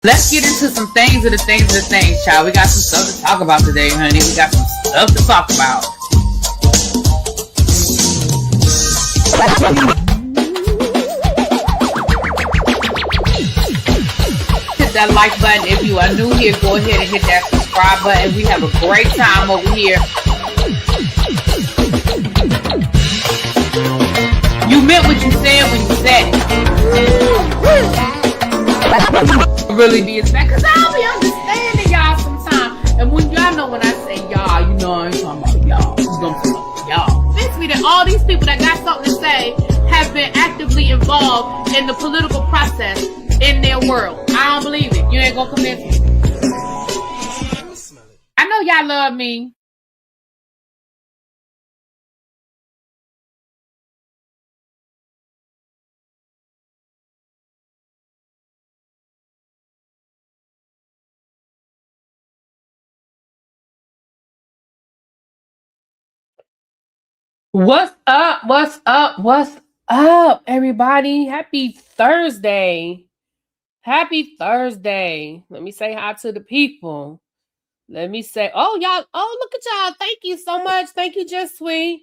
Let's get into some things, child. We got some stuff to talk about today, honey. We got some stuff to talk about. Hit that like button. If you are new here, go ahead and hit that subscribe button. We have a great time over here. You meant what you said when you said it. Really be expected, because I'll be understanding y'all sometimes. And when y'all know when I say y'all, you know I ain't talking about y'all. I'm talking about y'all. Fits me that all these people that got something to say have been actively involved in the political process in their world. I don't believe it. You ain't gonna convince me. I know y'all love me. What's up? What's up? What's up, everybody? Happy Thursday. Happy Thursday. Let me say hi to the people. Let me say, oh, y'all, oh, look at y'all. Thank you so much. Thank you, Just Sweet.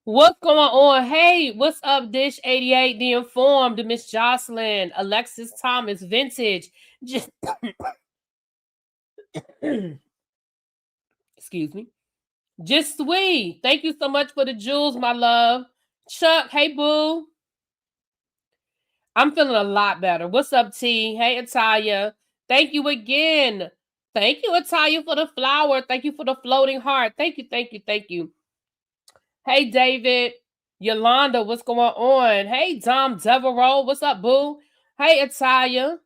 What's going on? Hey, what's up, Dish 88, The Informed, Miss Jocelyn, Alexis Thomas, Vintage. Just excuse me. Just Sweet. Thank you so much for the jewels, my love. Chuck, hey, boo. I'm feeling a lot better. What's up, T? Hey, Atalia. Thank you again. Thank you, Atalia, for the flower. Thank you for the floating heart. Thank you, thank you, thank you. Hey, David. Yolanda, what's going on? Hey, Dom Devereaux. What's up, boo? Hey, Atalia.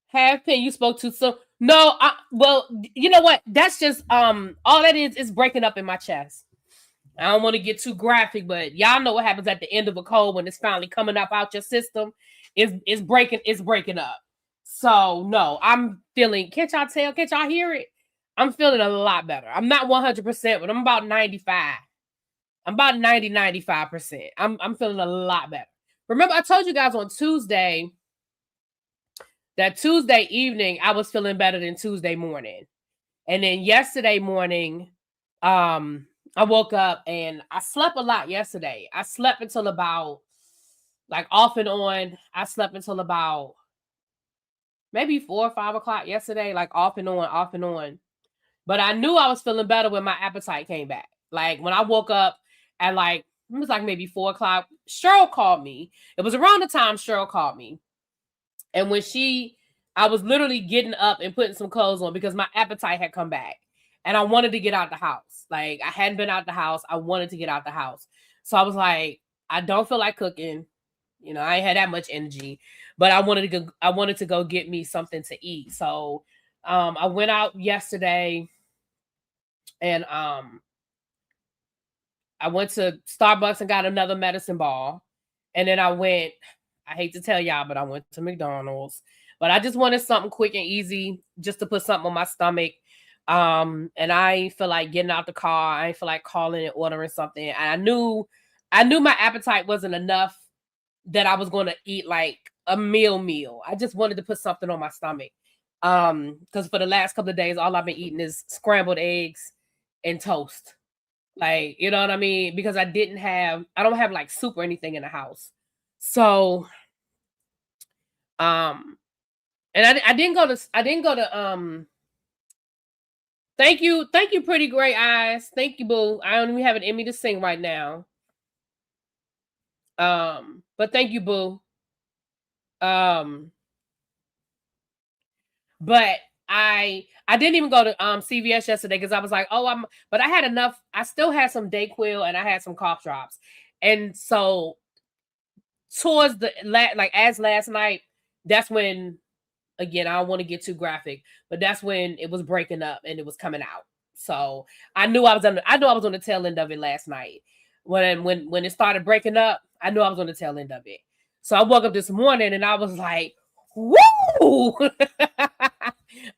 Half Pin, you spoke too soon. No, well, you know what? That's just all that is breaking up in my chest. I don't want to get too graphic, but y'all know what happens at the end of a cold when it's finally coming up out your system. It's breaking up. So no, I'm feeling, can't y'all tell? Can't y'all hear it? I'm feeling a lot better. I'm not 100%, but I'm about 95. I'm about 95%. I'm feeling a lot better. Remember, I told you guys on Tuesday that Tuesday evening I was feeling better than Tuesday morning. And then yesterday morning, I woke up and I slept a lot yesterday. I slept until about, like, off and on. I slept until about maybe 4 or 5 o'clock yesterday, like off and on. But I knew I was feeling better when my appetite came back. Like when I woke up at it was like maybe 4 o'clock, Cheryl called me. It was around the time Cheryl called me. And when I was literally getting up and putting some clothes on because my appetite had come back. And I wanted to get out the house. Like, I hadn't been out the house. I wanted to get out the house. So I was like, I don't feel like cooking. You know, I ain't had that much energy. But I wanted to go get me something to eat. So I went out yesterday and I went to Starbucks and got another medicine ball. And then I hate to tell y'all, but I went to McDonald's. But I just wanted something quick and easy just to put something on my stomach. And I ain't feel like getting out the car. I ain't feel like calling and ordering something. And I knew my appetite wasn't enough that I was going to eat like a meal. I just wanted to put something on my stomach. Because for the last couple of days, all I've been eating is scrambled eggs and toast. Like, you know what I mean? Because I don't have like soup or anything in the house. So, and I didn't go to, thank you, Pretty Gray Eyes. Thank you, boo. I don't even have it in me to sing right now. But thank you, boo. But I didn't even go to CVS yesterday because I was like, but I had enough. I still had some Dayquil and I had some cough drops. And so towards as last night, that's when, again, I don't want to get too graphic, but that's when it was breaking up and it was coming out. So I knew I was on the tail end of it last night. When it started breaking up, I knew I was on the tail end of it. So I woke up this morning and I was like, woo!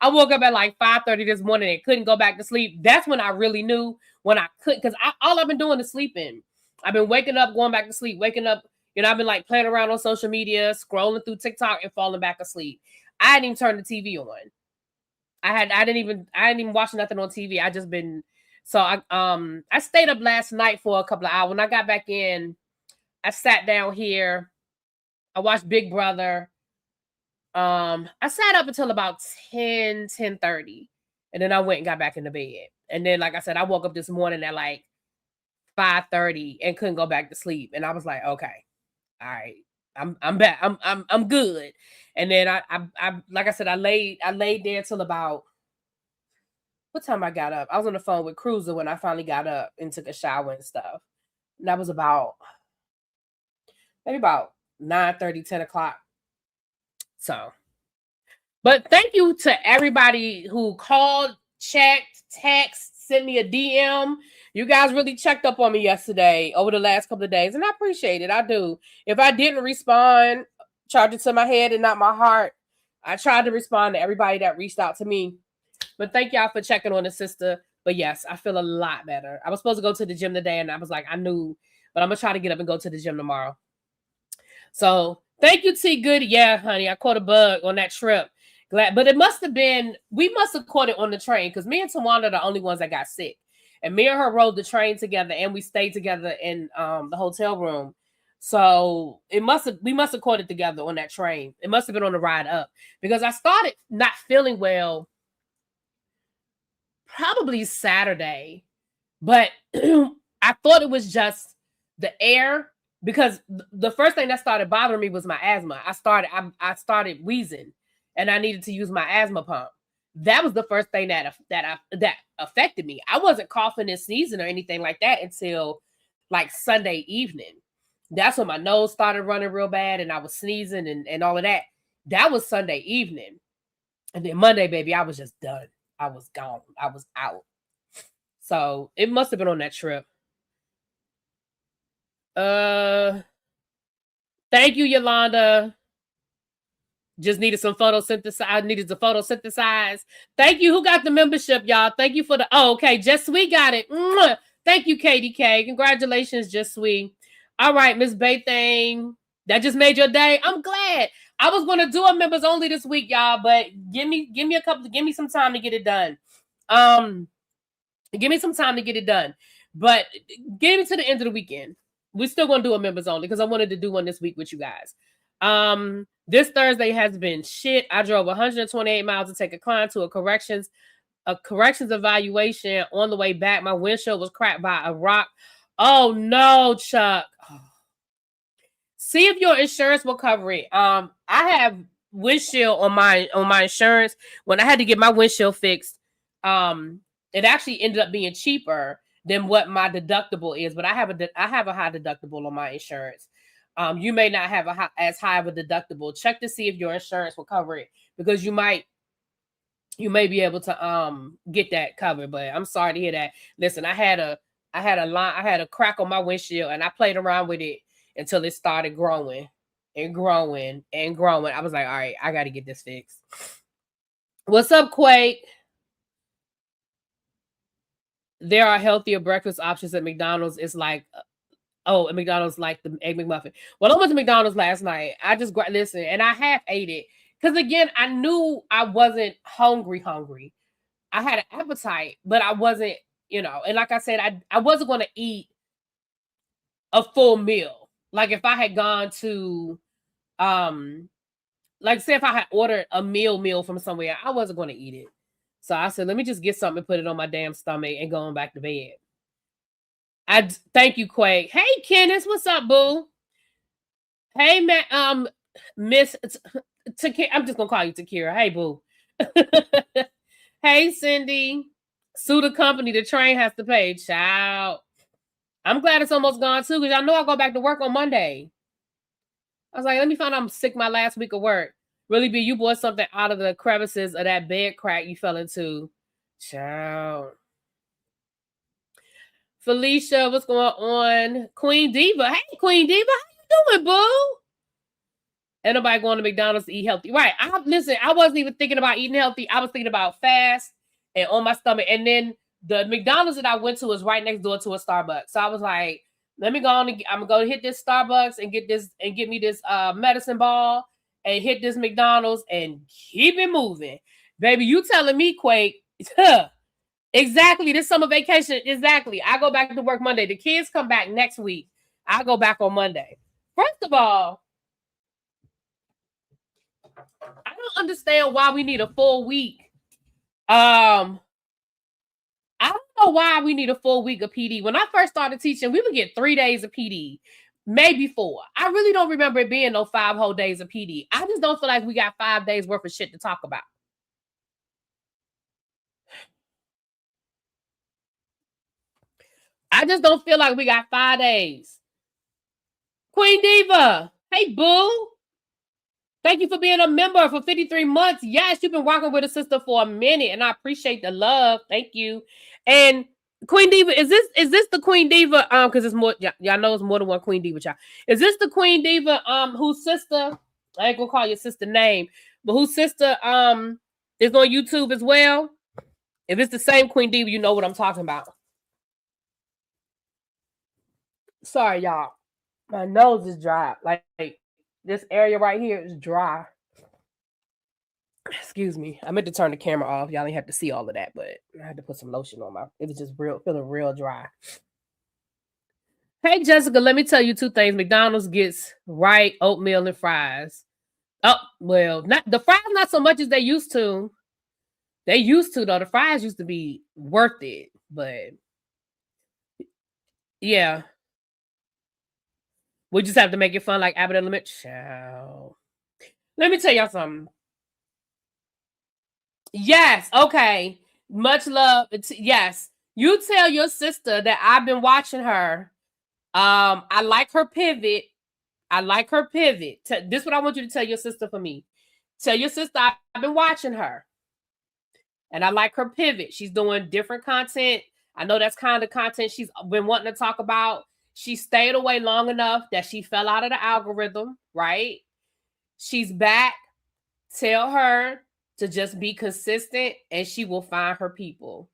I woke up at like 5:30 this morning and couldn't go back to sleep. That's when I really knew when I couldn't, because all I've been doing is sleeping. I've been waking up, going back to sleep, waking up. You know, I've been like playing around on social media, scrolling through TikTok and falling back asleep. I hadn't even turned the TV on. I didn't even watch nothing on TV. I just been so I stayed up last night for a couple of hours. When I got back in, I sat down here. I watched Big Brother. I sat up until about 10:30, and then I went and got back in the bed. And then, like I said, I woke up this morning at like 5:30 and couldn't go back to sleep. And I was like, okay, all right, I'm back. I'm good. And then I like I said, I laid there till about what time I got up. I was on the phone with Cruiser when I finally got up and took a shower and stuff. And that was about maybe about 9:30, 10 o'clock. So, but thank you to everybody who called, checked, text, sent me a DM. You guys really checked up on me yesterday over the last couple of days, and I appreciate it. I do. If I didn't respond, charge it to my head and not my heart. I tried to respond to everybody that reached out to me. But thank y'all for checking on the sister. But yes, I feel a lot better. I was supposed to go to the gym today, and I was like, I knew, but I'm going to try to get up and go to the gym tomorrow. So thank you, T. Good. Yeah, honey, I caught a bug on that trip. Glad, but it must have been, we must have caught it on the train because me and Tawana are the only ones that got sick. And me and her rode the train together, and we stayed together in the hotel room. So we must have caught it together on that train. It must have been on the ride up because I started not feeling well probably Saturday, but I thought it was just the air because the first thing that started bothering me was my asthma. I started wheezing, and I needed to use my asthma pump. That was the first thing that affected me. I wasn't coughing and sneezing or anything like that until like Sunday evening. That's when my nose started running real bad and I was sneezing and all of that. That was Sunday evening. And then Monday, baby, I was just done. I was gone. I was out. So it must have been on that trip. Thank you, Yolanda. Just needed some photosynthesize. I needed to photosynthesize. Thank you. Who got the membership, y'all? Thank you for the. Oh, okay. Just Sweet got it. Mwah. Thank you, KDK. Congratulations, Just Sweet. All right, Miss Baythang. That just made your day. I'm glad. I was going to do a members only this week, y'all, but give me some time to get it done. Give me some time to get it done. But give it to the end of the weekend. We're still going to do a members only because I wanted to do one this week with you guys. This Thursday has been shit. I drove 128 miles to take a client to a corrections evaluation. On the way back, my windshield was cracked by a rock. Oh no, Chuck. Oh. See if your insurance will cover it. I have windshield on my insurance. When I had to get my windshield fixed, it actually ended up being cheaper than what my deductible is. But I have a high deductible on my insurance. You may not have as high of a deductible. Check to see if your insurance will cover it because you may be able to get that covered. But I'm sorry to hear that. Listen, I had a crack on my windshield and I played around with it until it started growing and growing and growing. I was like, all right, I got to get this fixed. What's up, Quake? There are healthier breakfast options at McDonald's. It's like, at McDonald's like the Egg McMuffin. Well, I went to McDonald's last night. I just listen, and I half ate it. Because again, I knew I wasn't hungry. I had an appetite, but I wasn't, and like I said, I wasn't going to eat a full meal. Like if I had gone to, like say if I had ordered a meal from somewhere, I wasn't going to eat it. So I said, let me just get something and put it on my damn stomach and going back to bed. Thank you, Quake. Hey, Kenneth, what's up, boo? Hey, man, Miss Takira. I'm just gonna call you Takira. Hey, boo. Hey, Cindy. Sue the company. The train has to pay. Child. I'm glad it's almost gone too, because I know I'll go back to work on Monday. I was like, let me find out I'm sick my last week of work. Really be you bought something out of the crevices of that bed crack you fell into. Child. Felicia, what's going on? Queen Diva. Hey, Queen Diva, how you doing, boo? Ain't nobody going to McDonald's to eat healthy. Right. Listen, I wasn't even thinking about eating healthy. I was thinking about fast and on my stomach. And then the McDonald's that I went to was right next door to a Starbucks. So I was like, let me go on. I'm going to hit this Starbucks and get me this medicine ball. and hit this McDonald's and keep it moving. Baby, you telling me, Quake, exactly, this summer vacation, exactly. I go back to work Monday. The kids come back next week. I go back on Monday. First of all, I don't understand why we need a full week. I don't know why we need a full week of PD. When I first started teaching, we would get 3 days of PD, maybe 4. I really don't remember it being no 5 whole days of PD. I just don't feel like we got 5 days worth of shit to talk about. I just don't feel like we got 5 days. Queen Diva, hey boo. Thank you for being a member for 53 months. Yes, you've been rocking with a sister for a minute, and I appreciate the love. Thank you. And Queen Diva, is this the Queen Diva? Because it's more, y'all know it's more than one Queen Diva, child. Is this the Queen Diva? Whose sister? I ain't gonna call your sister name, but whose sister is on YouTube as well? If it's the same Queen Diva, you know what I'm talking about. Sorry, y'all. My nose is dry. Like this area right here is dry. Excuse me. I meant to turn the camera off. Y'all ain't have to see all of that, but I had to put some lotion on it was just feeling real dry. Hey, Jessica, let me tell you 2 things. McDonald's gets right oatmeal and fries. Oh, well, the fries not so much as they used to. They used to, though. The fries used to be worth it, but yeah. We just have to make it fun like Abbott and Limit. Ciao. Let me tell y'all something. Yes, okay. Much love. Yes. You tell your sister that I've been watching her. I like her pivot. This is what I want you to tell your sister for me. Tell your sister I've been watching her. And I like her pivot. She's doing different content. I know that's kind of content she's been wanting to talk about. She stayed away long enough that she fell out of the algorithm, right? She's back. Tell her to just be consistent and she will find her people.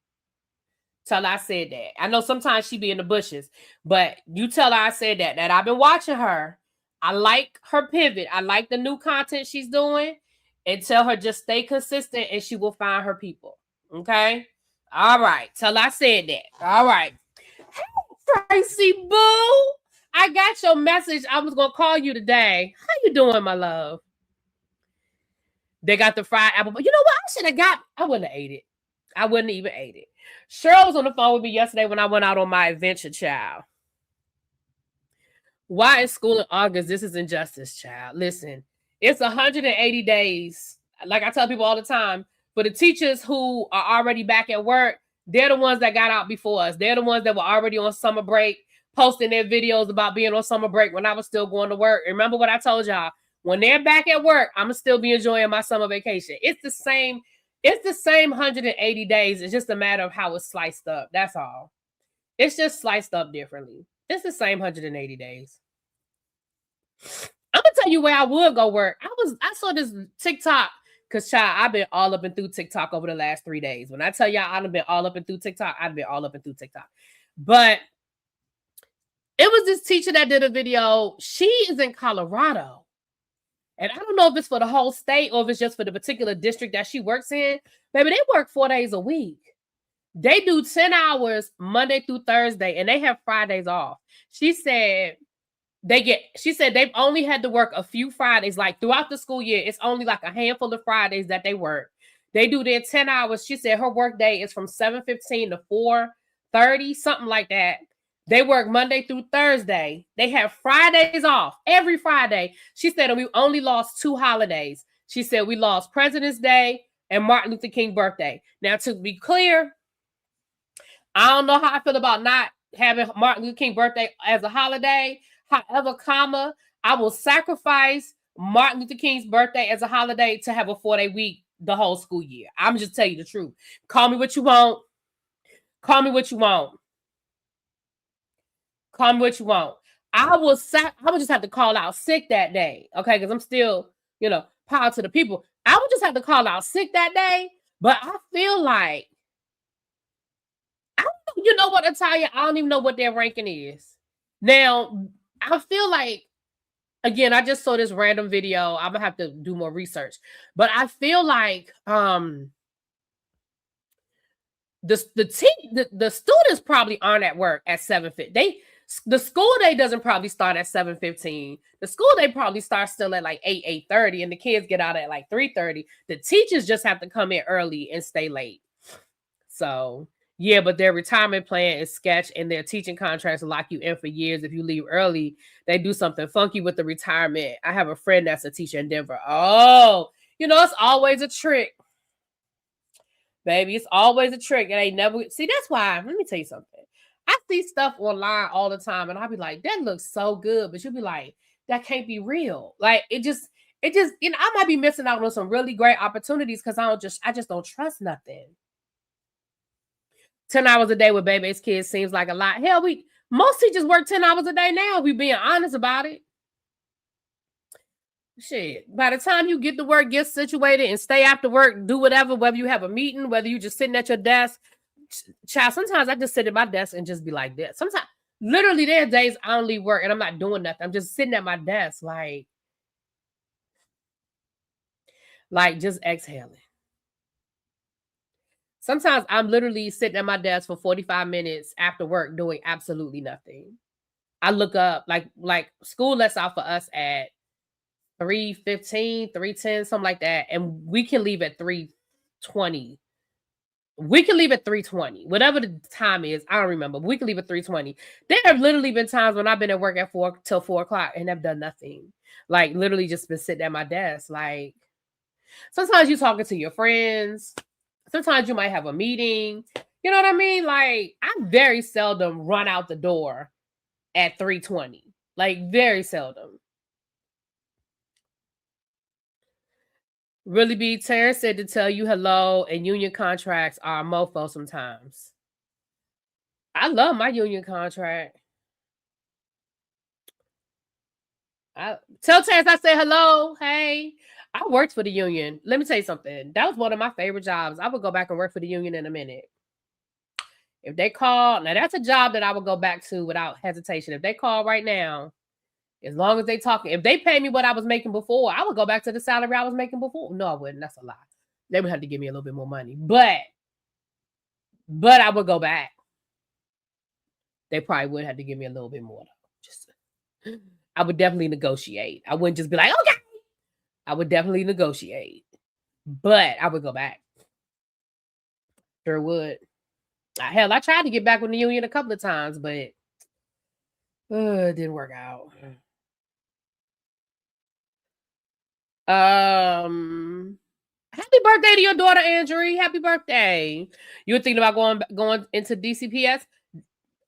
Tell her I said that. I know sometimes she be in the bushes, but you tell her I said that I've been watching her. I like her pivot. I like the new content she's doing. And tell her just stay consistent and she will find her people. Okay? All right. Tell her I said that. All right. Hey, Tracy Boo. I got your message. I was going to call you today. How you doing, my love? They got the fried apple. But you know what? I wouldn't have ate it. I wouldn't even ate it. Cheryl was on the phone with me yesterday when I went out on my adventure, child. Why is school in August? This is injustice, child. Listen, it's 180 days. Like I tell people all the time, for the teachers who are already back at work, they're the ones that got out before us. They're the ones that were already on summer break, posting their videos about being on summer break when I was still going to work. Remember what I told y'all? When they're back at work, I'm going to still be enjoying my summer vacation. It's the same 180 days. It's just a matter of how it's sliced up. That's all. It's just sliced up differently. It's the same 180 days. I'm going to tell you where I would go work. I saw this TikTok because, child, I've been all up and through TikTok over the last 3 days. When I tell y'all I've been all up and through TikTok, I've been all up and through TikTok. But it was this teacher that did a video. She is in Colorado. And I don't know if it's for the whole state or if it's just for the particular district that she works in. Baby, they work 4 days a week. They do 10 hours Monday through Thursday, and they have Fridays off. She said they've only had to work a few Fridays. Like throughout the school year, it's only like a handful of Fridays that they work. They do their 10 hours. She said her work day is from 7:15 to 4:30, something like that. They work Monday through Thursday. They have Fridays off every Friday. She said we only lost 2 holidays. She said we lost President's Day and Martin Luther King birthday. Now, to be clear, I don't know how I feel about not having Martin Luther King birthday as a holiday. However, I will sacrifice Martin Luther King's birthday as a holiday to have a 4-day week the whole school year. I'm just tell you the truth. Call me what you want. Call me what you want. Call me what you want. I would just have to call out sick that day, okay? Because I'm still, power to the people. I would just have to call out sick that day, but I feel like, you know what, Italia? I don't even know what their ranking is. Now, I feel like again, I just saw this random video. I'm gonna have to do more research, but I feel like the students probably aren't at work at 7:50. The school day doesn't probably start at 7:15. The school day probably starts still at like 8:30, and the kids get out at like 3:30. The teachers just have to come in early and stay late. So yeah, but their retirement plan is sketch, and their teaching contracts lock you in for years. If you leave early, they do something funky with the retirement. I have a friend that's a teacher in Denver. Oh, it's always a trick. Baby, it's always a trick. It ain't never. See, that's why. Let me tell you something. I see stuff online all the time, and I'll be like, that looks so good. But you'll be like, that can't be real. Like, it just, I might be missing out on some really great opportunities because I just don't trust nothing. 10 hours a day with baby's kids seems like a lot. Hell, most teachers work 10 hours a day now, if we being honest about it. Shit, by the time you get to work, get situated, and stay after work, do whatever, whether you have a meeting, whether you just sitting at your desk. Child, sometimes I just sit at my desk and just be like this. Sometimes, literally, there are days I don't leave work and I'm not doing nothing. I'm just sitting at my desk, like just exhaling. Sometimes I'm literally sitting at my desk for 45 minutes after work doing absolutely nothing. I look up, like school lets out for us at 3:15, 3:10, something like that. And we can leave at 3:20. We can leave at 3:20. Whatever the time is, I don't remember. But we can leave at 3:20. There have literally been times when I've been at work at 4 till 4 o'clock and have done nothing. Like literally just been sitting at my desk. Like sometimes you're talking to your friends. Sometimes you might have a meeting. You know what I mean? Like I very seldom run out the door at 3:20. Like very seldom. Really be Terrence said to tell you hello, and union contracts are a mofo sometimes. I love my union contract. Tell Terrence I say hello. Hey, I worked for the union. Let me tell you something. That was one of my favorite jobs. I would go back and work for the union in a minute. If they call, now that's a job that I would go back to without hesitation. If they call right now, as long as they talking, if they pay me what I was making before, I would go back to the salary I was making before. No, I wouldn't. That's a lie. They would have to give me a little bit more money, but I would go back. They probably would have to give me a little bit more. I would definitely negotiate. I wouldn't just be like, okay. I would definitely negotiate, but I would go back. Sure would. Hell, I tried to get back with the union a couple of times, but it didn't work out. Happy birthday to your daughter, Andrew. Happy birthday. You were thinking about going into DCPS?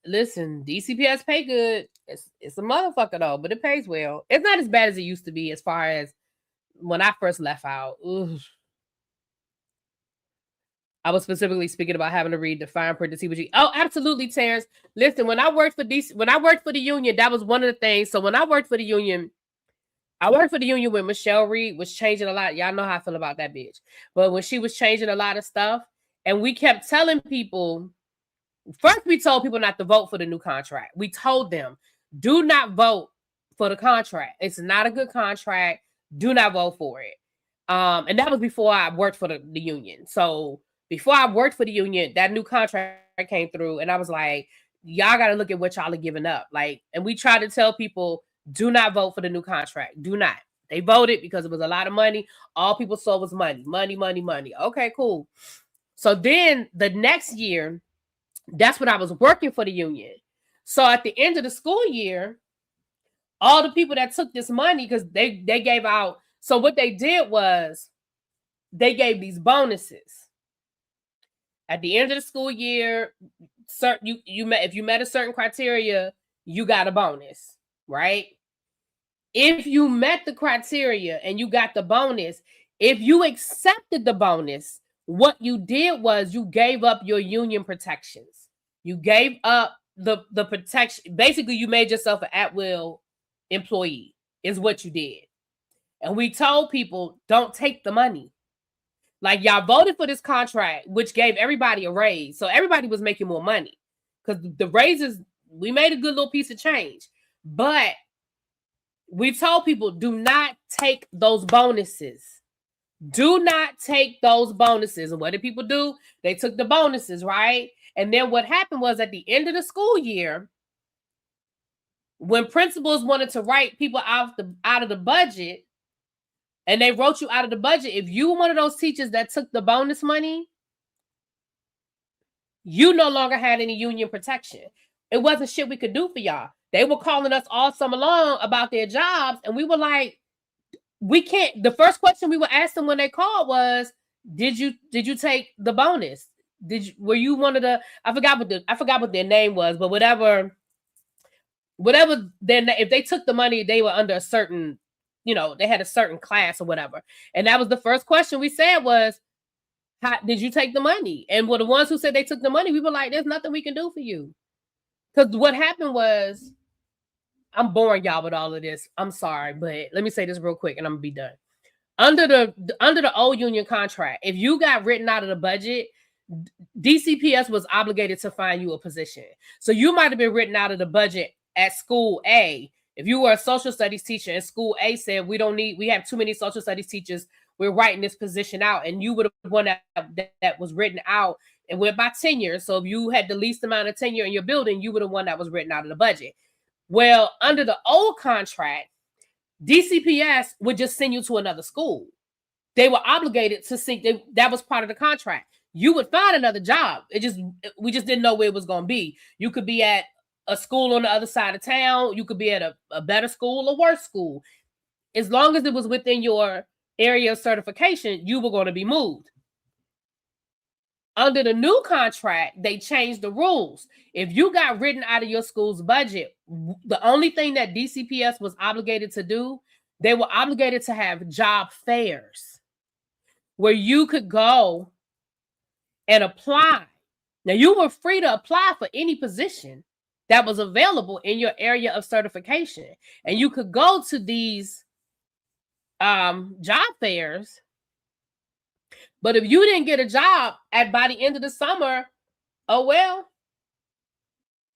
Listen, DCPS pay good. It's a motherfucker though, but it pays well. It's not as bad as it used to be as far as when I first left out. Ugh. I was specifically speaking about having to read the fine print to see what you. Oh, absolutely, Terrence. Listen, when I worked for the union, that was one of the things. So when I worked for the union, I worked for the union when Michelle Reed was changing a lot. Y'all know how I feel about that bitch. But when she was changing a lot of stuff, and we kept telling people, first we told people not to vote for the new contract. We told them, do not vote for the contract. It's not a good contract. Do not vote for it. And that was before I worked for the union. So before I worked for the union, that new contract came through, and I was like, y'all got to look at what y'all are giving up. Like, and we tried to tell people, do not vote for the new contract. Do not. They voted because it was a lot of money. All people saw was money, money, money, money. Okay, cool. So then the next year, that's when I was working for the union. So at the end of the school year, all the people that took this money, because they gave out. So what they did was they gave these bonuses. At the end of the school year, if you met a certain criteria, you got a bonus, right? If you met the criteria and you got the bonus, if you accepted the bonus, what you did was you gave up your union protections. You gave up the protection. Basically, you made yourself an at-will employee, is what you did. And we told people, don't take the money. Like, y'all voted for this contract, which gave everybody a raise. So everybody was making more money. Because the raises, we made a good little piece of change. But We told people, do not take those bonuses. Do not take those bonuses. And what did people do? They took the bonuses, right? And then what happened was at the end of the school year, when principals wanted to write people out of the budget, and they wrote you out of the budget, if you were one of those teachers that took the bonus money, you no longer had any union protection. It wasn't shit we could do for y'all. They were calling us all summer long about their jobs, and we were like, we can't. The first question we would ask them when they called was, did you take the bonus? Were you one of the, I forgot what their name was, but whatever then if they took the money, they were under a certain, they had a certain class or whatever. And that was the first question we said was, how did you take the money? And with the ones who said they took the money, we were like, there's nothing we can do for you. Because what happened was, I'm boring y'all with all of this. I'm sorry, but let me say this real quick and I'm gonna be done. Under the old union contract, if you got written out of the budget, DCPS was obligated to find you a position. So you might have been written out of the budget at school A. If you were a social studies teacher and school A said, we have too many social studies teachers, we're writing this position out, and you would have one that was written out and went by tenure. So if you had the least amount of tenure in your building, you would have one that was written out of the budget. Well, under the old contract, DCPS would just send you to another school. They were obligated to that was part of the contract. You would find another job. We just didn't know where it was going to be. You could be at a school on the other side of town. You could be at a better school or worse school. As long as it was within your area of certification, you were going to be moved. Under the new contract, they changed the rules. If you got written out of your school's budget, the only thing that DCPS was obligated to do, they were obligated to have job fairs where you could go and apply. Now, you were free to apply for any position that was available in your area of certification. And you could go to these job fairs. But if you didn't get a job by the end of the summer, oh well.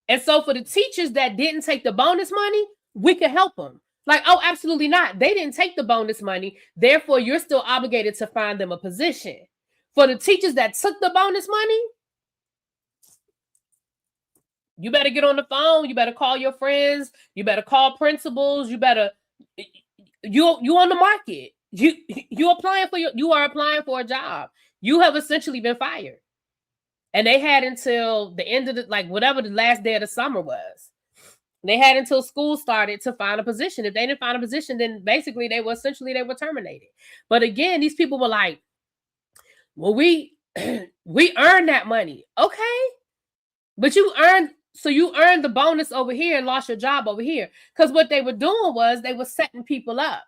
And so for the teachers that didn't take the bonus money, we could help them. Like, oh, absolutely not. They didn't take the bonus money. Therefore, you're still obligated to find them a position. For the teachers that took the bonus money, you better get on the phone. You better call your friends. You better call principals. You on the market. You are applying for a job. You have essentially been fired. And they had until the end of whatever the last day of the summer was. They had until school started to find a position. If they didn't find a position, then basically they were terminated. But again, these people were like, well, we earned that money. Okay. But you earned the bonus over here and lost your job over here. Because what they were doing was they were setting people up.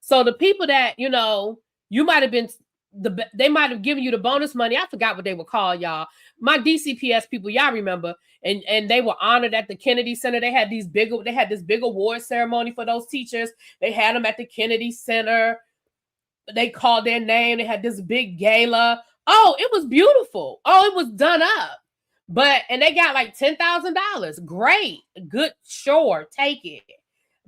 So the people that, you might have been, they might have given you the bonus money. I forgot what they were called, y'all. My DCPS people, y'all remember, and they were honored at the Kennedy Center. They had this big award ceremony for those teachers. They had them at the Kennedy Center. They called their name. They had this big gala. Oh, it was beautiful. Oh, it was done up. And they got like $10,000. Great. Good. Sure. Take it.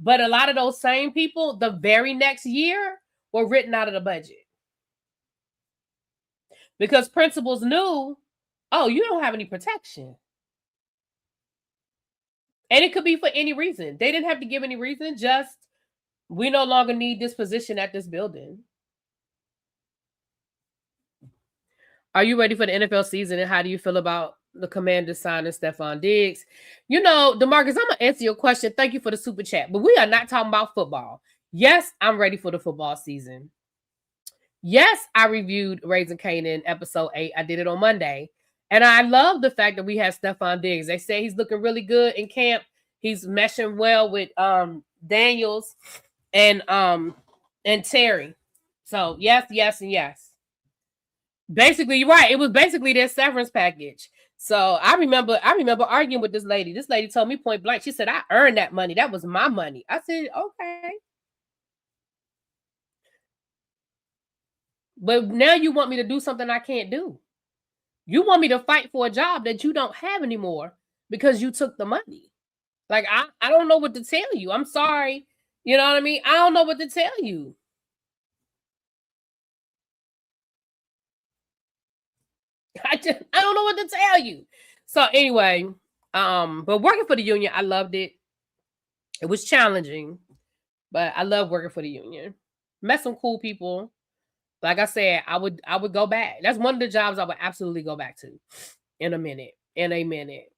But a lot of those same people, the very next year, were written out of the budget. Because principals knew, oh, you don't have any protection. And it could be for any reason. They didn't have to give any reason. Just, we no longer need this position at this building. Are you ready for the NFL season? And how do you feel about the Commanders signing Stephon Diggs? DeMarcus, I'm going to answer your question. Thank you for the super chat. But we are not talking about football. Yes, I'm ready for the football season. Yes, I reviewed Raising Kanan episode 8. I did it on Monday. And I love the fact that we have Stephon Diggs. They say he's looking really good in camp. He's meshing well with Daniels and Terry. So yes, and yes. Basically, you're right. It was basically their severance package. So I remember arguing with this lady. This lady told me point blank. She said, I earned that money. That was my money. I said, okay. But now you want me to do something I can't do. You want me to fight for a job that you don't have anymore because you took the money. Like, I don't know what to tell you. I'm sorry. You know what I mean? I don't know what to tell you. I don't know what to tell you. So anyway, but working for the union, I loved it. It was challenging, but I love working for the union. Met some cool people. Like I said, I would go back. That's one of the jobs I would absolutely go back to in a minute. In a minute.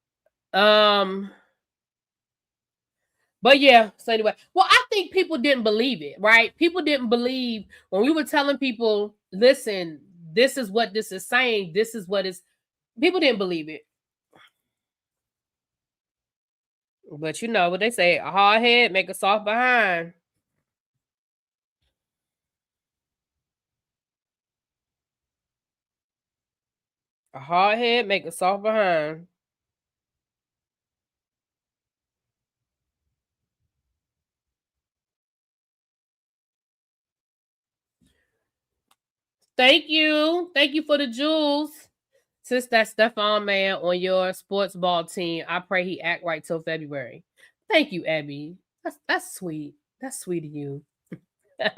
But yeah, so anyway, well, I think people didn't believe it, right? People didn't believe when we were telling people, listen, this is what this is saying, this is what is people didn't believe it. But you know what they say, a hard head make a soft behind. A hard head make a soft behind. Thank you. Thank you for the jewels. Since that Stephon man on your sports ball team, I pray he act right till February. Thank you, Abby. That's sweet. That's sweet of you. I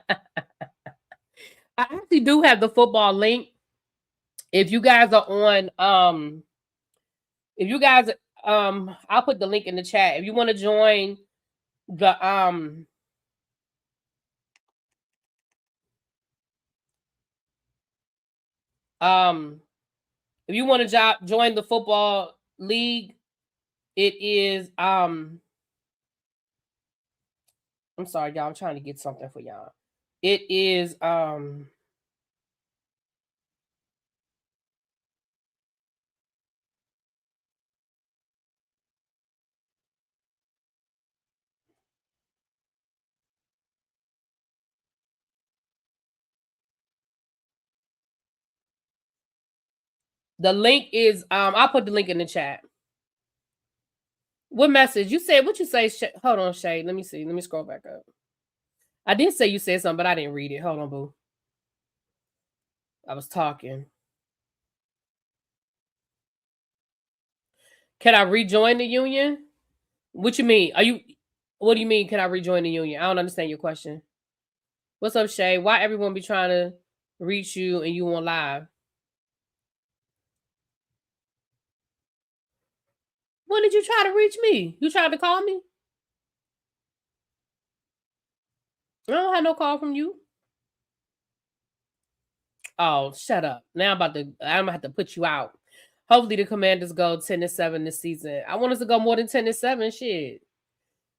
actually do have the football link. If you guys are on, if you guys, I'll put the link in the chat. If you want to join the, if you want to join the football league, it is, I'm sorry, y'all. I'm trying to get something for y'all. It is, the link is, I'll put the link in the chat. What message? You said, what you say? Hold on, Shay. Let me see. Let me scroll back up. I did say you said something, but I didn't read it. Hold on, boo. I was talking. Can I rejoin the union? What you mean? What do you mean, can I rejoin the union? I don't understand your question. What's up, Shay? Why everyone be trying to reach you and you on live? When did you try to reach me? You tried to call me? I don't have no call from you. Oh, shut up. Now I'm gonna have to put you out. Hopefully the Commanders go 10-7 this season. I want us to go more than 10-7. Shit.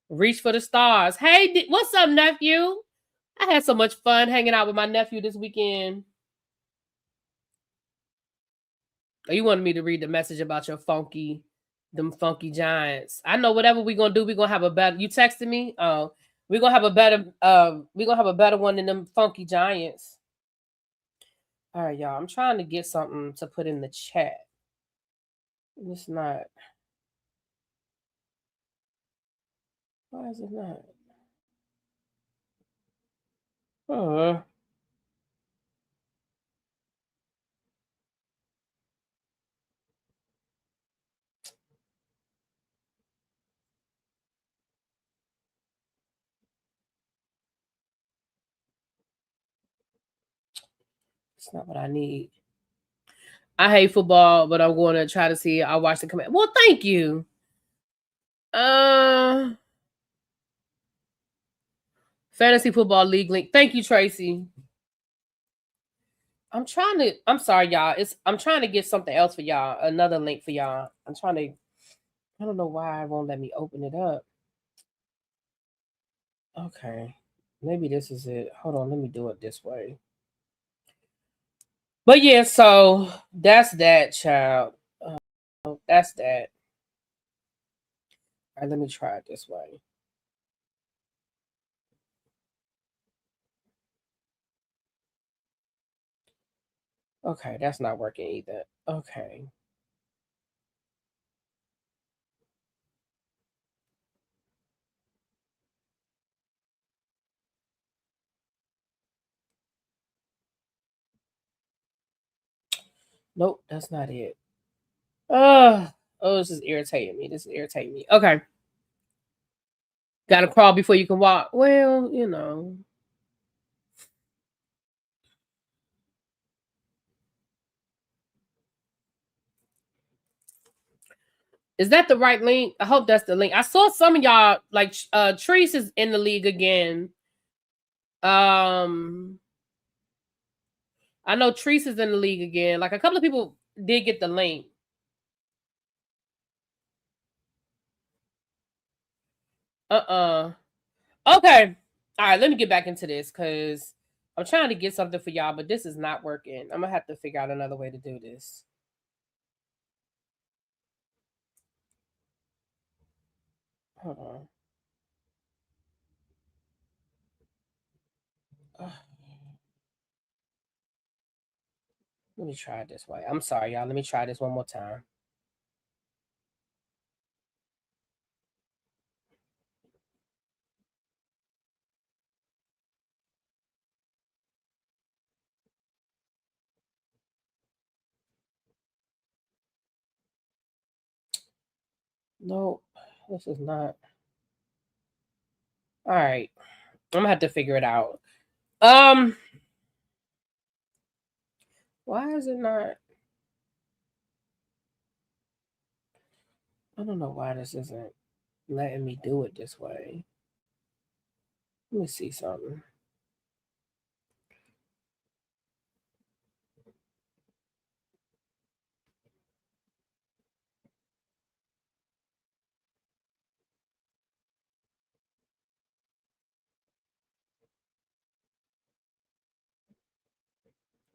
Reach for the stars. Hey, what's up, nephew? I had so much fun hanging out with my nephew this weekend. Oh, you wanted me to read the message about them funky giants. I know whatever we're gonna do, we're gonna have a better. You texted me? Oh, we're gonna have a better one than them funky giants. All right, y'all. I'm trying to get something to put in the chat. It's not. Why is it not? It's not what I need. I hate football, but I'm going to try to see it. I'll watch the command. Well, thank you. Fantasy Football League link. Thank you, Tracy. I'm sorry, y'all. I'm trying to get something else for y'all. Another link for y'all. I don't know why it won't let me open it up. Okay. Maybe this is it. Hold on, let me do it this way. But yeah, so that's that, child. That's that. All right, let me try it this way. Okay, that's not working either. Okay. Nope, that's not it. Oh, this is irritating me. Okay. Gotta crawl before you can walk. Well, you know. Is that the right link? I hope that's the link. I saw some of y'all, like Treese is in the league again. I know Treese is in the league again. Like a couple of people did get the link. Okay. All right, let me get back into this because I'm trying to get something for y'all, but this is not working. I'm gonna have to figure out another way to do this. Hold on. Let me try it this way. I'm sorry, y'all. Let me try this one more time. No, this is not. All right. I'm gonna have to figure it out. Why is it not? I don't know why this isn't letting me do it this way. Let me see something.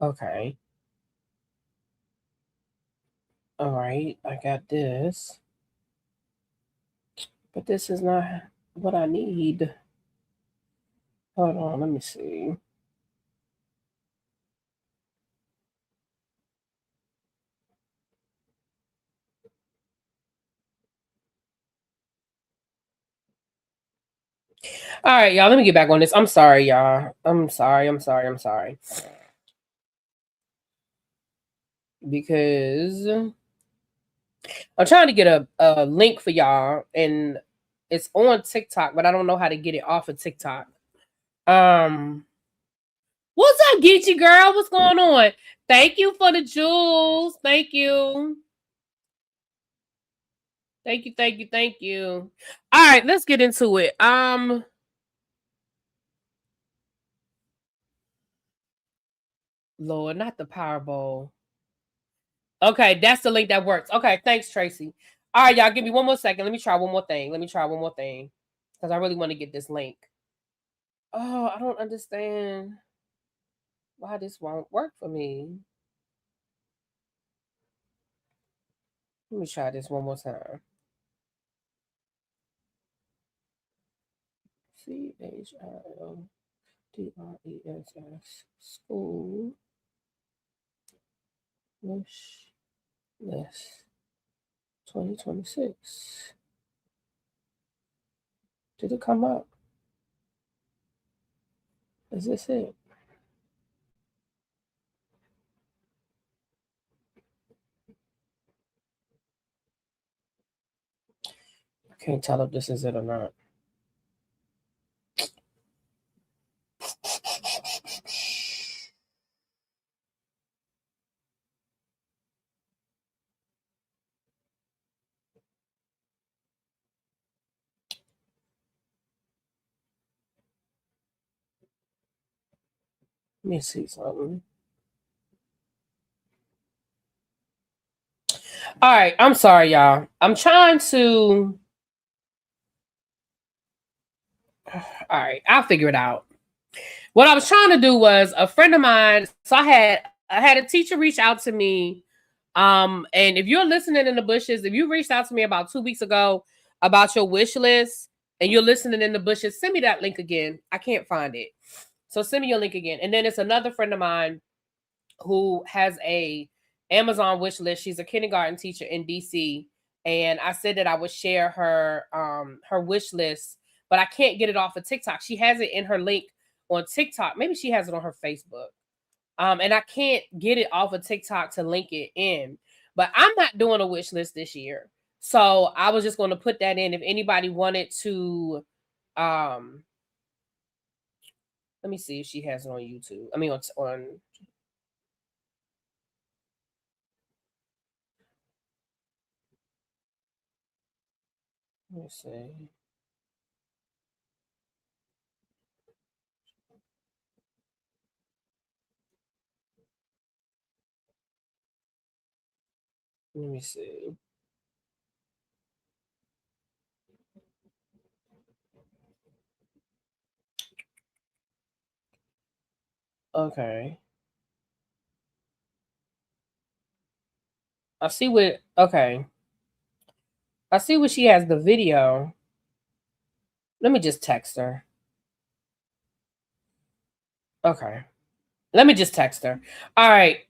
Okay. All right. I got this. But this is not what I need. Hold on. Let me see. All right, y'all. Let me get back on this. I'm sorry, y'all. I'm sorry. Because I'm trying to get a link for y'all, and it's on TikTok, but I don't know how to get it off of TikTok. What's up, Geechee girl? What's going on? Thank you for the jewels. Thank you. Thank you. All right, let's get into it. Lord, not the Powerball. Okay, that's the link that works. Okay, thanks, Tracy. All right, y'all, give me one more second. Let me try one more thing. Because I really want to get this link. Oh, I don't understand why this won't work for me. Let me try this one more time. CHILDRESS school wish list 2026. Did it come up? Is this it? I can't tell if this is it or not. Let me see something. All right, I'm sorry, y'all. I'm trying to. All right, I'll figure it out. What I was trying to do was a friend of mine. So I had a teacher reach out to me. And if you're listening in the bushes, if you reached out to me about 2 weeks ago about your wish list and you're listening in the bushes, send me that link again. I can't find it. So send me your link again. And then it's another friend of mine who has a Amazon wish list. She's a kindergarten teacher in DC. And I said that I would share her wish list, but I can't get it off of TikTok. She has it in her link on TikTok. Maybe she has it on her Facebook. And I can't get it off of TikTok to link it in. But I'm not doing a wish list this year. So I was just going to put that in if anybody wanted to Let me see if she has it on YouTube. I mean, on let me see. Let me see. Okay. I see what. Okay. I see what she has the video. Let me just text her. Okay. Let me just text her. All right.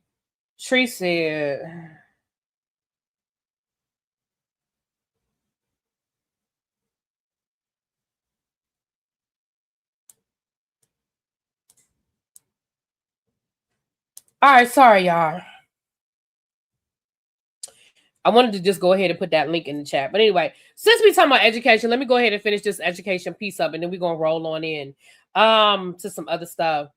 Tree said. All right. Sorry, y'all. I wanted to just go ahead and put that link in the chat. But anyway, since we talking about education, let me go ahead and finish this education piece up, and then we're gonna roll on in to some other stuff.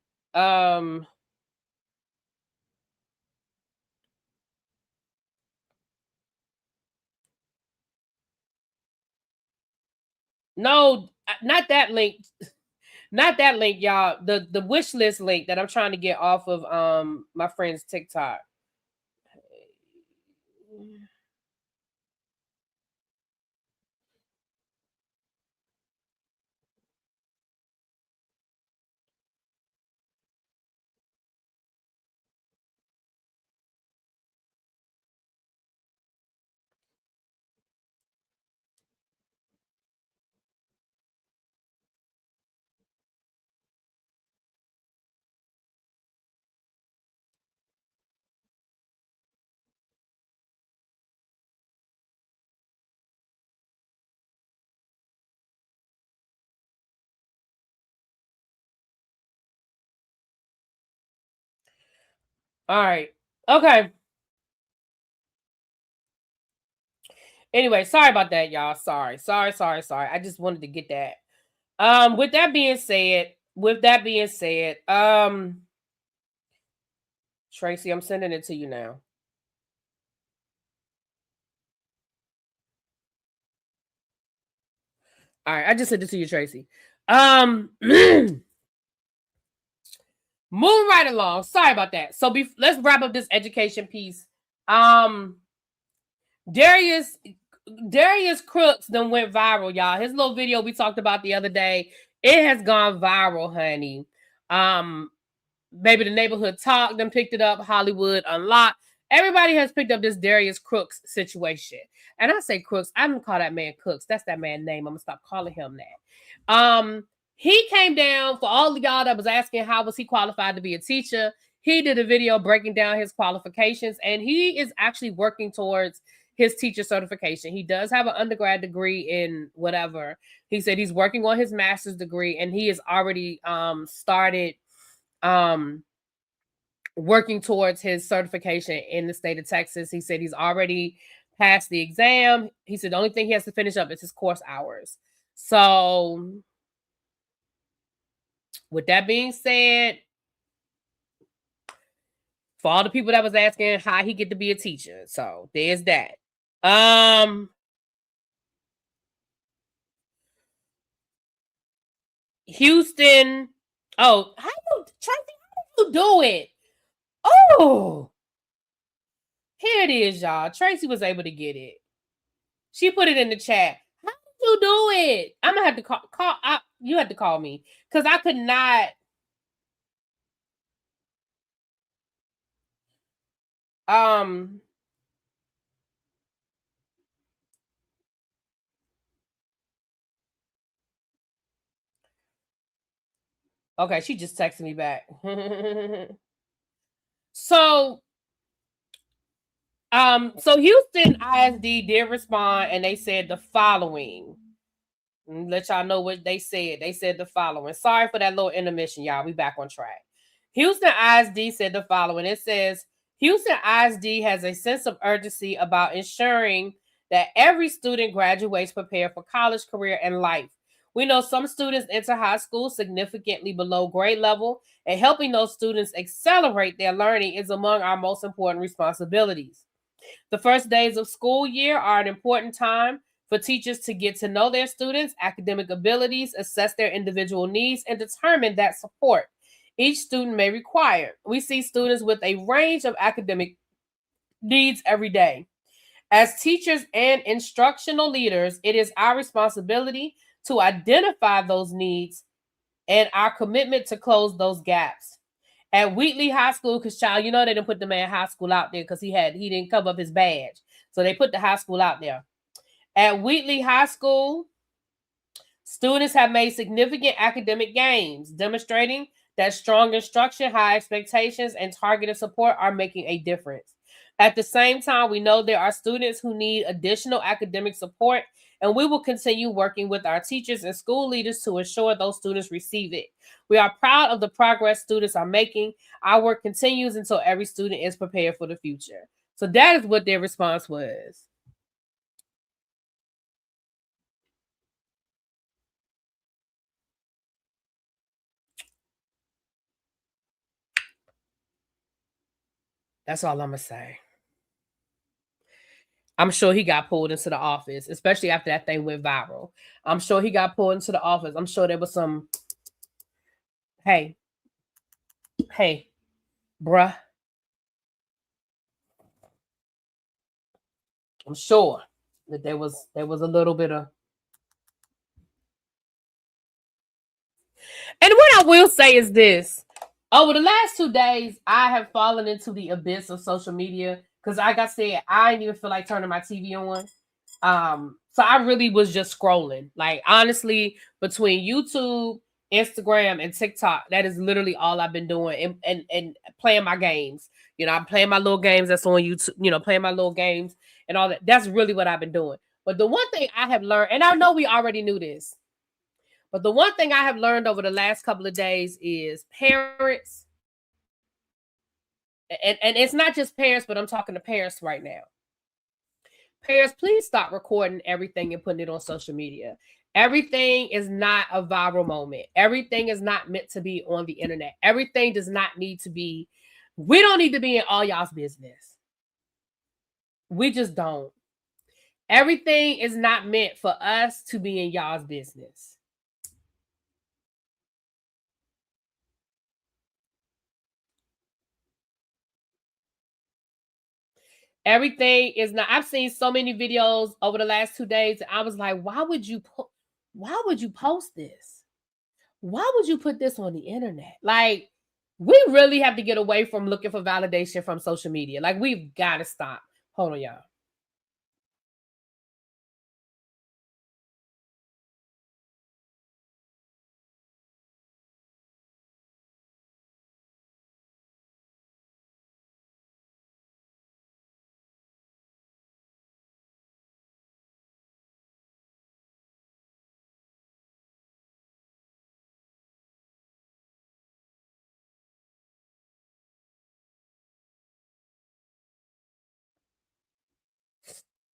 No, not that link. Not that link, y'all. The wish list link that I'm trying to get off of my friend's TikTok. All right. Okay. Anyway, sorry about that, y'all. Sorry. I just wanted to get that. With that being said, Tracy, I'm sending it to you now. All right, I just sent it to you, Tracy. Moving right along. Sorry about that. So let's wrap up this education piece. Darius Crooks then went viral, y'all. His little video we talked about the other day, it has gone viral, honey. Maybe the neighborhood talk then picked it up. Hollywood Unlocked. Everybody has picked up this Darius Crooks situation. And I say Crooks, I don't call that man Cooks. That's that man's name. I'm gonna stop calling him that. He came down for all of y'all that was asking how was he qualified to be a teacher. He did a video breaking down his qualifications, and he is actually working towards his teacher certification. He does have an undergrad degree in whatever. He said he's working on his master's degree, and he has already started working towards his certification in the state of Texas. He said he's already passed the exam. He said the only thing he has to finish up is his course hours. So with that being said, for all the people that was asking how he get to be a teacher, so there's that. Houston. Oh, how you do it? Oh, here it is, y'all. Tracy was able to get it. She put it in the chat. How did you do it? I'm gonna have to call. You had to call me because I could not. Okay, she just texted me back. So Houston ISD did respond, and they said the following. Let y'all know what they said. They said the following. Sorry for that little intermission, y'all. We back on track. Houston ISD said the following. It says, Houston ISD has a sense of urgency about ensuring that every student graduates prepared for college, career, and life. We know some students enter high school significantly below grade level, and helping those students accelerate their learning is among our most important responsibilities. The first days of school year are an important time for teachers to get to know their students' academic abilities, assess their individual needs, and determine that support each student may require. We see students with a range of academic needs every day. As teachers and instructional leaders, it is our responsibility to identify those needs and our commitment to close those gaps. At Wheatley High School, because child, they didn't put the man high school out there because he didn't cover up his badge. So they put the high school out there. At Wheatley High School, students have made significant academic gains, demonstrating that strong instruction, high expectations, and targeted support are making a difference. At the same time, we know there are students who need additional academic support, and we will continue working with our teachers and school leaders to ensure those students receive it. We are proud of the progress students are making. Our work continues until every student is prepared for the future. So that is what their response was. That's all I'm going to say. I'm sure he got pulled into the office, especially after that thing went viral. I'm sure he got pulled into the office. I'm sure there was some, hey, bruh. I'm sure that there was a little bit of. And what I will say is this. Over the last 2 days, I have fallen into the abyss of social media because, like I said, I didn't even feel like turning my TV on. So I really was just scrolling. Like, honestly, between YouTube, Instagram, and TikTok, that is literally all I've been doing, and playing my games. I'm playing my little games that's on YouTube, playing my little games and all that. That's really what I've been doing. But the one thing I have learned, and I know we already knew this, but the one thing I have learned over the last couple of days is parents, and it's not just parents, but I'm talking to parents right now. Parents, please stop recording everything and putting it on social media. Everything is not a viral moment. Everything is not meant to be on the internet. Everything does not need to be. We don't need to be in all y'all's business. We just don't. Everything is not meant for us to be in y'all's business. Everything is not. I've seen so many videos over the last 2 days. And I was like, why would you post this? Why would you put this on the internet? Like, we really have to get away from looking for validation from social media. Like, we've got to stop. Hold on, y'all.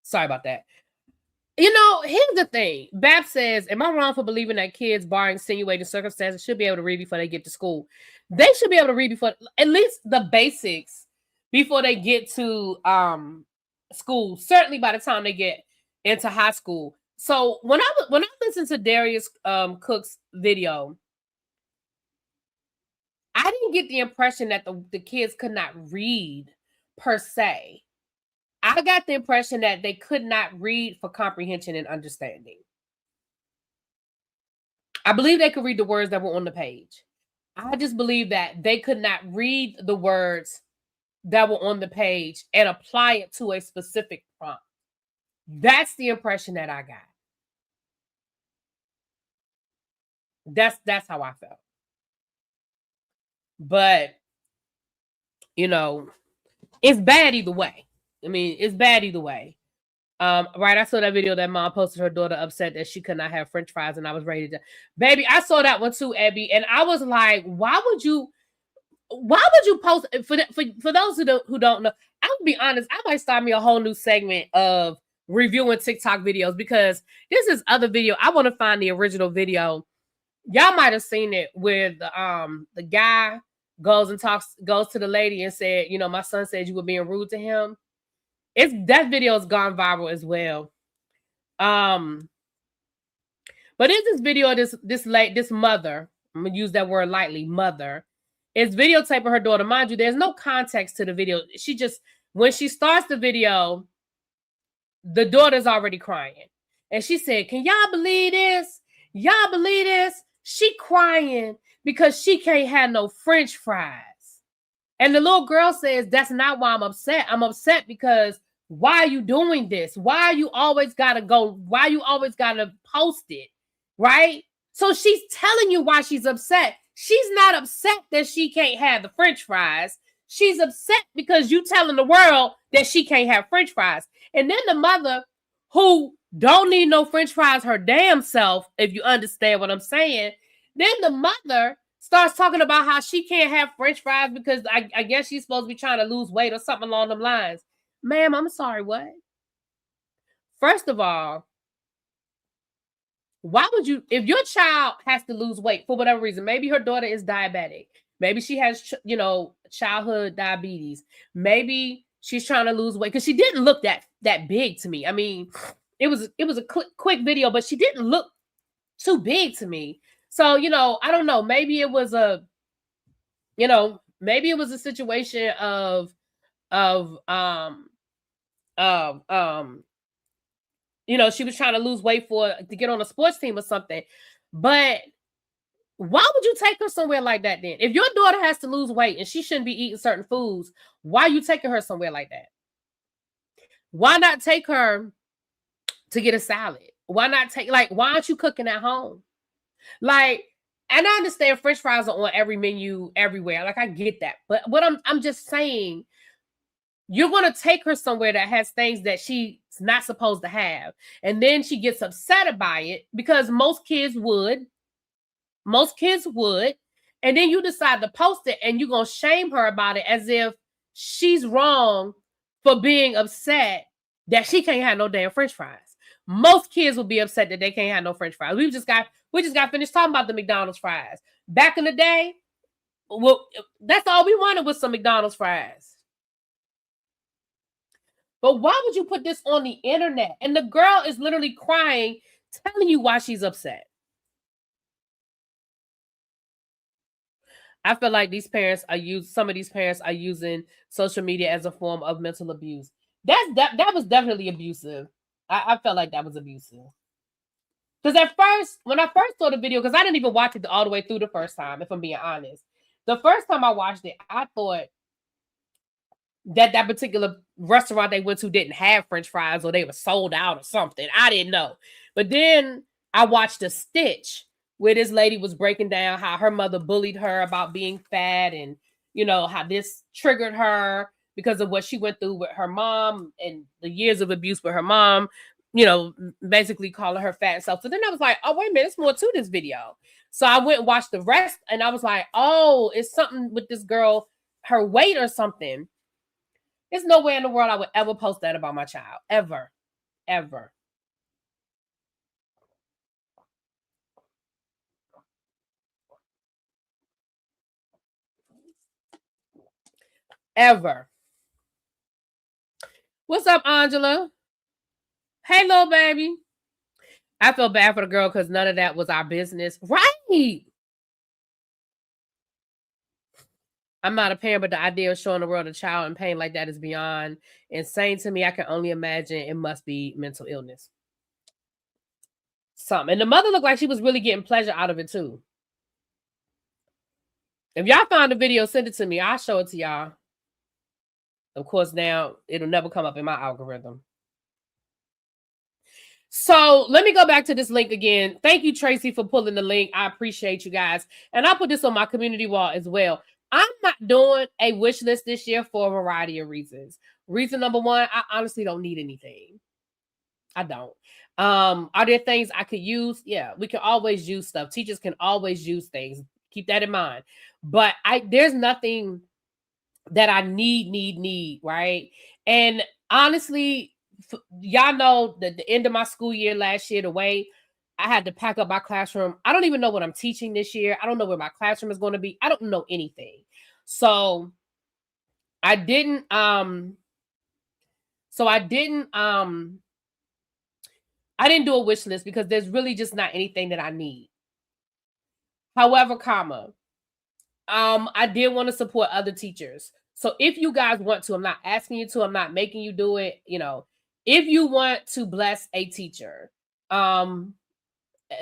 Sorry about that. Here's the thing. Bab says, am I wrong for believing that kids, barring insinuating circumstances, should be able to read before they get to school? They should be able to read before, at least the basics, before they get to school. Certainly by the time they get into high school. So when I listened to Darius Cook's video, I didn't get the impression that the kids could not read per se. I got the impression that they could not read for comprehension and understanding. I believe they could read the words that were on the page. I just believe that they could not read the words that were on the page and apply it to a specific prompt. That's the impression that I got. That's how I felt. But, it's bad either way. I mean, it's bad either way. Right, I saw that video that mom posted her daughter upset that she could not have French fries, and I was ready to. Baby, I saw that one too, Abby, and I was like, why would you post for those who don't know? I'll be honest, I might start me a whole new segment of reviewing TikTok videos, because this is other video. I want to find the original video. Y'all might have seen it where the guy goes to the lady and said, you know, my son said you were being rude to him. That video has gone viral as well. But in this video, this mother, I'm gonna use that word lightly, mother, is videotaping her daughter. Mind you, there's no context to the video. When she starts the video, the daughter's already crying. And she said, can y'all believe this? Y'all believe this? She crying because she can't have no French fries. And the little girl says, that's not why I'm upset. I'm upset because why are you doing this? Why you always gotta post it? Right? So she's telling you why she's upset. She's not upset that she can't have the French fries. She's upset because you telling the world that she can't have French fries. And then the mother, who don't need no French fries her damn self, if you understand what I'm saying, then the mother starts talking about how she can't have French fries because I guess she's supposed to be trying to lose weight or something along them lines. Ma'am, I'm sorry, what? First of all, why would you, if your child has to lose weight for whatever reason, maybe her daughter is diabetic, maybe she has, childhood diabetes, maybe she's trying to lose weight, because she didn't look that big to me. I mean, it was a quick video, but she didn't look too big to me. So, I don't know, maybe it was a situation of she was trying to lose weight to get on a sports team or something. But why would you take her somewhere like that then? If your daughter has to lose weight and she shouldn't be eating certain foods, why are you taking her somewhere like that? Why not take her to get a salad? Why aren't you cooking at home? And I understand French fries are on every menu everywhere. I get that. But what I'm just saying, you're going to take her somewhere that has things that she's not supposed to have. And then she gets upset about it because most kids would. And then you decide to post it and you're going to shame her about it as if she's wrong for being upset that she can't have no damn French fries. Most kids will be upset that they can't have no French fries. We just got finished talking about the McDonald's fries. Back in the day, well, that's all we wanted was some McDonald's fries. But why would you put this on the internet? And the girl is literally crying, telling you why she's upset. I feel like some of these parents are using social media as a form of mental abuse. That was definitely abusive. I felt like that was abusive. Because at first, when I first saw the video, because I didn't even watch it all the way through the first time, if I'm being honest. The first time I watched it, I thought that particular restaurant they went to didn't have French fries or they were sold out or something. I didn't know. But then I watched a stitch where this lady was breaking down how her mother bullied her about being fat and, how this triggered her because of what she went through with her mom and the years of abuse with her mom, basically calling her fat and stuff. So then I was like, oh, wait a minute, there's more to this video. So I went and watched the rest and I was like, oh, it's something with this girl, her weight or something. There's no way in the world I would ever post that about my child. Ever. Ever. Ever. What's up, Angela? Hey, little baby. I feel bad for the girl because none of that was our business. Right. I'm not a parent, but the idea of showing the world a child in pain like that is beyond insane to me. I can only imagine it must be mental illness. Something. And the mother looked like she was really getting pleasure out of it too. If y'all found the video, send it to me. I'll show it to y'all. Of course, now it'll never come up in my algorithm. So let me go back to this link again. Thank you, Tracy, for pulling the link. I appreciate you guys. And I'll put this on my community wall as well. I'm not doing a wish list this year for a variety of reasons. Reason number one, I honestly don't need anything. I don't. Are there things I could use? Yeah, we can always use stuff. Teachers can always use things. Keep that in mind. But there's nothing that I need, right? And honestly, y'all know that the end of my school year last year, the way I had to pack up my classroom. I don't even know what I'm teaching this year. I don't know where my classroom is going to be. I don't know anything. So I didn't I didn't do a wish list because there's really just not anything that I need. However, I did want to support other teachers. So if you guys want to, I'm not asking you to, I'm not making you do it, if you want to bless a teacher,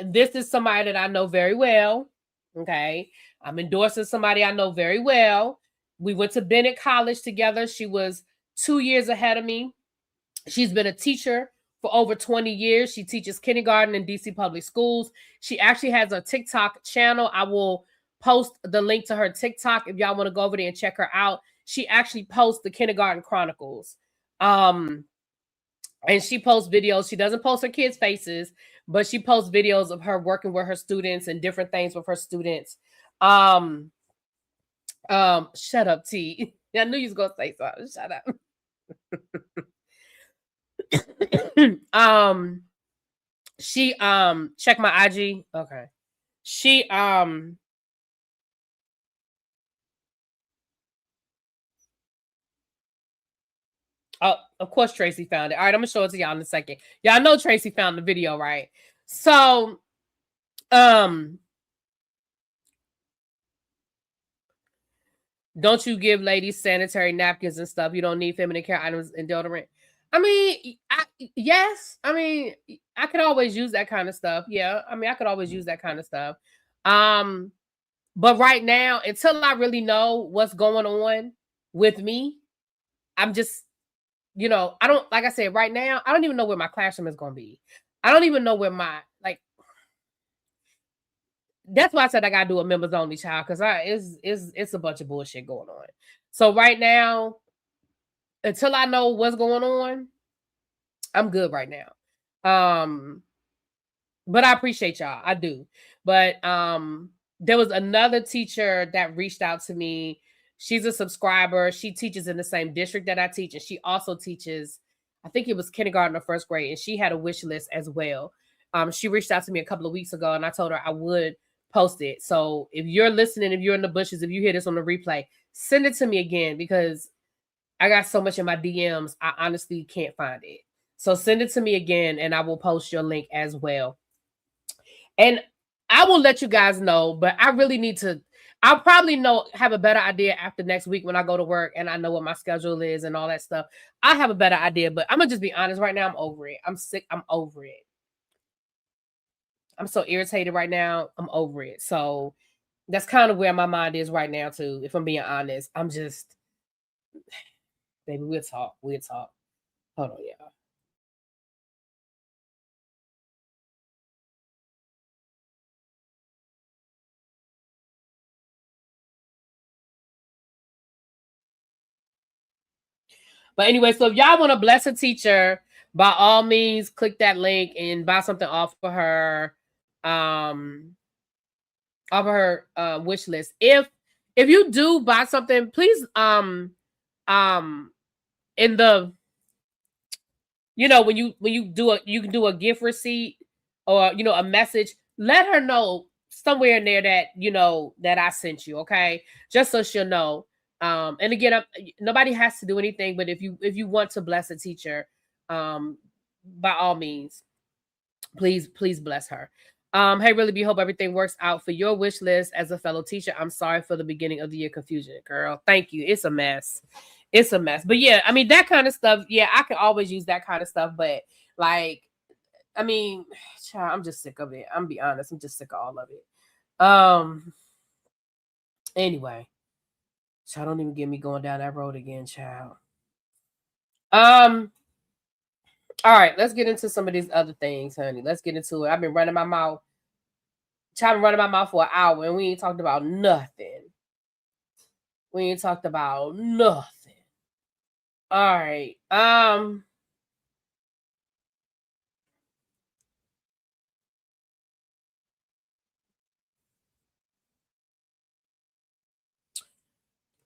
this is somebody that I know very well. Okay. I'm endorsing somebody I know very well. We went to Bennett College together. She was 2 years ahead of me. She's been a teacher for over 20 years. She teaches kindergarten in DC public schools. She actually has a TikTok channel. I will post the link to her TikTok if y'all want to go over there and check her out. She actually posts the Kindergarten Chronicles. And she posts videos. She doesn't post her kids' faces, but she posts videos of her working with her students and different things with her students. Shut up, T. I knew you was gonna say something. Shut up. She check my IG. Okay. She oh, of course Tracy found it. All right, I'm gonna show it to y'all in a second. Y'all know Tracy found the video, right? So don't you give ladies sanitary napkins and stuff? You don't need feminine care items and deodorant. I mean, yes. I mean, I could always use that kind of stuff. Yeah. I mean, I could always use that kind of stuff. But right now, until I really know what's going on with me, I'm just, I don't, like I said, right now, I don't even know where my classroom is going to be. I don't even know where that's why I said I gotta do a members only, child, because it's a bunch of bullshit going on. So right now, until I know what's going on, I'm good right now. But I appreciate y'all. I do. But there was another teacher that reached out to me. She's a subscriber. She teaches in the same district that I teach, and she also teaches, I think it was kindergarten or first grade, and she had a wish list as well. She reached out to me a couple of weeks ago, and I told her I would post it. So if you're listening, if you're in the bushes, if you hear this on the replay, send it to me again because I got so much in my DMs, I honestly can't find it. So send it to me again, and I will post your link as well. And I will let you guys know, but I really need to. I'll probably have a better idea after next week when I go to work and I know what my schedule is and all that stuff. I have a better idea, but I'm gonna just be honest. Right now, I'm over it. I'm sick. I'm over it. I'm so irritated right now. I'm over it. So that's kind of where my mind is right now, too. If I'm being honest, I'm just, baby, we'll talk. We'll talk. Hold on, y'all. But anyway, so if y'all want to bless a teacher, by all means, click that link and buy something off of her, wish list. If you do buy something, please, in the, when you do you can do a gift receipt or a message. Let her know somewhere in there that that I sent you. Okay, just so she'll know. And again, nobody has to do anything, but if you want to bless a teacher, by all means, please bless her. Hey, really, hope everything works out for your wish list as a fellow teacher. I'm sorry for the beginning of the year confusion, girl. Thank you. It's a mess. It's a mess. But yeah, I mean, that kind of stuff, yeah, I can always use that kind of stuff. But like, I mean, child, I'm just sick of it. I'm be honest. I'm just sick of all of it. Anyway, child, don't even get me going down that road again, child. All right, let's get into some of these other things, honey. Let's get into it. I've been running my mouth. Child, been running my mouth for an hour, and we ain't talked about nothing. We ain't talked about nothing. All right.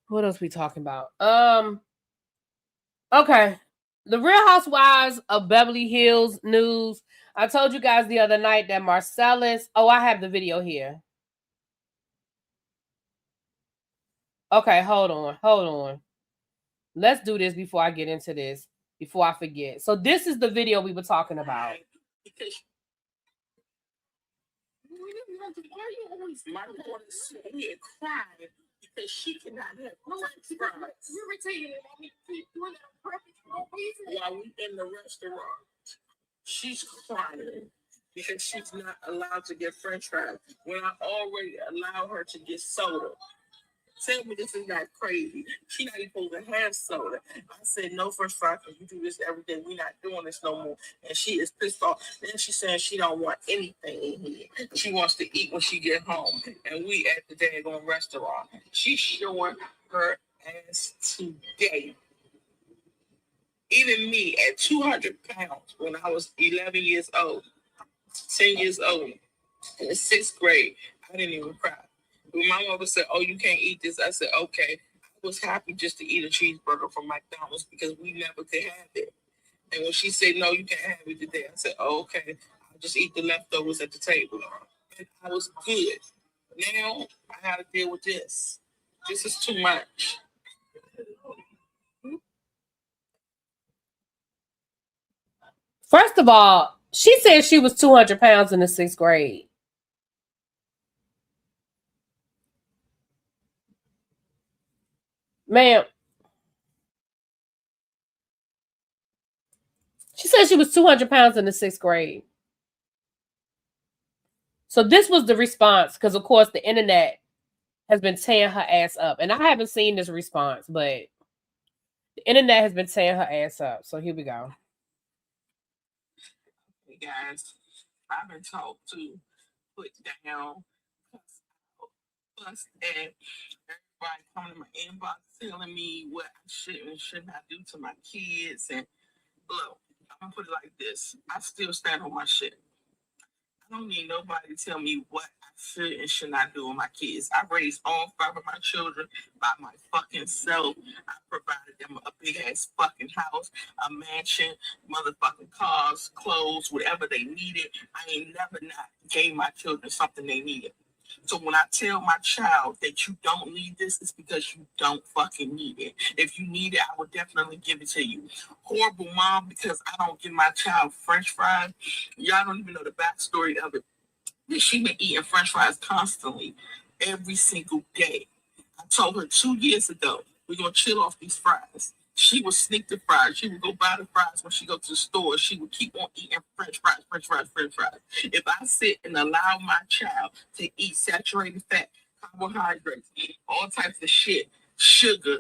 What else we talking about? Okay. The Real Housewives of Beverly Hills news. I told you guys the other night that Marcellus. Oh, I have the video here. Okay, hold on. Let's do this before I get into this, before I forget. So this is the video we were talking about. Why are you always my daughter sitting here crying because she cannot have French fries? You're irritated. I mean, keep doing that on purpose for no reason. While we in the restaurant, she's crying because she's not allowed to get French fries when I already allow her to get soda. Tell me this is not crazy. She not even supposed to have soda. I said, no French fries, because you do this every day. We're not doing this no more. And she is pissed off. Then she says she don't want anything in here. She wants to eat when she get home. And we at the daggone restaurant. She's showing her ass today. Even me at 200 pounds when I was 11 years old, 10 years old, in the 6th grade, I didn't even cry. When my mother said, oh, you can't eat this, I said, okay. I was happy just to eat a cheeseburger from McDonald's because we never could have it. And when she said, no, you can't have it today, I said, oh, okay. I'll just eat the leftovers at the table. And I was good. Now I have to deal with this. This is too much. First of all, she said she was 200 pounds in the 6th grade. Ma'am, she said she was 200 pounds in the 6th grade. So this was the response, because of course the internet has been tearing her ass up. And I haven't seen this response, but the internet has been tearing her ass up. So here we go. Hey guys, I've been told to put down, fuss, and everybody coming to my inbox telling me what I should and should not do to my kids. And look, I'm gonna put it like this: I still stand on my shit. I don't need nobody to tell me what I should and should not do with my kids. I raised all 5 of my children by my fucking self. I provided them a big ass fucking house, a mansion, motherfucking cars, clothes, whatever they needed. I ain't never not gave my children something they needed. So when I tell my child that you don't need this, it's because you don't fucking need it. If you need it, I will definitely give it to you. Horrible mom, because I don't give my child French fries. Y'all don't even know the backstory of it. She been eating French fries constantly, every single day. I told her 2 years ago, we're gonna chill off these fries. She would sneak the fries. She would go buy the fries when she go to the store. She would keep on eating French fries. If I sit and allow my child to eat saturated fat, carbohydrates, all types of shit, sugar,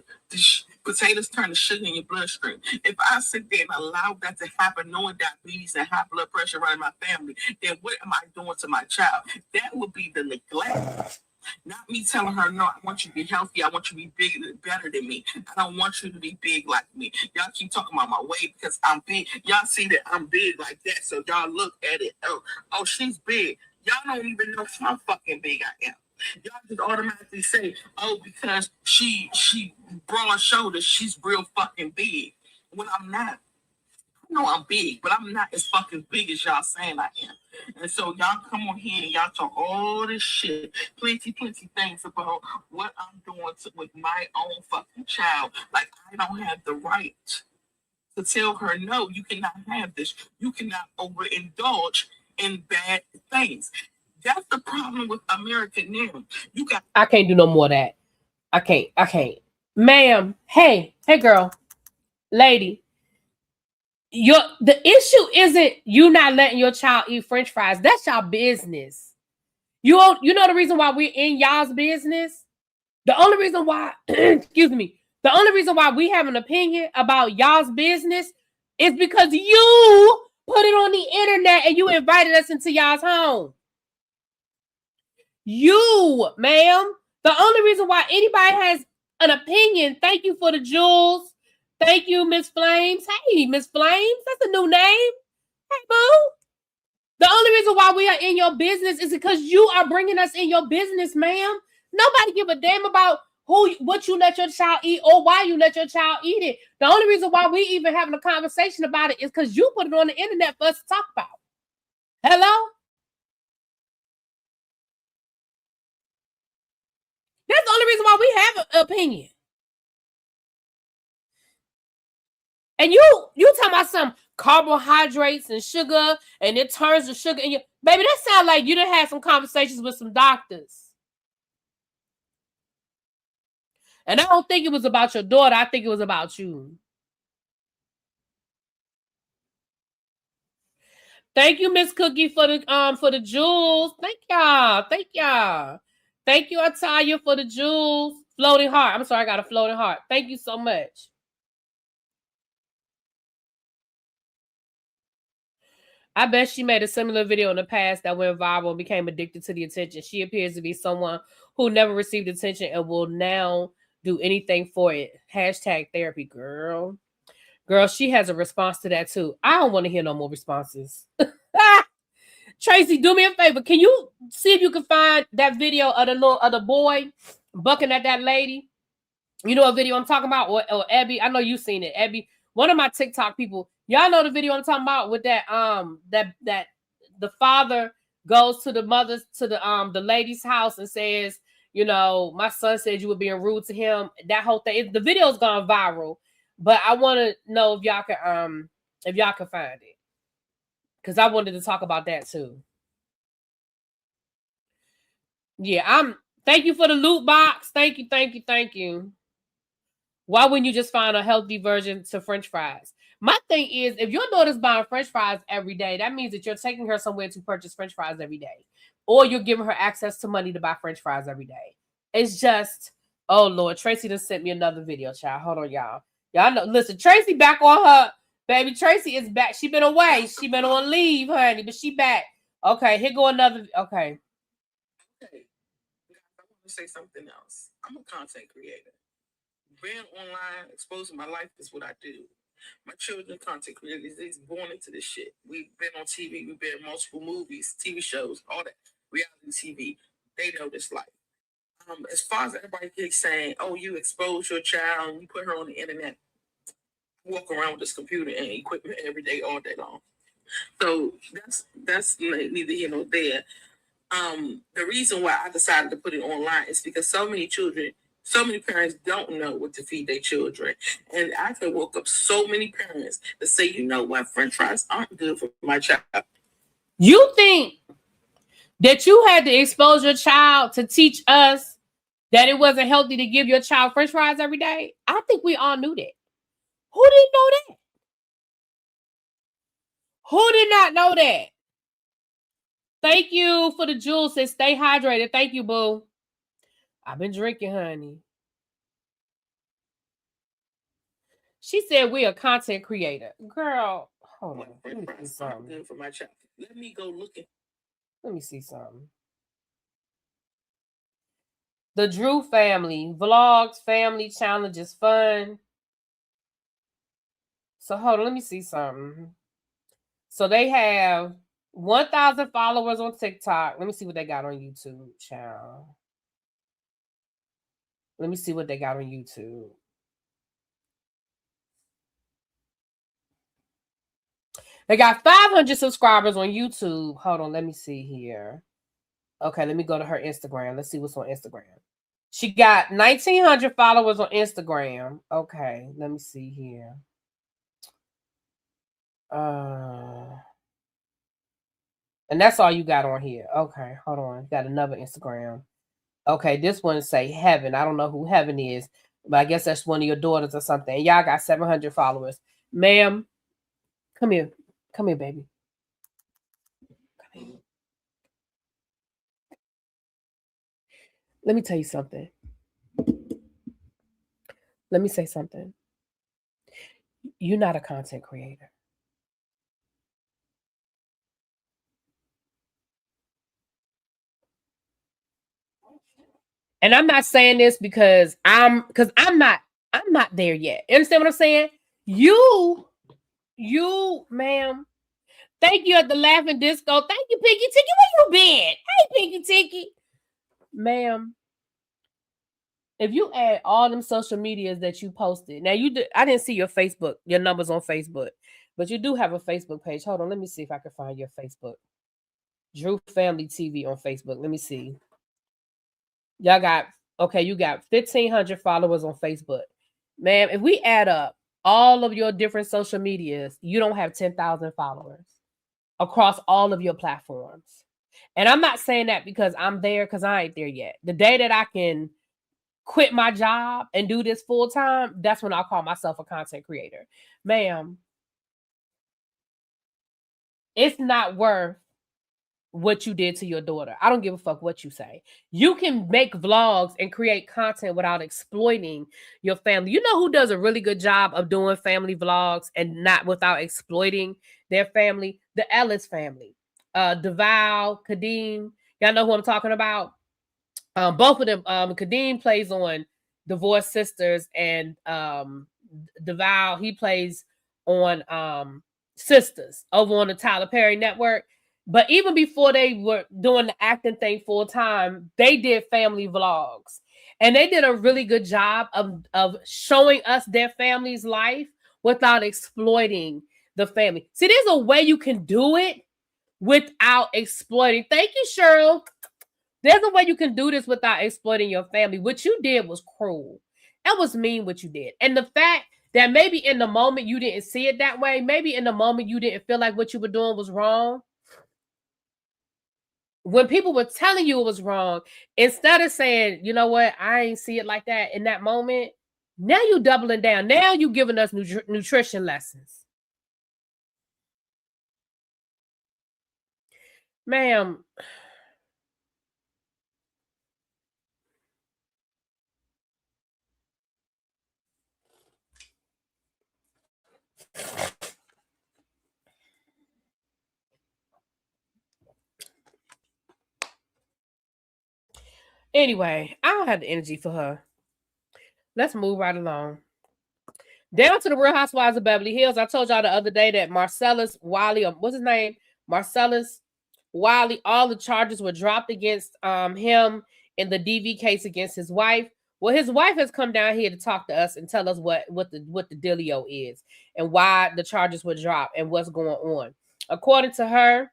potatoes turn to sugar in your bloodstream. If I sit there and allow that to happen, knowing diabetes and high blood pressure running my family, then what am I doing to my child? That would be the neglect. Not me telling her, no, I want you to be healthy. I want you to be bigger and better than me. I don't want you to be big like me. Y'all keep talking about my weight because I'm big. Y'all see that I'm big like that. So y'all look at it. Oh, she's big. Y'all don't even know how fucking big I am. Y'all just automatically say, oh, because she broad shoulders, she's real fucking big. When I'm not. No, I'm big, but I'm not as fucking big as y'all saying I am. And so y'all come on here and y'all talk all this shit, plenty things about what I'm doing with my own fucking child. Like I don't have the right to tell her, no, you cannot have this. You cannot overindulge in bad things. That's the problem with America now. I can't do no more of that. I can't. Ma'am, hey girl, lady. The issue isn't you not letting your child eat French fries. That's y'all business. You know the reason why we're in y'all's business? The only reason why, excuse me, the only reason why we have an opinion about y'all's business is because you put it on the internet and you invited us into y'all's home. You, ma'am. The only reason why anybody has an opinion, thank you for the jewels. Thank you, Miss Flames. Hey, Miss Flames. That's a new name. Hey, boo. The only reason why we are in your business is because you are bringing us in your business, ma'am. Nobody give a damn about what you let your child eat or why you let your child eat it. The only reason why we even having a conversation about it is because you put it on the internet for us to talk about. Hello? That's the only reason why we have an opinion. And you talking about some carbohydrates and sugar, and it turns the sugar in your baby. That sounds like you done had some conversations with some doctors. And I don't think it was about your daughter. I think it was about you. Thank you, Miss Cookie, for the jewels. Thank y'all. Thank y'all. Thank you, Ataya, for the jewels. Floating heart. I'm sorry, I got a floating heart. Thank you so much. I bet she made a similar video in the past that went viral and became addicted to the attention. She appears to be someone who never received attention and will now do anything for it. Hashtag therapy, girl. Girl, she has a response to that too. I don't want to hear no more responses. Tracy, do me a favor. Can you see if you can find that video of the boy bucking at that lady? You know what video I'm talking about? Or Abby? I know you've seen it. Abby, one of my TikTok people. Y'all know the video I'm talking about with that that the father goes to the lady's house and says, you know, my son said you were being rude to him. That whole thing. The video's gone viral, but I want to know if y'all can find it, because I wanted to talk about that too. Yeah, thank you for the loot box. Thank you. Why wouldn't you just find a healthy version to French fries? My thing is, if your daughter's buying French fries every day, that means that you're taking her somewhere to purchase French fries every day. Or you're giving her access to money to buy French fries every day. It's just, oh Lord, Tracy just sent me another video, child. Hold on, y'all. Y'all know, listen, Tracy back on her. Baby, Tracy is back. She been away. She been on leave, honey, but she back. Okay, here go another, okay. Okay. I want to say something else. I'm a content creator. Being online, exposing my life is what I do. My children, content creators, they're born into this shit. We've been on TV, we've been in multiple movies, TV shows, all that, reality TV. They know this life. As far as everybody keeps saying, oh, you expose your child and you put her on the internet, walk around with this computer and equipment every day, all day long. So that's neither here nor there. The reason why I decided to put it online is because so many parents don't know what to feed their children. And I can woke up so many parents that say, you know what, French fries aren't good for my child. You think that you had to expose your child to teach us that it wasn't healthy to give your child French fries every day? I think we all knew that. Who didn't know that? Who did not know that? Thank you for the jewels. Says stay hydrated. Thank you, boo. I've been drinking, honey. She said we a content creator. Girl, hold on. Let me see something. Good for my child. Let me go looking. Let me see something. The Drew family. Vlogs, family challenges, fun. So hold on, let me see something. So they have 1,000 followers on TikTok. Let me see what they got on YouTube, child. Let me see what they got on YouTube. They got 500 subscribers on YouTube. Hold on, let me see here. Okay, let me go to her Instagram. Let's see what's on Instagram. She got 1,900 followers on Instagram. Okay, let me see here. And that's all you got on here. Okay, hold on. Got another Instagram. Okay, this one say Heaven. I don't know who Heaven is, but I guess that's one of your daughters or something. And y'all got 700 followers. Ma'am, come here. Come here, baby. Come here. Let me tell you something. Let me say something. You're not a content creator. And I'm not saying this because I'm not there yet. You understand what I'm saying? You, ma'am. Thank you at the Laughing Disco. Thank you, Pinky Tiki. Where you been? Hey, Pinky Tiki. Ma'am. if you add all them social medias that you posted, now I didn't see your Facebook, your numbers on Facebook, but you do have a Facebook page. Hold on, let me see if I can find your Facebook. Drew Family TV on Facebook. Let me see. Y'all got you got 1,500 followers on Facebook. Man, if we add up all of your different social medias, you don't have 10,000 followers across all of your platforms. And I'm not saying that because I'm there, because I ain't there yet. The day that I can quit my job and do this full time, that's when I'll call myself a content creator. Ma'am, it's not worth what you did to your daughter. I don't give a fuck what you say. You can make vlogs and create content without exploiting your family. You know who does a really good job of doing family vlogs and not without exploiting their family? The Ellis family. Deval, Kadeem. Y'all know who I'm talking about? Both of them. Kadeem plays on Divorced Sisters, and Deval, he plays on Sisters over on the Tyler Perry network. But even before they were doing the acting thing full time, they did family vlogs. And they did a really good job of showing us their family's life without exploiting the family. See, there's a way you can do it without exploiting. Thank you, Cheryl. There's a way you can do this without exploiting your family. What you did was cruel. That was mean what you did. And the fact that maybe in the moment you didn't see it that way, maybe in the moment you didn't feel like what you were doing was wrong. When people were telling you it was wrong, instead of saying, you know what, I ain't see it like that in that moment, now you doubling down. Now you giving us nutrition lessons. Ma'am, anyway, I don't have the energy for her. Let's move right along. Down to the Real Housewives of Beverly Hills. I told y'all the other day that Marcellus Wiley, what's his name? Marcellus Wiley, all the charges were dropped against him in the DV case against his wife. Well, his wife has come down here to talk to us and tell us what the dealio is and why the charges were dropped and what's going on. According to her,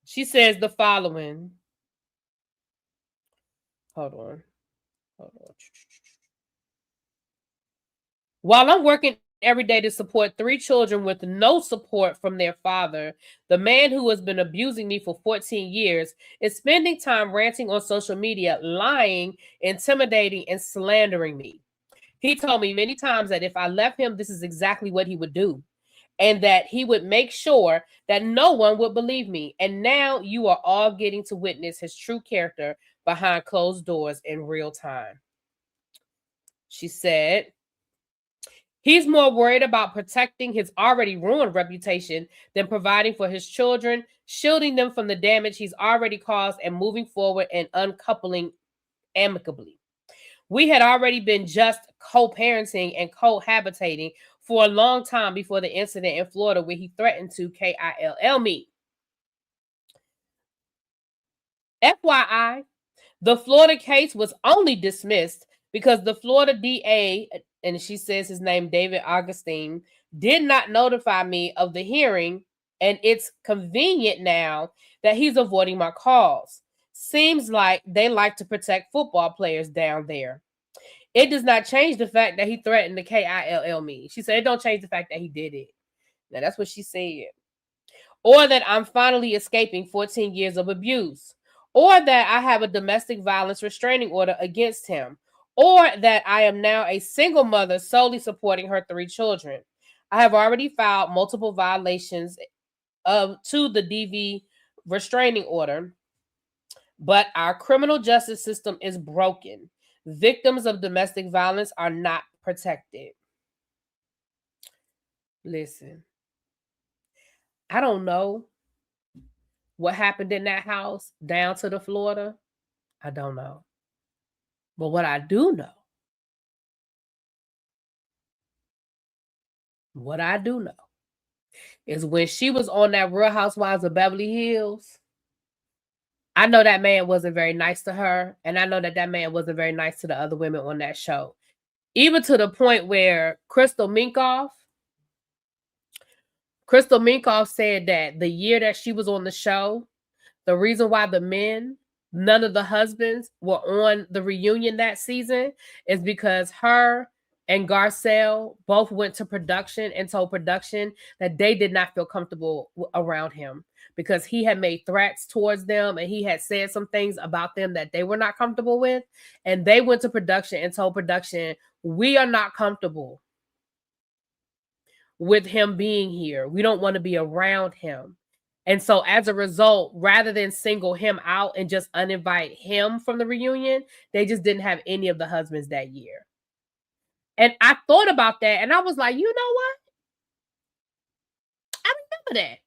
she says the following. Hold on. While I'm working every day to support 3 children with no support from their father, the man who has been abusing me for 14 years is spending time ranting on social media, lying, intimidating, and slandering me. He told me many times that if I left him, this is exactly what he would do, and that he would make sure that no one would believe me. And now you are all getting to witness his true character behind closed doors in real time. She said, he's more worried about protecting his already ruined reputation than providing for his children, shielding them from the damage he's already caused, and moving forward and uncoupling amicably. We had already been just co-parenting and cohabitating for a long time before the incident in Florida where he threatened to kill me. FYI, the Florida case was only dismissed because the Florida DA, and she says his name, David Augustine, did not notify me of the hearing, and it's convenient now that he's avoiding my calls. Seems like they like to protect football players down there. It does not change the fact that he threatened to kill me. She said it don't change the fact that he did it. Now, that's what she said. Or that I'm finally escaping 14 years of abuse. Or that I have a domestic violence restraining order against him. Or that I am now a single mother solely supporting her 3 children. I have already filed multiple violations to the DV restraining order, but our criminal justice system is broken. Victims of domestic violence are not protected. Listen, I don't know what happened in that house down to the Florida. I don't know. But what I do know, is when she was on that Real Housewives of Beverly Hills. I know that man wasn't very nice to her, and I know that that man wasn't very nice to the other women on that show. Even to the point where Crystal Minkoff said that the year that she was on the show, the reason why none of the husbands were on the reunion that season is because her and Garcelle both went to production and told production that they did not feel comfortable around him because he had made threats towards them and he had said some things about them that they were not comfortable with. And they went to production and told production, we are not comfortable with him being here. We don't want to be around him. And so as a result, rather than single him out and just uninvite him from the reunion, they just didn't have any of the husbands that year. And I thought about that and I was like, you know what? I remember that.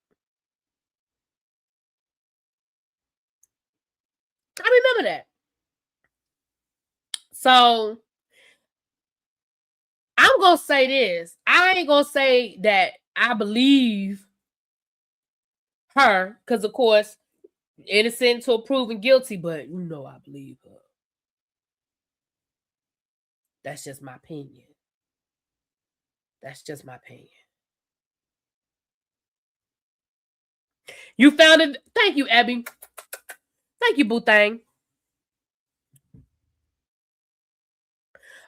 I remember that. So I'm going to say this. I ain't going to say that I believe her because, of course, innocent until proven guilty, but you know I believe her. That's just my opinion. That's just my opinion. You found it. Thank you, Abby. Thank you, Boo Thang.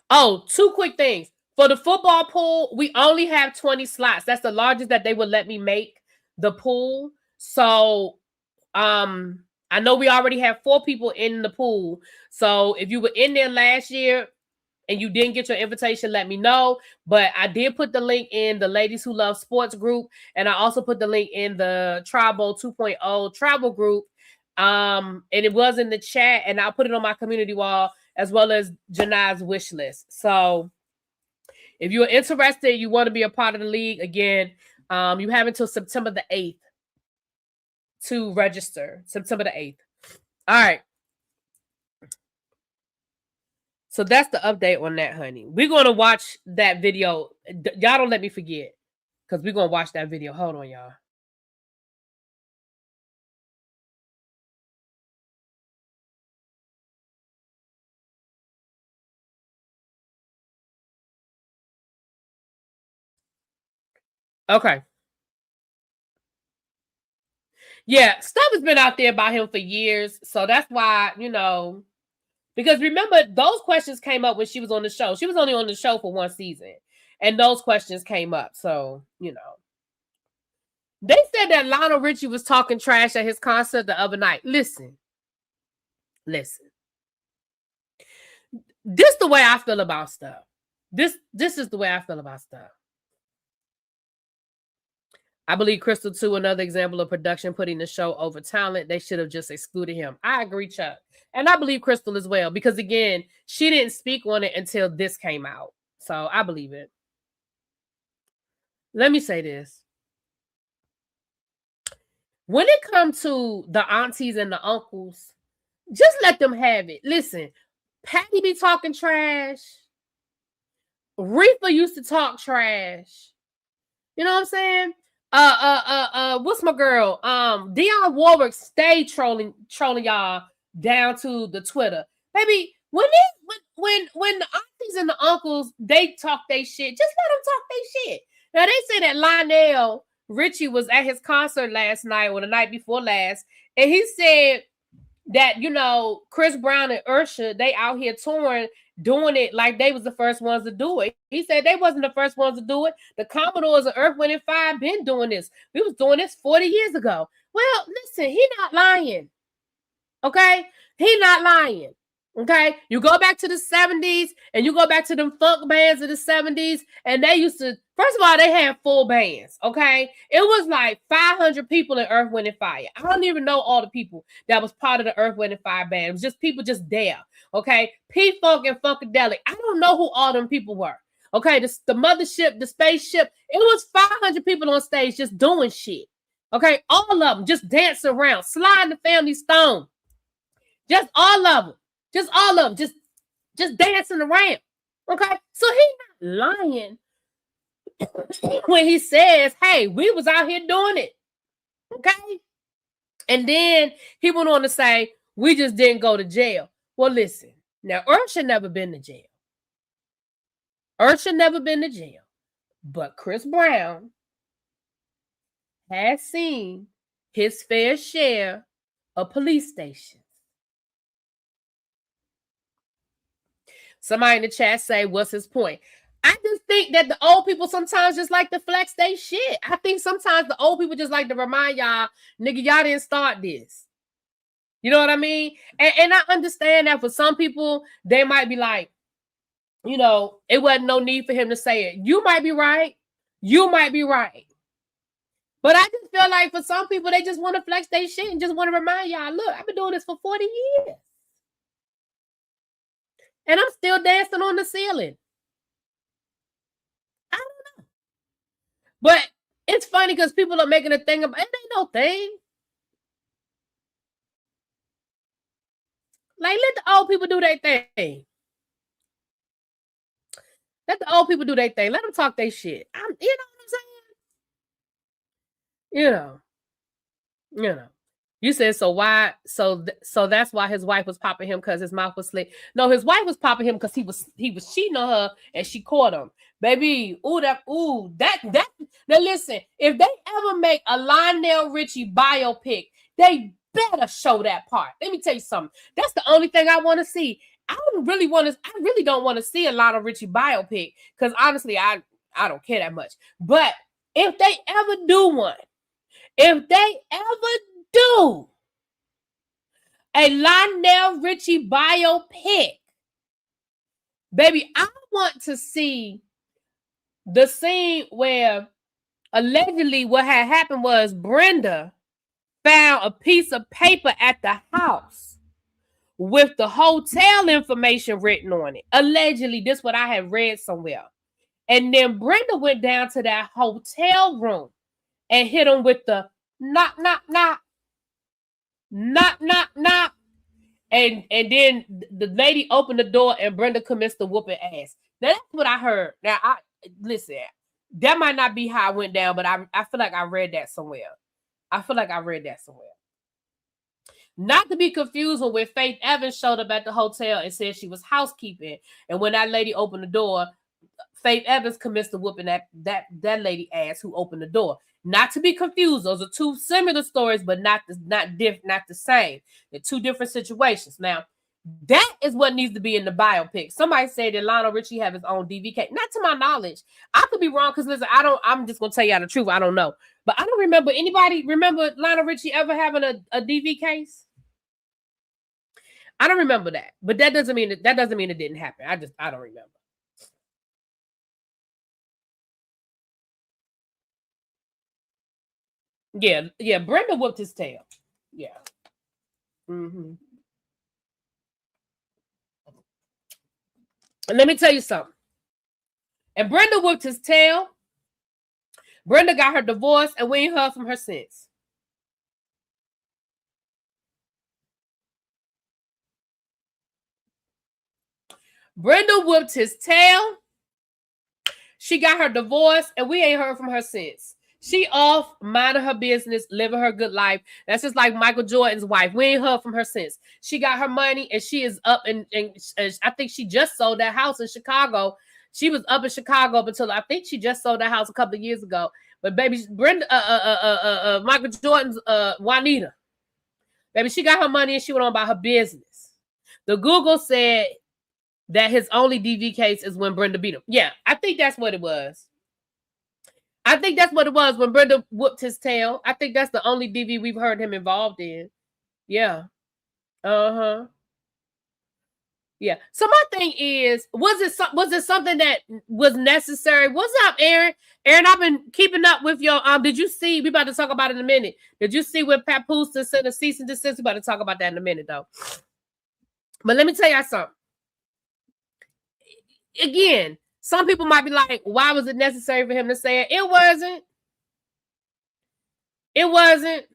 Oh, 2 quick things. For the football pool, we only have 20 slots. That's the largest that they would let me make the pool. So, I know we already have 4 people in the pool. So if you were in there last year and you didn't get your invitation, let me know. But I did put the link in the Ladies Who Love Sports group. And I also put the link in the Tribal 2.0 travel group. And it was in the chat. And I'll put it on my community wall as well as Janai's wish list. So if you're interested, you want to be a part of the league, again, you have until September the 8th to register. September the 8th. All right. So that's the update on that, honey. We're going to watch that video. Y'all don't let me forget because we're going to watch that video. Hold on, y'all. Okay. Yeah, stuff has been out there about him for years. So that's why, because remember, those questions came up when she was on the show. She was only on the show for 1 season. And those questions came up. So, They said that Lionel Richie was talking trash at his concert the other night. Listen. This is the way I feel about stuff. This is the way I feel about stuff. I believe Crystal too, another example of production putting the show over talent. They should have just excluded him. I agree, Chuck. And I believe Crystal as well, because again, she didn't speak on it until this came out. So I believe it. Let me say this. When it comes to the aunties and the uncles, just let them have it. Listen, Patty be talking trash. Reefa used to talk trash. You know what I'm saying? What's my girl? Dionne Warwick stayed trolling y'all down to the Twitter. Baby, when the aunties and the uncles, they talk they shit, just let them talk they shit. Now they say that Lionel Richie was at his concert last night or the night before last, and he said that, Chris Brown and Usher, they out here touring, doing it like they was the first ones to do it. He said they wasn't the first ones to do it. The Commodores of Earth, Wind & Fire been doing this. We was doing this 40 years ago. Well, listen, he not lying. Okay? He not lying. Okay? You go back to the 70s and you go back to them funk bands of the 70s, and they used to, first of all, they had full bands. Okay? It was like 500 people in Earth, Wind & Fire. I don't even know all the people that was part of the Earth, Wind & Fire band. It was just people just there. Okay? P-Funk and Funkadelic. I don't know who all them people were. Okay? The mothership, the spaceship. It was 500 people on stage just doing shit. Okay? All of them just dancing around, sliding the Family Stone. Just all of them. Just all of them. Just dancing around. Okay? So he's not lying. when he says, hey, we was out here doing it. Okay? And then he went on to say, we just didn't go to jail. Well, listen. Now, Earth should never been to jail. Earth should never been to jail. But Chris Brown has seen his fair share of police stations. Somebody in the chat say, what's his point? I just think that the old people sometimes just like to flex they shit. I think sometimes the old people just like to remind y'all, nigga, y'all didn't start this. You know what I mean? And I understand that for some people, they might be like, you know, it wasn't no need for him to say it. You might be right. You might be right. But I just feel like for some people, they just want to flex their shit and just want to remind y'all, look, I've been doing this for 40 years. And I'm still dancing on the ceiling. I don't know. But it's funny because people are making a thing about it. Ain't no thing. Like, let the old people do their thing. Let the old people do their thing. Let them talk their shit. You know what I'm saying? You know. You said, so why? So that's why his wife was popping him because his mouth was slick. No, his wife was popping him because he was cheating on her and she caught him. Baby, that. Now listen, if they ever make a Lionel Richie biopic, they better show that part. Let me tell you something. That's the only thing I want to see. I really don't want to see a Lionel Richie biopic because honestly, I don't care that much. But if they ever do one, if they ever do a Lionel Richie biopic, baby, I want to see the scene where allegedly what had happened was Brenda found a piece of paper at the house with the hotel information written on it. Allegedly, this is what I had read somewhere. And then Brenda went down to that hotel room and hit him with the knock, knock, knock. Knock, knock, knock. And then the lady opened the door and Brenda commenced to whooping ass. Now that's what I heard. Now listen, that might not be how it went down, but I feel like I read that somewhere. Not to be confused with when Faith Evans showed up at the hotel and said she was housekeeping. And when that lady opened the door, Faith Evans commenced to whooping that lady ass who opened the door. Not to be confused. Those are two similar stories, but not the same. They're two different situations. Now, that is what needs to be in the biopic. Somebody said that Lionel Richie have his own DV case. Not to my knowledge. I could be wrong because listen, I'm just gonna tell you the truth. I don't know. But I don't remember remember Lionel Richie ever having a DV case? I don't remember that. But that doesn't mean it didn't happen. I don't remember. Yeah, Brenda whooped his tail. Yeah. Mm-hmm. And let me tell you something. And Brenda whooped his tail. Brenda got her divorce, and we ain't heard from her since. Brenda whooped his tail. She got her divorce, and we ain't heard from her since. She off, minding her business, living her good life. That's just like Michael Jordan's wife. We ain't heard from her since. She got her money, and she is up, and I think she just sold that house in Chicago. She was up in Chicago up until I think she just sold that house a couple of years ago. But baby, Brenda, Michael Jordan's Juanita, baby, she got her money and she went on about her business. The Google said that his only DV case is when Brenda beat him. Yeah, I think that's what it was. I think that's what it was when Brenda whooped his tail. I think that's the only DV we've heard him involved in. Yeah. Uh-huh. Yeah. So my thing is, was it something that was necessary? What's up, Aaron? Aaron, I've been keeping up with your did you see, we about to talk about it in a minute. Did you see when Papoose sent a cease and desist? We about to talk about that in a minute though. But let me tell y'all something. Again, some people might be like, why was it necessary for him to say it? It wasn't. It wasn't.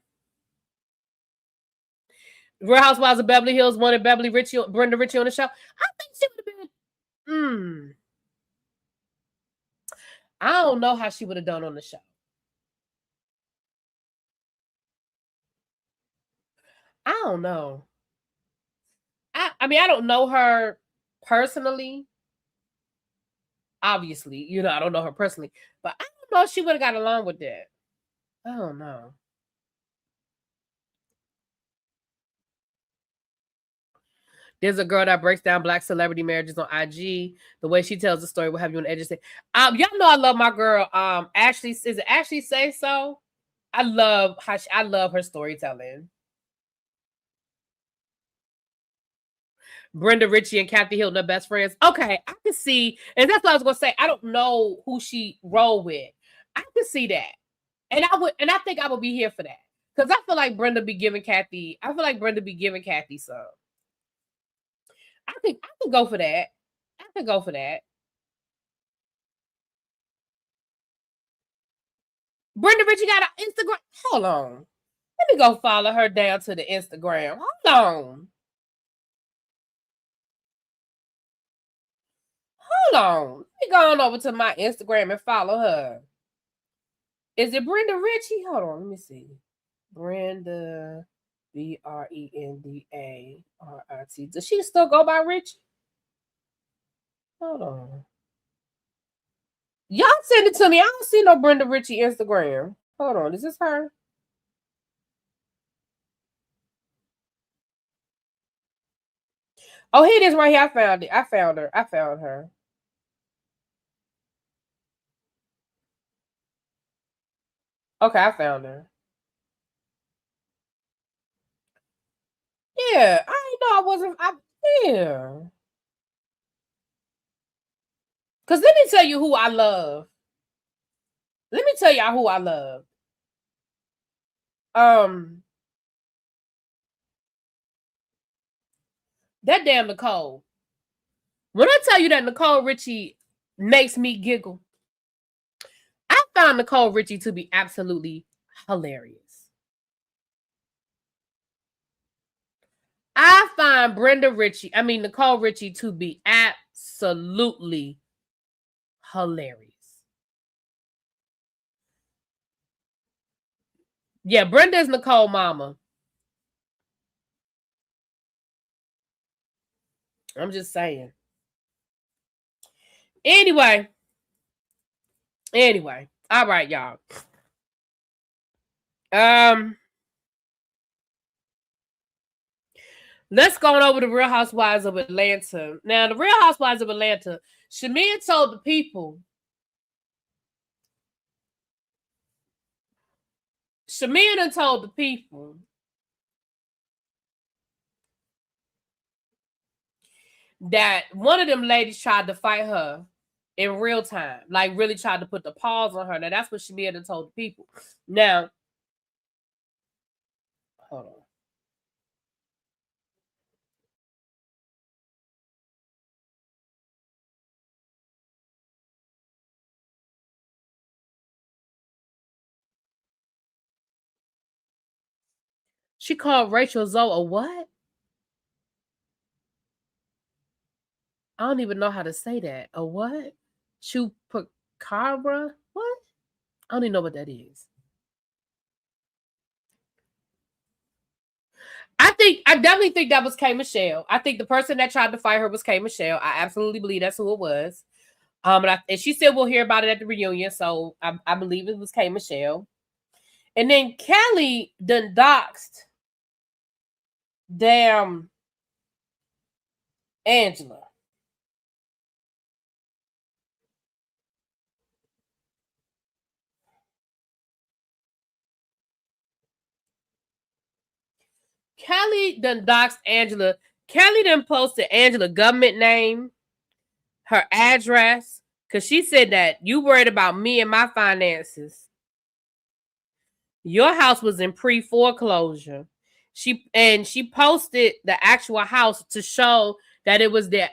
Real Housewives of Beverly Hills wanted Brenda Ritchie on the show. I think she would have been. I don't know how she would have done on the show. I don't know. I mean, I don't know her personally. Obviously, I don't know her personally, but I don't know if she would have got along with that. I don't know. There's a girl that breaks down black celebrity marriages on IG. The way she tells the story will have you on the edge of it. Y'all know I love my girl. Ashley, is it Ashley Say So? I love I love her storytelling. Brenda Ritchie and Kathy Hilton are best friends. Okay, I can see, and that's what I was gonna say. I don't know who she rolled with. I can see that, and I think I would be here for that because I feel like Brenda be giving Kathy. I feel like Brenda be giving Kathy some. I think I could go for that. I could go for that. Brenda Ritchie got an Instagram. Hold on. Let me go follow her down to the Instagram. Hold on. Hold on. Let me go on over to my Instagram and follow her. Is it Brenda Ritchie? Hold on. Let me see. Brenda BrendaRitt. Does she still go by Ritchie? Hold on. Y'all send it to me. I don't see no Brenda Ritchie Instagram. Hold on. Is this her? Oh, here it is right here. I found it. I found her. I found her. Okay, I found her. Yeah, I know I wasn't. Yeah. Because let me tell you who I love. Let me tell y'all who I love. That damn Nicole. When I tell you that Nicole Richie makes me giggle, I found Nicole Richie to be absolutely hilarious. I find Nicole Richie to be absolutely hilarious. Yeah, Brenda's Nicole mama. I'm just saying. Anyway. All right, y'all. Let's go on over to Real Housewives of Atlanta. Now, the Real Housewives of Atlanta, Shamia told the people. Shamia done told the people that one of them ladies tried to fight her in real time, like really tried to put the pause on her. Now, that's what Shamia done told the people. Now, hold on. She called Rachel Zoe a what? I don't even know how to say that. A what? Chupacabra? What? I don't even know what that is. I definitely think that was K. Michelle. I think the person that tried to fight her was K. Michelle. I absolutely believe that's who it was. And she said we'll hear about it at the reunion, so I believe it was K. Michelle. And then Kelly done doxed damn Angela. Kelly done doxed Angela. Kelly done posted Angela government name, her address, because she said that you worried about me and my finances. Your house was in pre-foreclosure. She posted the actual house to show that it was their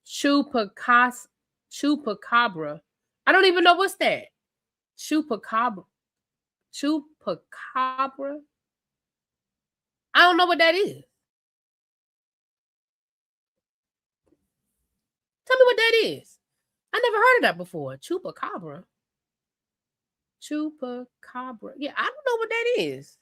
chupacabra. I don't even know what's that. Chupacabra. Chupacabra. I don't know what that is. Tell me what that is. I never heard of that before. Chupacabra. Chupacabra. Yeah, I don't know what that is.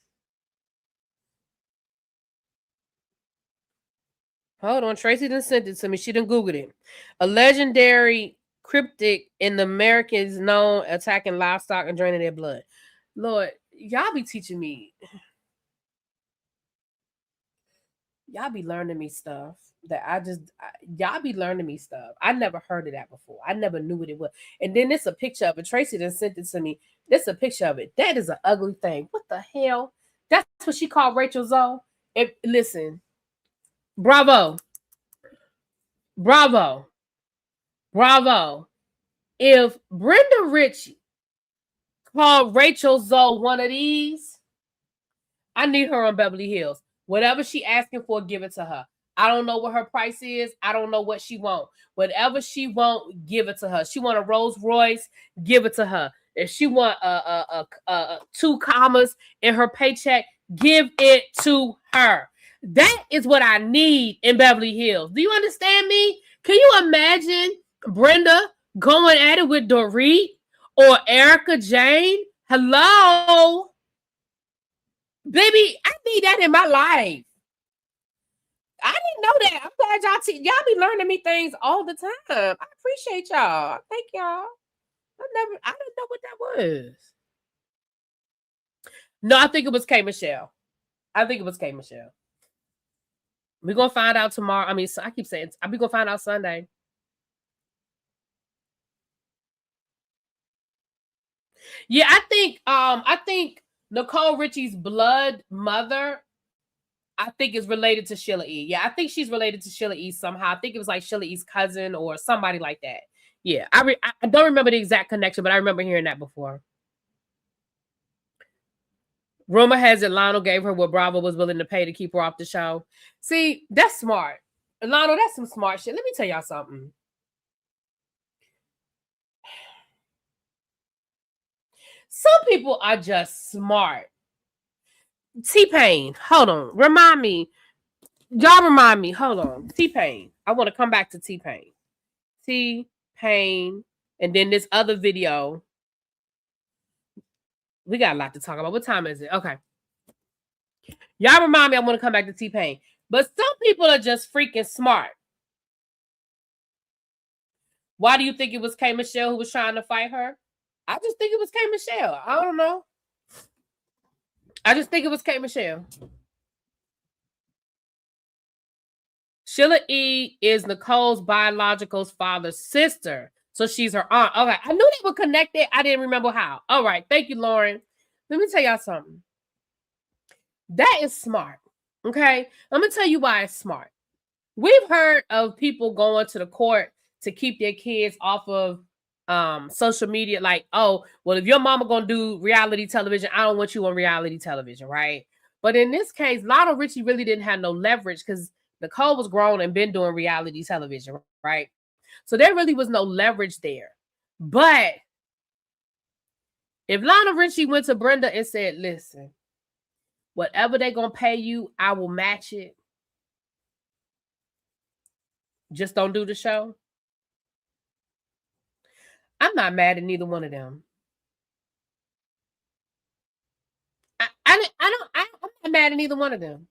Hold on. Tracy done sent it to me. She done Googled it. A legendary cryptic in the Americans known attacking livestock and draining their blood. Lord, y'all be teaching me. Y'all be learning me stuff that y'all be learning me stuff. I never heard of that before. I never knew what it was. And then it's a picture of it. Tracy done sent it to me. This a picture of it. That is an ugly thing. What the hell? That's what she called Rachel Zoe. Listen, bravo. Bravo. Bravo. If Brenda Ritchie called Rachel Zoe one of these, I need her on Beverly Hills. Whatever she asking for, give it to her. I don't know what her price is. I don't know what she want. Whatever she want, give it to her. She want a Rolls Royce, give it to her. If she want two commas in her paycheck, give it to her. That is what I need in Beverly Hills. Do you understand me? Can you imagine Brenda going at it with Dorit or Erica Jane? Hello? Baby, I need that in my life. I didn't know that. I'm glad y'all be learning me things all the time. I appreciate y'all. Thank y'all. I didn't know what that was. No, I think it was K Michelle. We're gonna find out tomorrow. I mean, I keep saying we're gonna find out Sunday. Yeah, I think Nicole Richie's blood mother, I think is related to Sheila E. Yeah, I think she's related to Sheila E. somehow. I think it was like Sheila E.'s cousin or somebody like that. Yeah, I don't remember the exact connection, but I remember hearing that before. Rumor has it Lionel gave her what Bravo was willing to pay to keep her off the show. See, that's smart. Lionel, that's some smart shit. Let me tell y'all something. Some people are just smart. T-Pain, hold on. Remind me. Y'all remind me. Hold on. T-Pain. I want to come back to T-Pain. T-Pain. And then this other video. We got a lot to talk about. What time is it? Okay. Y'all remind me I want to come back to T-Pain. But some people are just freaking smart. Why do you think it was K Michelle who was trying to fight her? I just think it was K Michelle. I don't know. I just think it was K Michelle. Sheila E. is Nicole's biological father's sister. So she's her aunt. Okay. I knew they were connected. I didn't remember how. All right. Thank you, Lauren. Let me tell y'all something. That is smart. Okay. Let me tell you why it's smart. We've heard of people going to the court to keep their kids off of social media. Like, oh, well, if your mama gonna do reality television, I don't want you on reality television, right? But in this case, Lionel Richie really didn't have no leverage because Nicole was grown and been doing reality television, right? So there really was no leverage there. But if Lionel Richie went to Brenda and said, listen, whatever they're going to pay you, I will match it. Just don't do the show. I'm not mad at neither one of them. I'm not mad at neither one of them.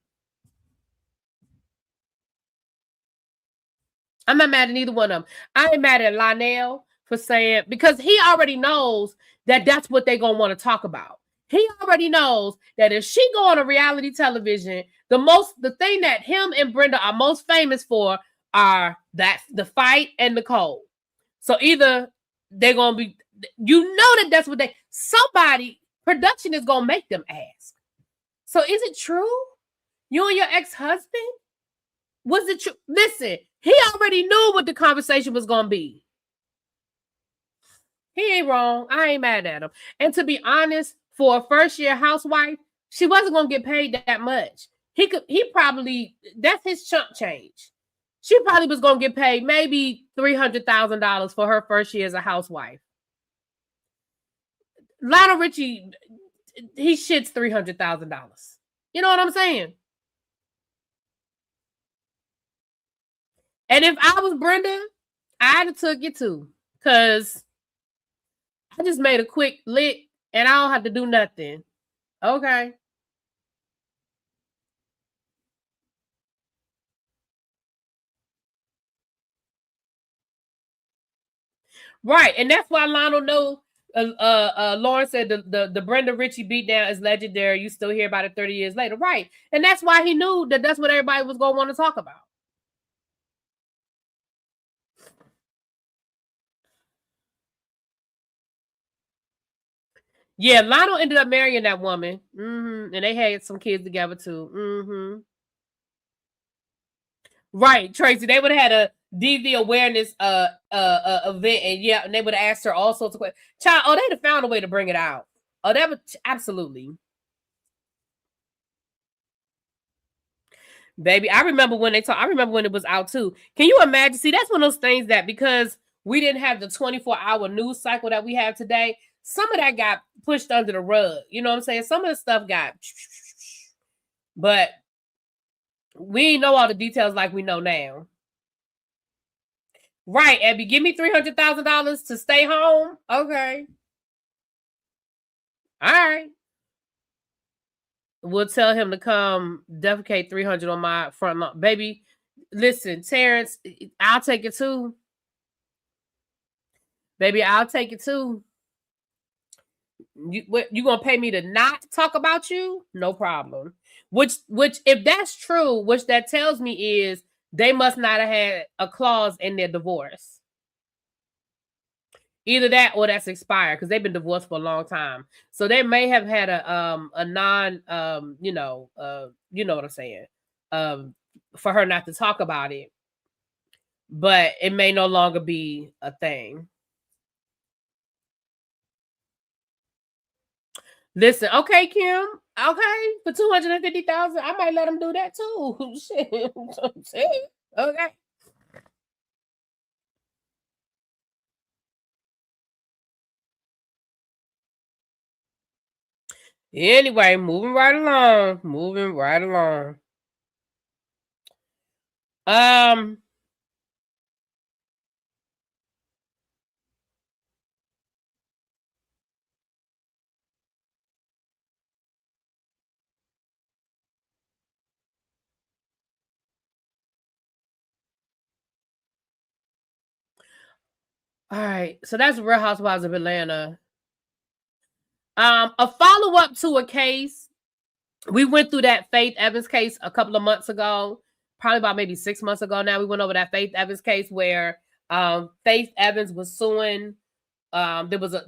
I'm not mad at neither one of them. I ain't mad at Lionel for saying, because he already knows that that's what they're going to want to talk about. He already knows that if she go on a reality television, the thing that him and Brenda are most famous for are the fight and Nicole. So either they're going to be, that's what somebody, production is going to make them ask. So is it true? You and your ex-husband? Was it true? Listen, he already knew what the conversation was going to be. He ain't wrong. I ain't mad at him. And to be honest, for a first-year housewife, she wasn't going to get paid that much. That's his chump change. She probably was going to get paid maybe $300,000 for her first year as a housewife. Lionel Richie, he shits $300,000. You know what I'm saying? And if I was Brenda, I'd have took it too. Because I just made a quick lick and I don't have to do nothing. Okay. Right. And that's why Lionel knows. Lauren said the Brenda Ritchie beatdown is legendary. You still hear about it 30 years later. Right. And that's why he knew that that's what everybody was going to want to talk about. Yeah, Lionel ended up marrying that woman. Mm-hmm. And they had some kids together too. Mm-hmm. Right, Tracy. They would have had a DV awareness event, and yeah, and they would have asked her all sorts of questions. Child, oh, they'd have found a way to bring it out. Oh, that would absolutely. Baby, I remember when they talk. I remember when it was out too. Can you imagine? See, that's one of those things that because we didn't have the 24-hour news cycle that we have today, some of that got pushed under the rug. You know what I'm saying? Some of the stuff got, but we didn't know all the details like we know now. Right, Abby, give me $300,000 to stay home. Okay, all right. We'll tell him to come defecate 300 on my front lawn. Baby, listen, Terrence, I'll take it too. Baby, I'll take it too. You gonna pay me to not talk about you? No problem. Which, if that's true, which that tells me is they must not have had a clause in their divorce. Either that or that's expired because they've been divorced for a long time. So they may have had a non you know what I'm saying, for her not to talk about it, but it may no longer be a thing. Listen, okay, Kim. Okay, for 250,000, I might let him do that too. Shit. Okay. Anyway, moving right along. All right. So that's Real Housewives of Atlanta. A follow-up to a case. We went through that Faith Evans case a couple of months ago, probably about maybe 6 months ago now. We went over that Faith Evans case where Faith Evans was suing. There was a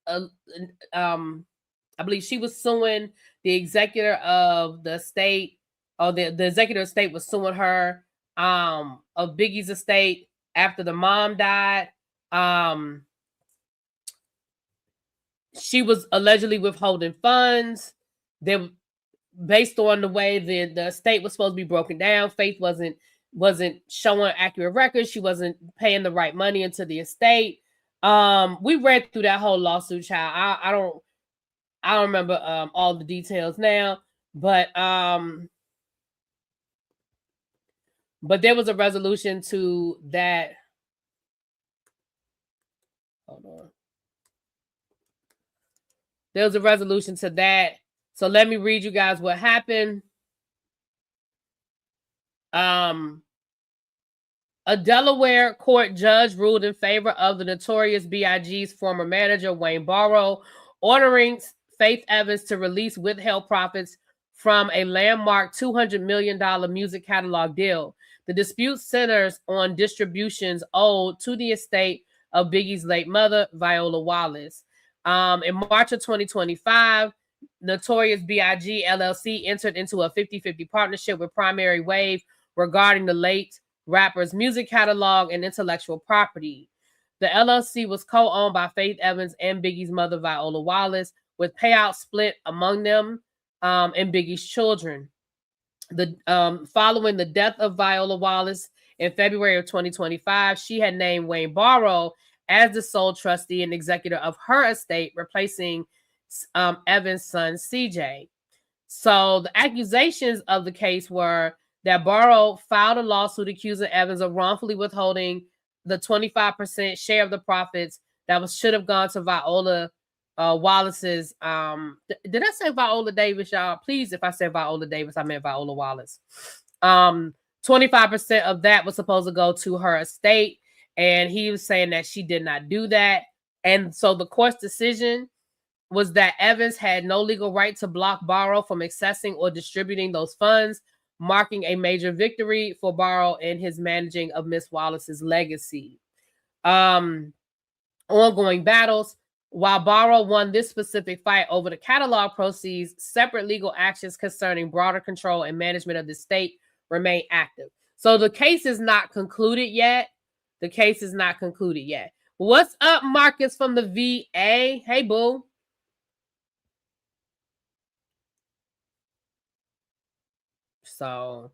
I believe she was suing the executor of the estate, or the executor of state was suing her of Biggie's estate after the mom died. She was allegedly withholding funds. They, based on the way the estate was supposed to be broken down, Faith wasn't showing accurate records. She wasn't paying the right money into the estate. We read through that whole lawsuit, child. I don't remember all the details now, but there was a resolution to that. Hold on. There was a resolution to that. So let me read you guys what happened. A Delaware court judge ruled in favor of the Notorious B.I.G.'s former manager, Wayne Barrow, ordering Faith Evans to release withheld profits from a landmark $200 million music catalog deal. The dispute centers on distributions owed to the estate of Biggie's late mother, Viola Wallace. In March of 2025, Notorious B.I.G. LLC entered into a 50-50 partnership with Primary Wave regarding the late rapper's music catalog and intellectual property. The LLC was co-owned by Faith Evans and Biggie's mother, Viola Wallace, with payouts split among them and Biggie's children. Following the death of Viola Wallace in February of 2025, she had named Wayne Barrow as the sole trustee and executor of her estate, replacing Evans' son, CJ. So the accusations of the case were that Barrow filed a lawsuit accusing Evans of wrongfully withholding the 25% share of the profits that should have gone to Viola Wallace's. Did I say Viola Davis, y'all? Please, if I said Viola Davis, I meant Viola Wallace. 25% of that was supposed to go to her estate, and he was saying that she did not do that. And so the court's decision was that Evans had no legal right to block Barrow from accessing or distributing those funds, marking a major victory for Barrow in his managing of Miss Wallace's legacy. Ongoing battles. While Barrow won this specific fight over the catalog proceeds, separate legal actions concerning broader control and management of the state remain active. So the case is not concluded yet. The case is not concluded yet. What's up, Marcus from the VA? Hey, boo. So,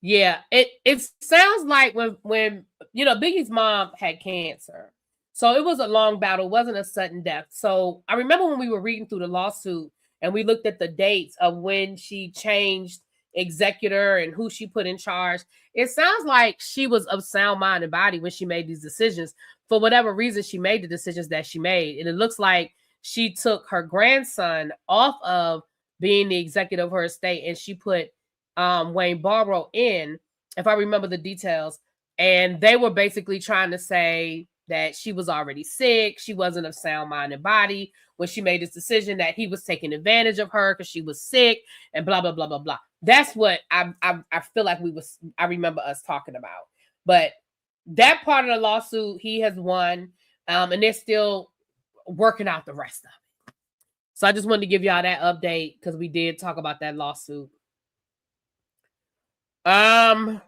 yeah, it sounds like when you know Biggie's mom had cancer, so it was a long battle. It wasn't a sudden death. So I remember when we were reading through the lawsuit and we looked at the dates of when she changed executor and who she put in charge. It sounds like she was of sound mind and body when she made these decisions. For whatever reason, she made the decisions that she made, and it looks like she took her grandson off of being the executive of her estate, and she put Wayne Barrow in, if I remember the details, and they were basically trying to say that she was already sick, she wasn't of sound mind and body when she made this decision, that he was taking advantage of her because she was sick, and blah blah blah blah blah. That's what I feel like I remember us talking about. But that part of the lawsuit he has won, and they're still working out the rest of it. So I just wanted to give y'all that update because we did talk about that lawsuit. Let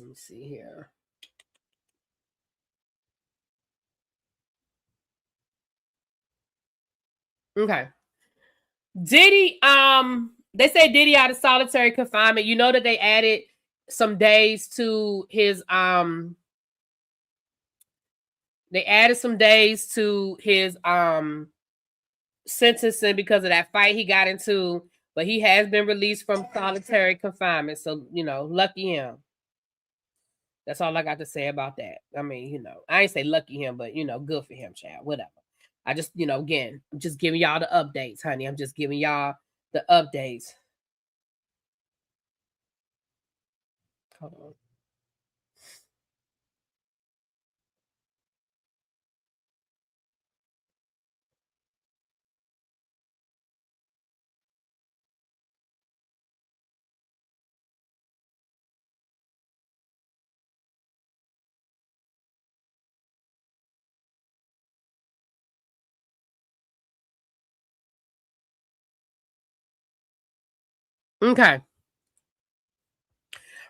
me see here. Okay. Diddy, they say Diddy out of solitary confinement. You know that they added some days to his sentencing because of that fight he got into, but he has been released from solitary confinement. So, you know, lucky him. That's all I got to say about that. I mean, you know, I ain't say lucky him, but, you know, good for him, child. Whatever. I just, you know, again, I'm just giving y'all the updates, honey. I'm just giving y'all the updates. Hold on. Okay.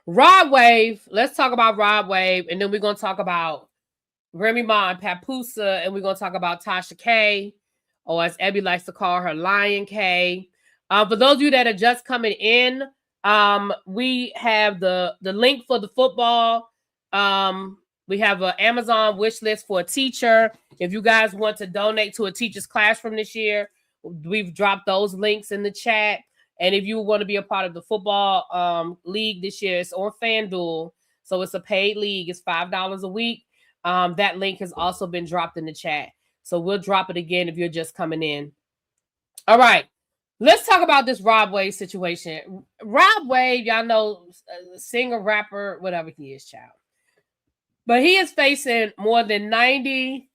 Rod Wave. Let's talk about Rod Wave, and then we're gonna talk about Remy Ma and Papoose, and we're gonna talk about Tasha K, or as Abby likes to call her, Lion K. For those of you that are just coming in, we have the link for the football. We have an Amazon wish list for a teacher. If you guys want to donate to a teacher's classroom this year, we've dropped those links in the chat. And if you want to be a part of the football league this year, it's on FanDuel. So it's a paid league. It's $5 a week. That link has also been dropped in the chat. So we'll drop it again if you're just coming in. All right. Let's talk about this Rod Wave situation. Rod Wave, y'all know, singer, rapper, whatever he is, child. But he is facing more than 90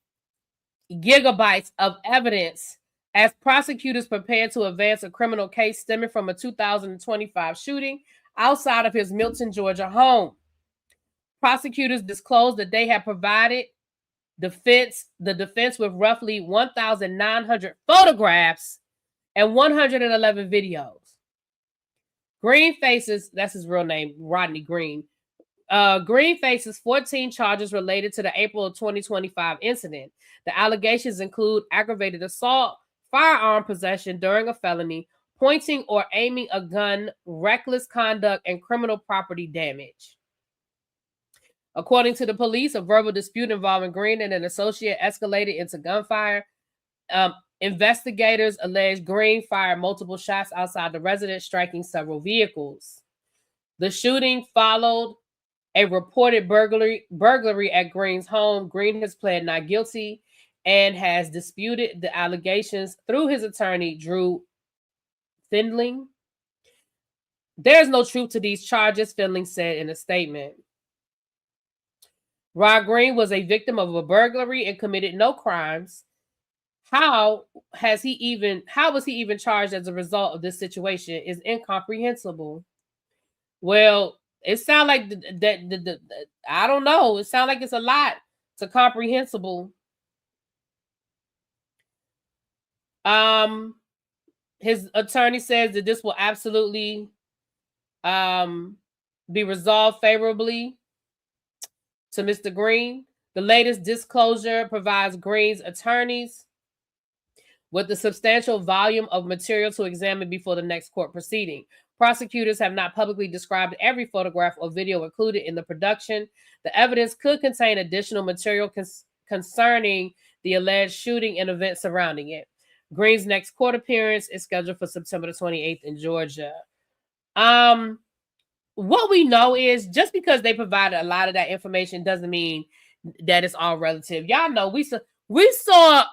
gigabytes of evidence as prosecutors prepare to advance a criminal case stemming from a 2025 shooting outside of his Milton, Georgia home. Prosecutors disclosed that they have provided the defense with roughly 1,900 photographs and 111 videos. Green faces, that's his real name, Rodney Green. Green faces 14 charges related to the April of 2025 incident. The allegations include aggravated assault, firearm possession during a felony, pointing or aiming a gun, reckless conduct, and criminal property damage. According to the police, a verbal dispute involving Green and an associate escalated into gunfire. Investigators allege Green fired multiple shots outside the residence, striking several vehicles. The shooting followed a reported burglary at Green's home. Green has pled not guilty and has disputed the allegations through his attorney, Drew Findling. There's no truth to these charges, Findling said in a statement. Rod Green was a victim of a burglary and committed no crimes. How was he even charged as a result of this situation is incomprehensible. Well, it sounds like that I don't know. It sounds like it's a lot to comprehensible. His attorney says that this will absolutely be resolved favorably to Mr. Green. The latest disclosure provides Green's attorneys with a substantial volume of material to examine before the next court proceeding. Prosecutors have not publicly described every photograph or video included in the production. The evidence could contain additional material concerning the alleged shooting and events surrounding it. Green's next court appearance is scheduled for September the 28th in Georgia. What we know is just because they provided a lot of that information doesn't mean that it's all relative. Y'all know we saw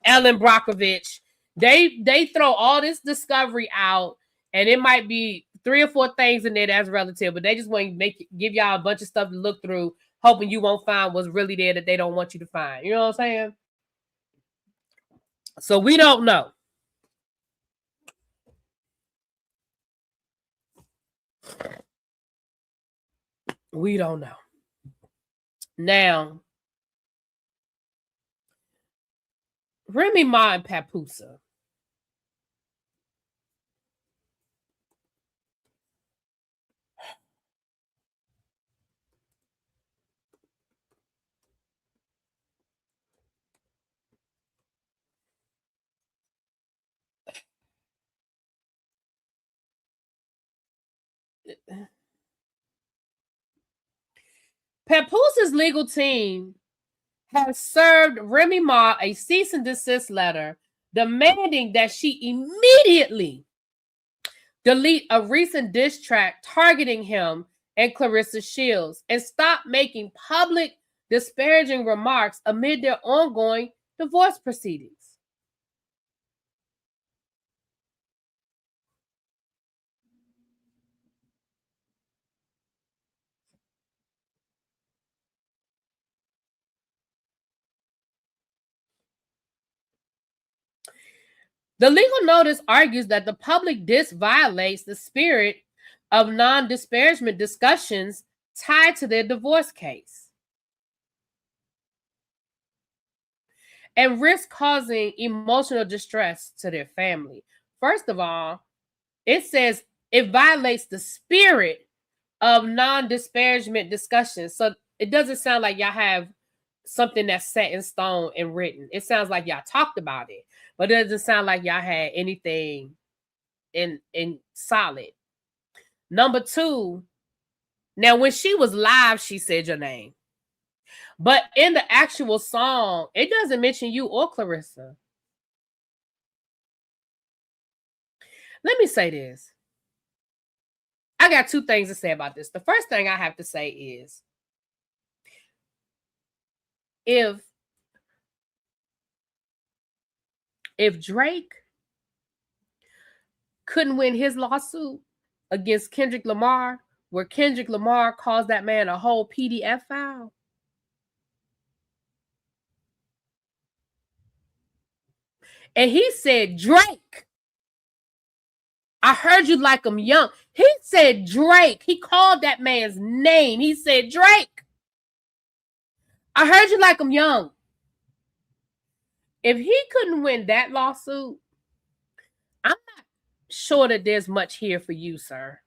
Ellen Brockovich. They throw all this discovery out, and it might be 3 or 4 things in there that's relative, but they just want to give y'all a bunch of stuff to look through, hoping you won't find what's really there that they don't want you to find. You know what I'm saying? So we don't know. We don't know. Now, Remy Ma and Papoose. Papoose's legal team has served Remy Ma a cease and desist letter demanding that she immediately delete a recent diss track targeting him and Clarissa Shields and stop making public disparaging remarks amid their ongoing divorce proceedings. The legal notice argues that the public diss violates the spirit of non-disparagement discussions tied to their divorce case and risk causing emotional distress to their family. First of all, it says it violates the spirit of non-disparagement discussions. So it doesn't sound like y'all have something that's set in stone and written. It sounds like y'all talked about it, but it doesn't sound like y'all had anything in solid. Number 2, now when she was live, she said your name. But in the actual song, it doesn't mention you or Clarissa. Let me say this. I got 2 things to say about this. The first thing I have to say is, if Drake couldn't win his lawsuit against Kendrick Lamar, where Kendrick Lamar calls that man a whole PDF file, and he said, Drake, I heard you like him young. He said Drake. He called that man's name. He said, Drake, I heard you like him young. If he couldn't win that lawsuit, I'm not sure that there's much here for you, sir.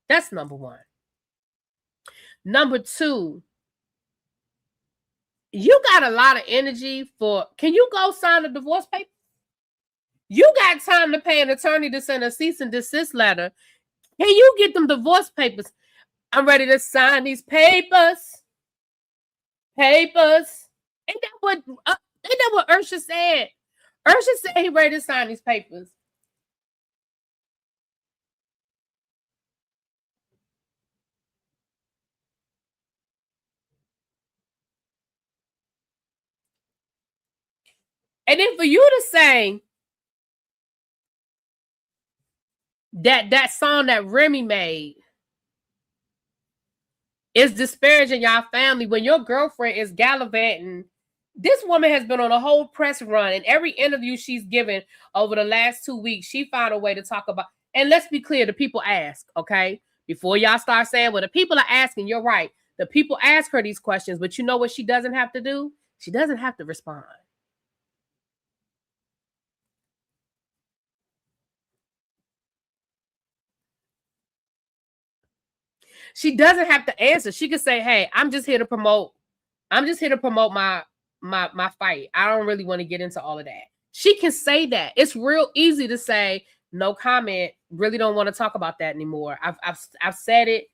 That's number 1. Number 2, you got a lot of energy for, can you go sign a divorce paper? You got time to pay an attorney to send a cease and desist letter. Can you get them divorce papers? I'm ready to sign these papers. Ain't that what Ain't that what Ursha said? Ursha said he ready to sign these papers. And then for you to say that song that Remy made is disparaging y'all family when your girlfriend is gallivanting. This woman has been on a whole press run, and every interview she's given over the last 2 weeks, she found a way to talk about. And let's be clear, the people ask, okay? Before y'all start saying, well, the people are asking, you're right. The people ask her these questions, but you know what she doesn't have to do? She doesn't have to respond. She doesn't have to answer. She could say, hey, I'm just here to promote my fight. I don't really want to get into all of that. She can say that. It's real easy to say no comment. Really don't want to talk about that anymore. I've said it.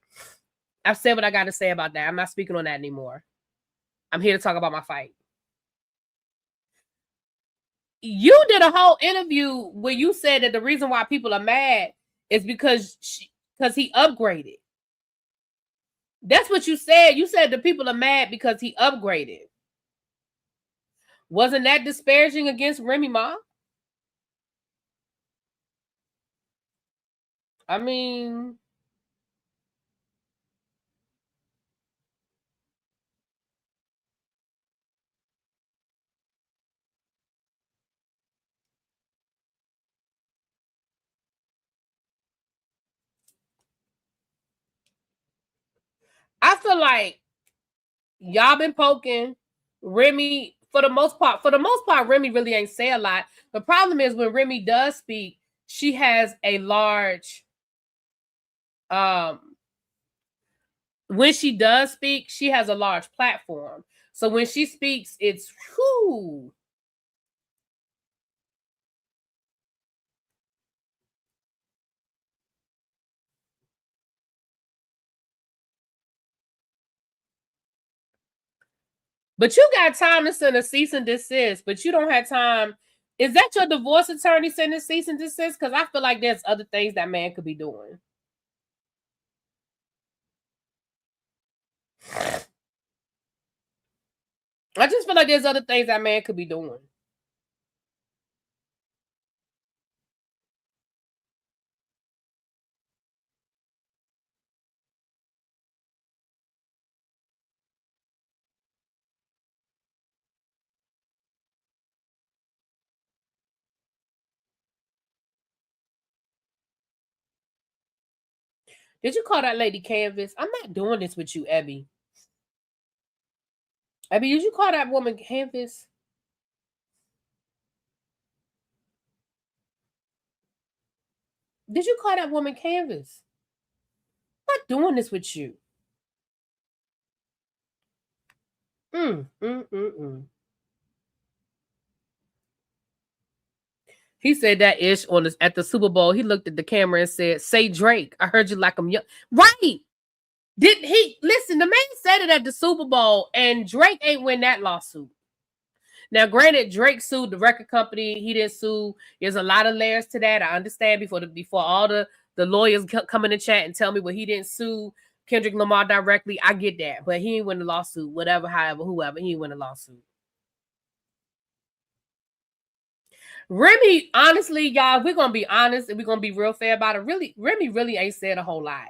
I've said what I got to say about that. I'm not speaking on that anymore. I'm here to talk about my fight. You did a whole interview where you said that the reason why people are mad is because he upgraded. That's what you said. You said the people are mad because he upgraded. Wasn't that disparaging against Remy Ma? I mean, I feel like y'all been poking Remy for the most part. For the most part, Remy really ain't say a lot. The problem is when Remy does speak, she has a large when she does speak, she has a large platform. So when she speaks, it's whoo. But you got time to send a cease and desist, but you don't have time. Is that your divorce attorney sending cease and desist? Because I feel like there's other things that man could be doing. I just feel like there's other things that man could be doing. Did you call that lady Canvas? I'm not doing this with you, Abby. Abby, did you call that woman Canvas? Did you call that woman Canvas? I'm not doing this with you. Mm, mm, mm, mm. He said that ish on this at the Super Bowl. He looked at the camera and said, "Say Drake. I heard you like I'm young." Right? Did he listen? The man said it at the Super Bowl, and Drake ain't win that lawsuit. Now, granted, Drake sued the record company. He didn't sue. There's a lot of layers to that. I understand before all the lawyers come in the chat and tell me, well, he didn't sue Kendrick Lamar directly. I get that, but he ain't win the lawsuit. Whatever, however, whoever, he ain't win the lawsuit. Remy, honestly, y'all, we're gonna be honest and we're gonna be real fair about it. Really, Remy really ain't said a whole lot.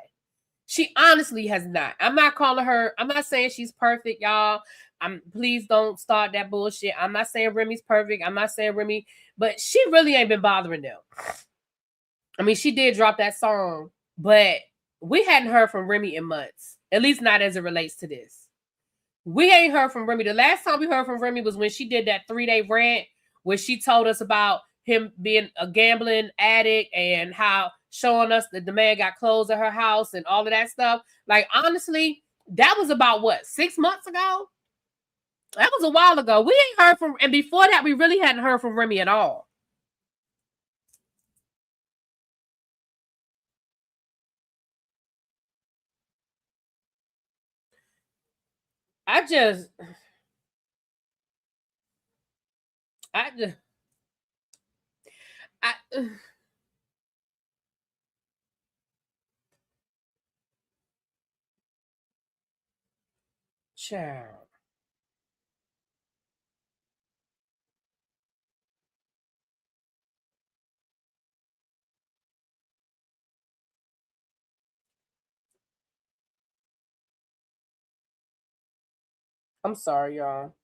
She honestly has not. I'm not calling her. I'm not saying she's perfect, y'all. Please don't start that bullshit. I'm not saying Remy's perfect. I'm not saying Remy, but she really ain't been bothering them. I mean, she did drop that song, but we hadn't heard from Remy in months. At least not as it relates to this. We ain't heard from Remy. The last time we heard from Remy was when she did that 3-day rant where she told us about him being a gambling addict and how showing us that the man got clothes at her house and all of that stuff. Like, honestly, that was about what, 6 months ago? That was a while ago. We ain't heard from, and before that, we really hadn't heard from Remy at all. I just, I just, I, child. I'm sorry, y'all.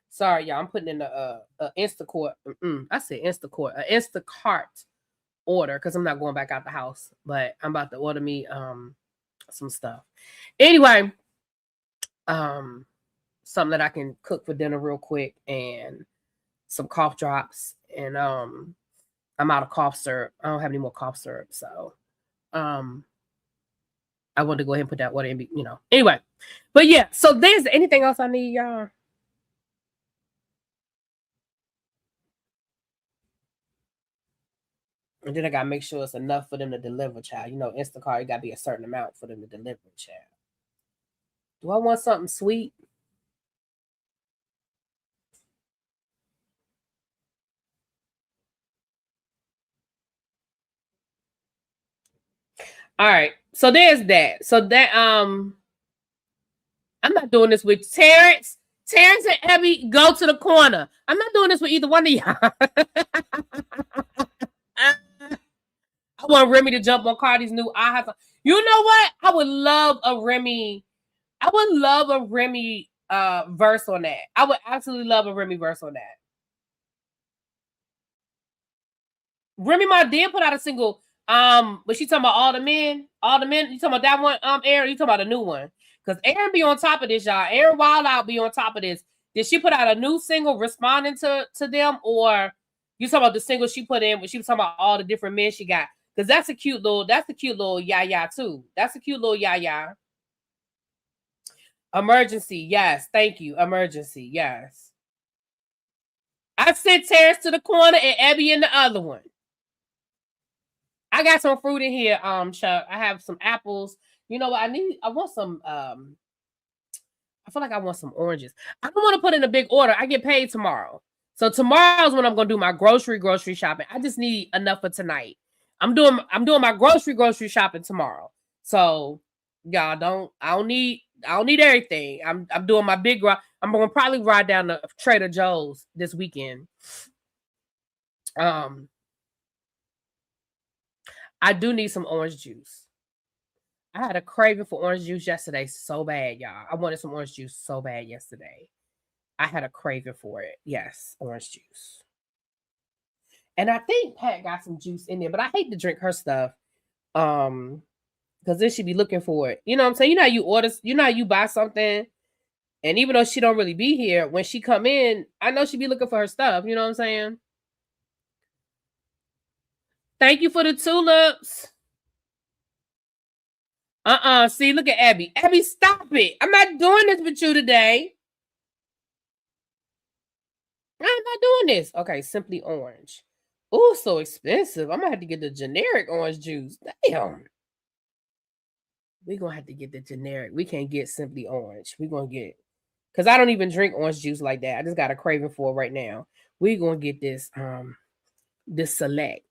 Sorry, y'all. I'm putting in a Instacart. I said Instacart, a Instacart order because I'm not going back out the house, but I'm about to order me some stuff. Anyway, um, something that I can cook for dinner real quick and some cough drops and I'm out of cough syrup. I don't have any more cough syrup, so um I wanted to go ahead and put that order in, Anyway, but yeah, so there's anything else I need, y'all. And then I gotta make sure it's enough for them to deliver, child. You know, Instacart, it gotta be a certain amount for them to deliver, child. Do I want something sweet? All right. So there's that. So that I'm not doing this with Terrence. Terrence and Abby, go to the corner. I'm not doing this with either one of y'all. I want Remy to jump on Cardi's new I have. You know what? I would love a Remy. I would love a Remy verse on that. I would absolutely love a Remy verse on that. Remy Ma did put out a single. But she talking about all the men. You talking about that one? Aaron, you talking about a new one? Because Aaron be on top of this, y'all. Aaron Wild Out be on top of this. Did she put out a new single responding to them, or you talking about the single she put in when she was talking about all the different men she got? Because that's a cute little yah too. That's a cute little yah. Emergency, yes. Thank you. Emergency, yes. I sent Terrence to the corner and Abby in the other one. I got some fruit in here, Chuck. I have some apples. You know what? I want some I feel like I want some oranges. I don't want to put in a big order. I get paid tomorrow. So tomorrow's when I'm gonna do my grocery shopping. I just need enough for tonight. I'm doing my grocery shopping tomorrow. So y'all I don't need everything. I'm doing my big I'm gonna probably ride down to Trader Joe's this weekend. Um I do need some orange juice. I had a craving for orange juice yesterday so bad, y'all. I wanted some orange juice so bad yesterday. I had a craving for it. Yes, orange juice. And I think Pat got some juice in there, but I hate to drink her stuff. Because then she be looking for it. You know what I'm saying? You know how you order, you know how you buy something, and even though she don't really be here, when she come in, I know she be looking for her stuff. You know what I'm saying? Thank you for the tulips. See, look at Abby. Abby, stop it. I'm not doing this with you today. I'm not doing this. Okay, simply orange. Oh, so expensive. I'm gonna have to get the generic orange juice. Damn. We're gonna have to get the generic. We can't get simply orange. We're gonna get because I don't even drink orange juice like that. I just got a craving for it right now. We're gonna get this select.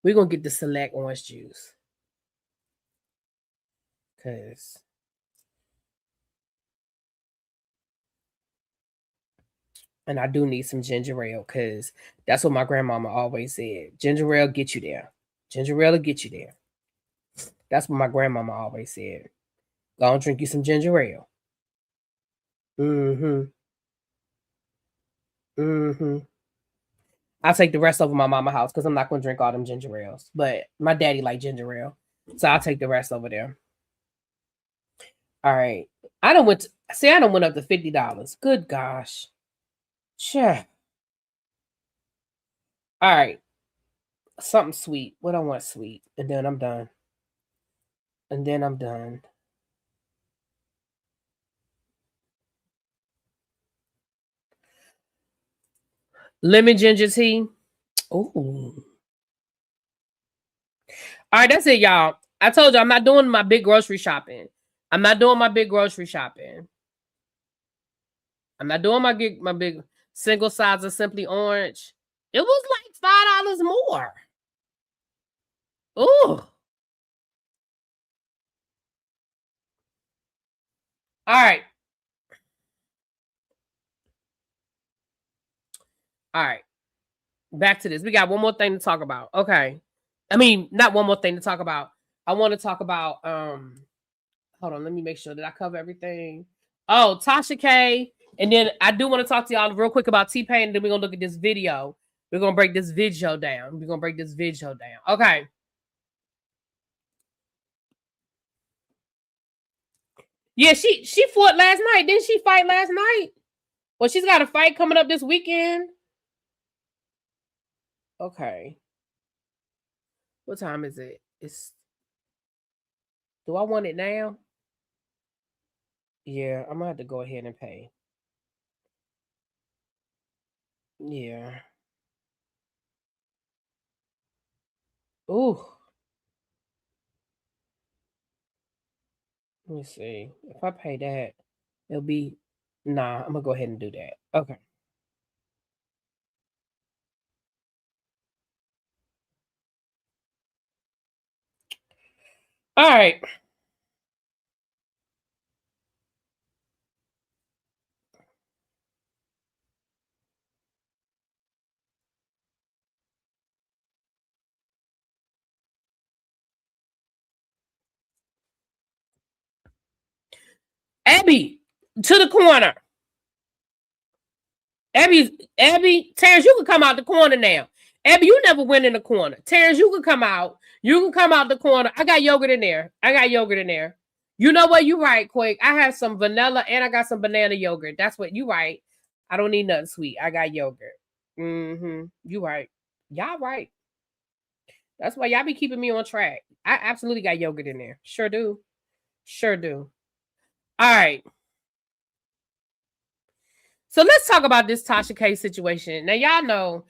We're gonna get the select orange juice. Cause and I do need some ginger ale because that's what my grandmama always said. Ginger ale get you there. Ginger ale will get you there. That's what my grandmama always said. Go and drink you some ginger ale. Mm-hmm. Mm-hmm. I'll take the rest over my mama house because I'm not gonna drink all them ginger ales. But my daddy like ginger ale. So I'll take the rest over there. All right. I don't went up to $50. Good gosh. Sure. All right. Something sweet. What I want sweet. And then I'm done. Lemon ginger tea. Ooh. All right, that's it, y'all. I told you I'm not doing my big grocery shopping. I'm not doing my big grocery shopping. I'm not doing my big single size of Simply Orange. It was like $5 more. Ooh. All right. All right. Back to this. We got one more thing to talk about. Okay. I mean, not one more thing to talk about. I want to talk about hold on, let me make sure that I cover everything. Oh, Tasha K. And then I do want to talk to y'all real quick about T-Pain, and then we're gonna look at this video. We're gonna break this video down. Okay. Yeah, she fought last night. Didn't she fight last night? Well, she's got a fight coming up this weekend. Okay. What time is it? Do I want it now? Yeah, I'm gonna have to go ahead and pay. Yeah. Ooh. Let me see. If I pay that, it'll be nah, I'm gonna go ahead and do that. Okay. All right. Abby, to the corner. Abby, Terrence, you can come out the corner now. Abby, you never went in the corner. Terrence, you can come out. You can come out the corner. I got yogurt in there. You know what? You right, quick. I have some vanilla and I got some banana yogurt. That's what you right. I don't need nothing sweet. I got yogurt. You right. Y'all right. That's why y'all be keeping me on track. I absolutely got yogurt in there. Sure do. All right. So let's talk about this Tasha K situation. Now, y'all know,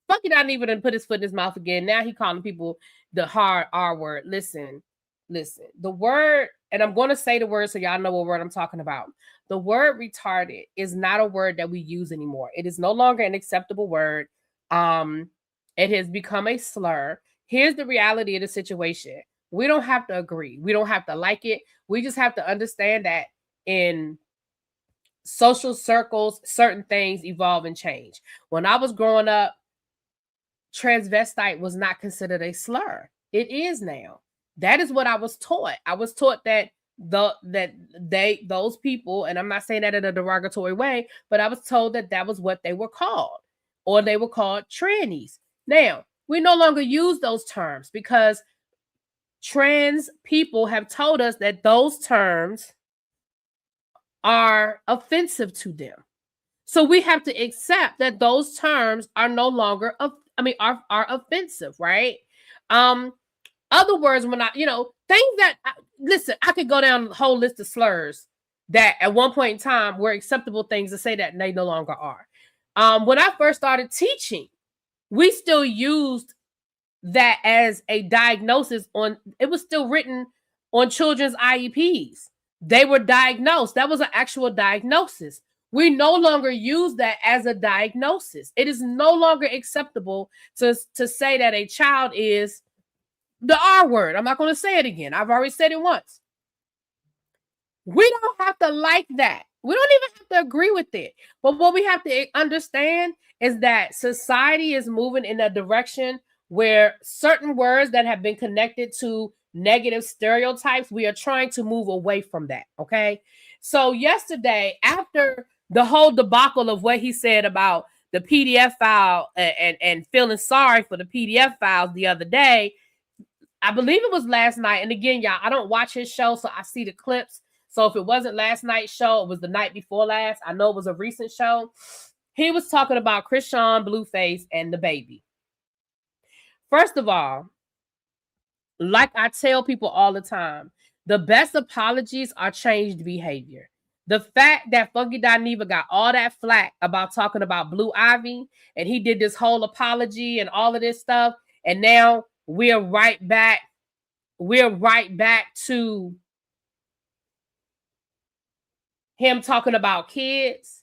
Bucky not even put his foot in his mouth again. Now he calling people the hard R word. Listen. The word, and I'm going to say the word so y'all know what word I'm talking about. The word retarded is not a word that we use anymore. It is no longer an acceptable word. It has become a slur. Here's the reality of the situation. We don't have to agree. We don't have to like it. We just have to understand that in social circles, certain things evolve and change. When I was growing up, transvestite was not considered a slur. It is now. That is what I was taught. I was taught that those people, and I'm not saying that in a derogatory way, but I was told that was what they were called, or they were called trannies. Now, we no longer use those terms because trans people have told us that those terms are offensive to them. So we have to accept that those terms are no longer are offensive, right? Other words, when things that listen, I could go down a whole list of slurs that at one point in time were acceptable things to say that they no longer are. When I first started teaching, we still used that as a diagnosis it was still written on children's IEPs. They were diagnosed. That was an actual diagnosis. We no longer use that as a diagnosis. It is no longer acceptable to say that a child is the R word. I'm not going to say it again. I've already said it once. We don't have to like that. We don't even have to agree with it. But what we have to understand is that society is moving in a direction where certain words that have been connected to negative stereotypes, we are trying to move away from that. Okay. So yesterday, after the whole debacle of what he said about the PDF file and feeling sorry for the PDF files the other day, I believe it was last night. And again, y'all, I don't watch his show, so I see the clips. So if it wasn't last night's show, it was the night before last. I know it was a recent show. He was talking about Krishan, Blueface, and the baby. First of all, like I tell people all the time, the best apologies are changed behavior. The fact that Funky Dineva got all that flack about talking about Blue Ivy, and he did this whole apology and all of this stuff, and now we're right back. We're right back to him talking about kids.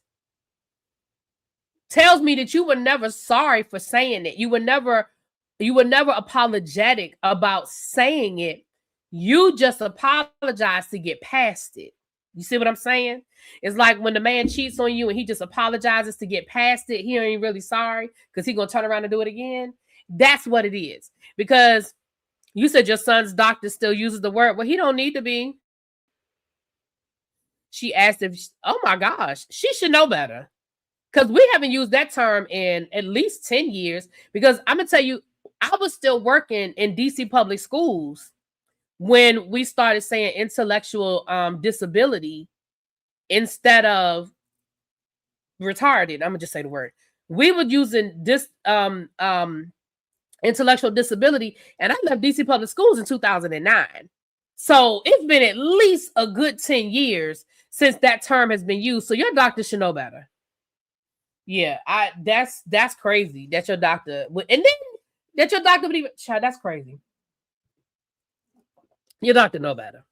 Tells me that you were never sorry for saying it. You were never apologetic about saying it. You just apologized to get past it. You see what I'm saying? It's like when the man cheats on you and he just apologizes to get past it. He ain't really sorry because he's going to turn around and do it again. That's what it is. Because you said your son's doctor still uses the word. Well, he don't need to be. She asked if, oh my gosh, she should know better. Because we haven't used that term in at least 10 years. Because I'm going to tell you, I was still working in DC public schools when we started saying intellectual disability instead of retarded. I'm going to just say the word. We were using this intellectual disability, and I left DC public schools in 2009. So it's been at least a good 10 years since that term has been used. So your doctor should know better. Yeah, that's crazy that your doctor would, and then that your doctor would even, child, that's crazy. Your doctor know better.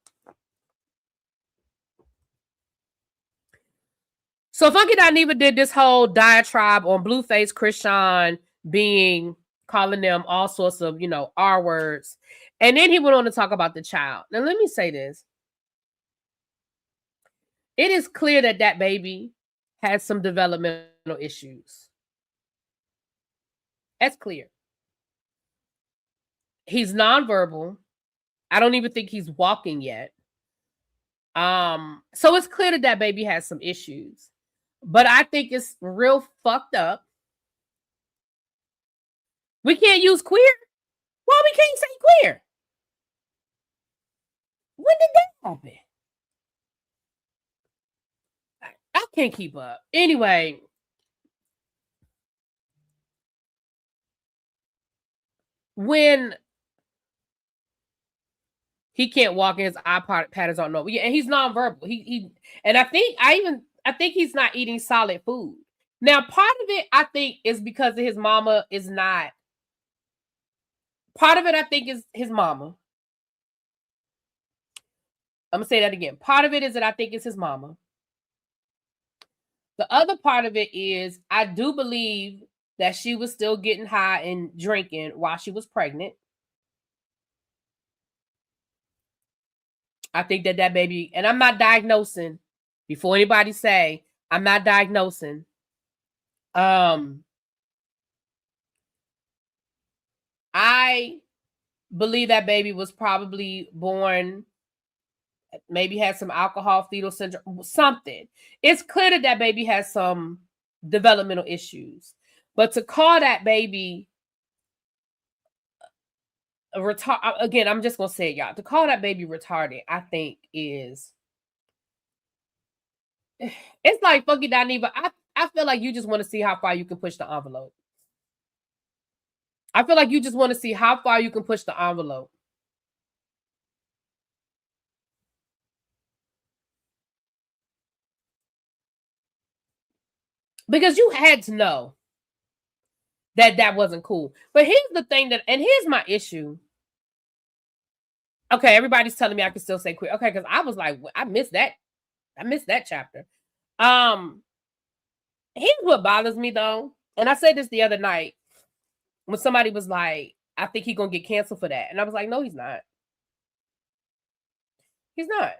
So Funky Dineva did this whole diatribe on Blueface Christian calling them all sorts of, R words. And then he went on to talk about the child. Now, let me say this. It is clear that that baby has some developmental issues. That's clear. He's nonverbal. I don't even think he's walking yet. So it's clear that that baby has some issues. But I think it's real fucked up. We can't use queer. Why we can't say queer? When did that happen? I can't keep up. Anyway. When he can't walk and his eye patterns aren't normal. Yeah, and he's nonverbal. And I think he's not eating solid food. Now, part of it, I think, is because of his mama is not. Part of it, I think, is his mama. I'm going to say that again. Part of it is that I think it's his mama. The other part of it is I do believe that she was still getting high and drinking while she was pregnant. I think that baby, and I'm not diagnosing, before anybody say, I'm not diagnosing. I believe that baby was probably born, maybe had some alcohol fetal syndrome, something. It's clear that that baby has some developmental issues. But to call that baby again, I'm just going to say it, y'all. To call that baby retarded, I think is, it's like Funky Dineva. I feel like you just want to see how far you can push the envelope. I feel like you just want to see how far you can push the envelope. Because you had to know that wasn't cool. But here's the thing and here's my issue. Okay, everybody's telling me I can still say queer. Okay, because I was like, I missed that chapter. Here's what bothers me though. And I said this the other night when somebody was like, I think he's gonna get canceled for that. And I was like, no, he's not. He's not.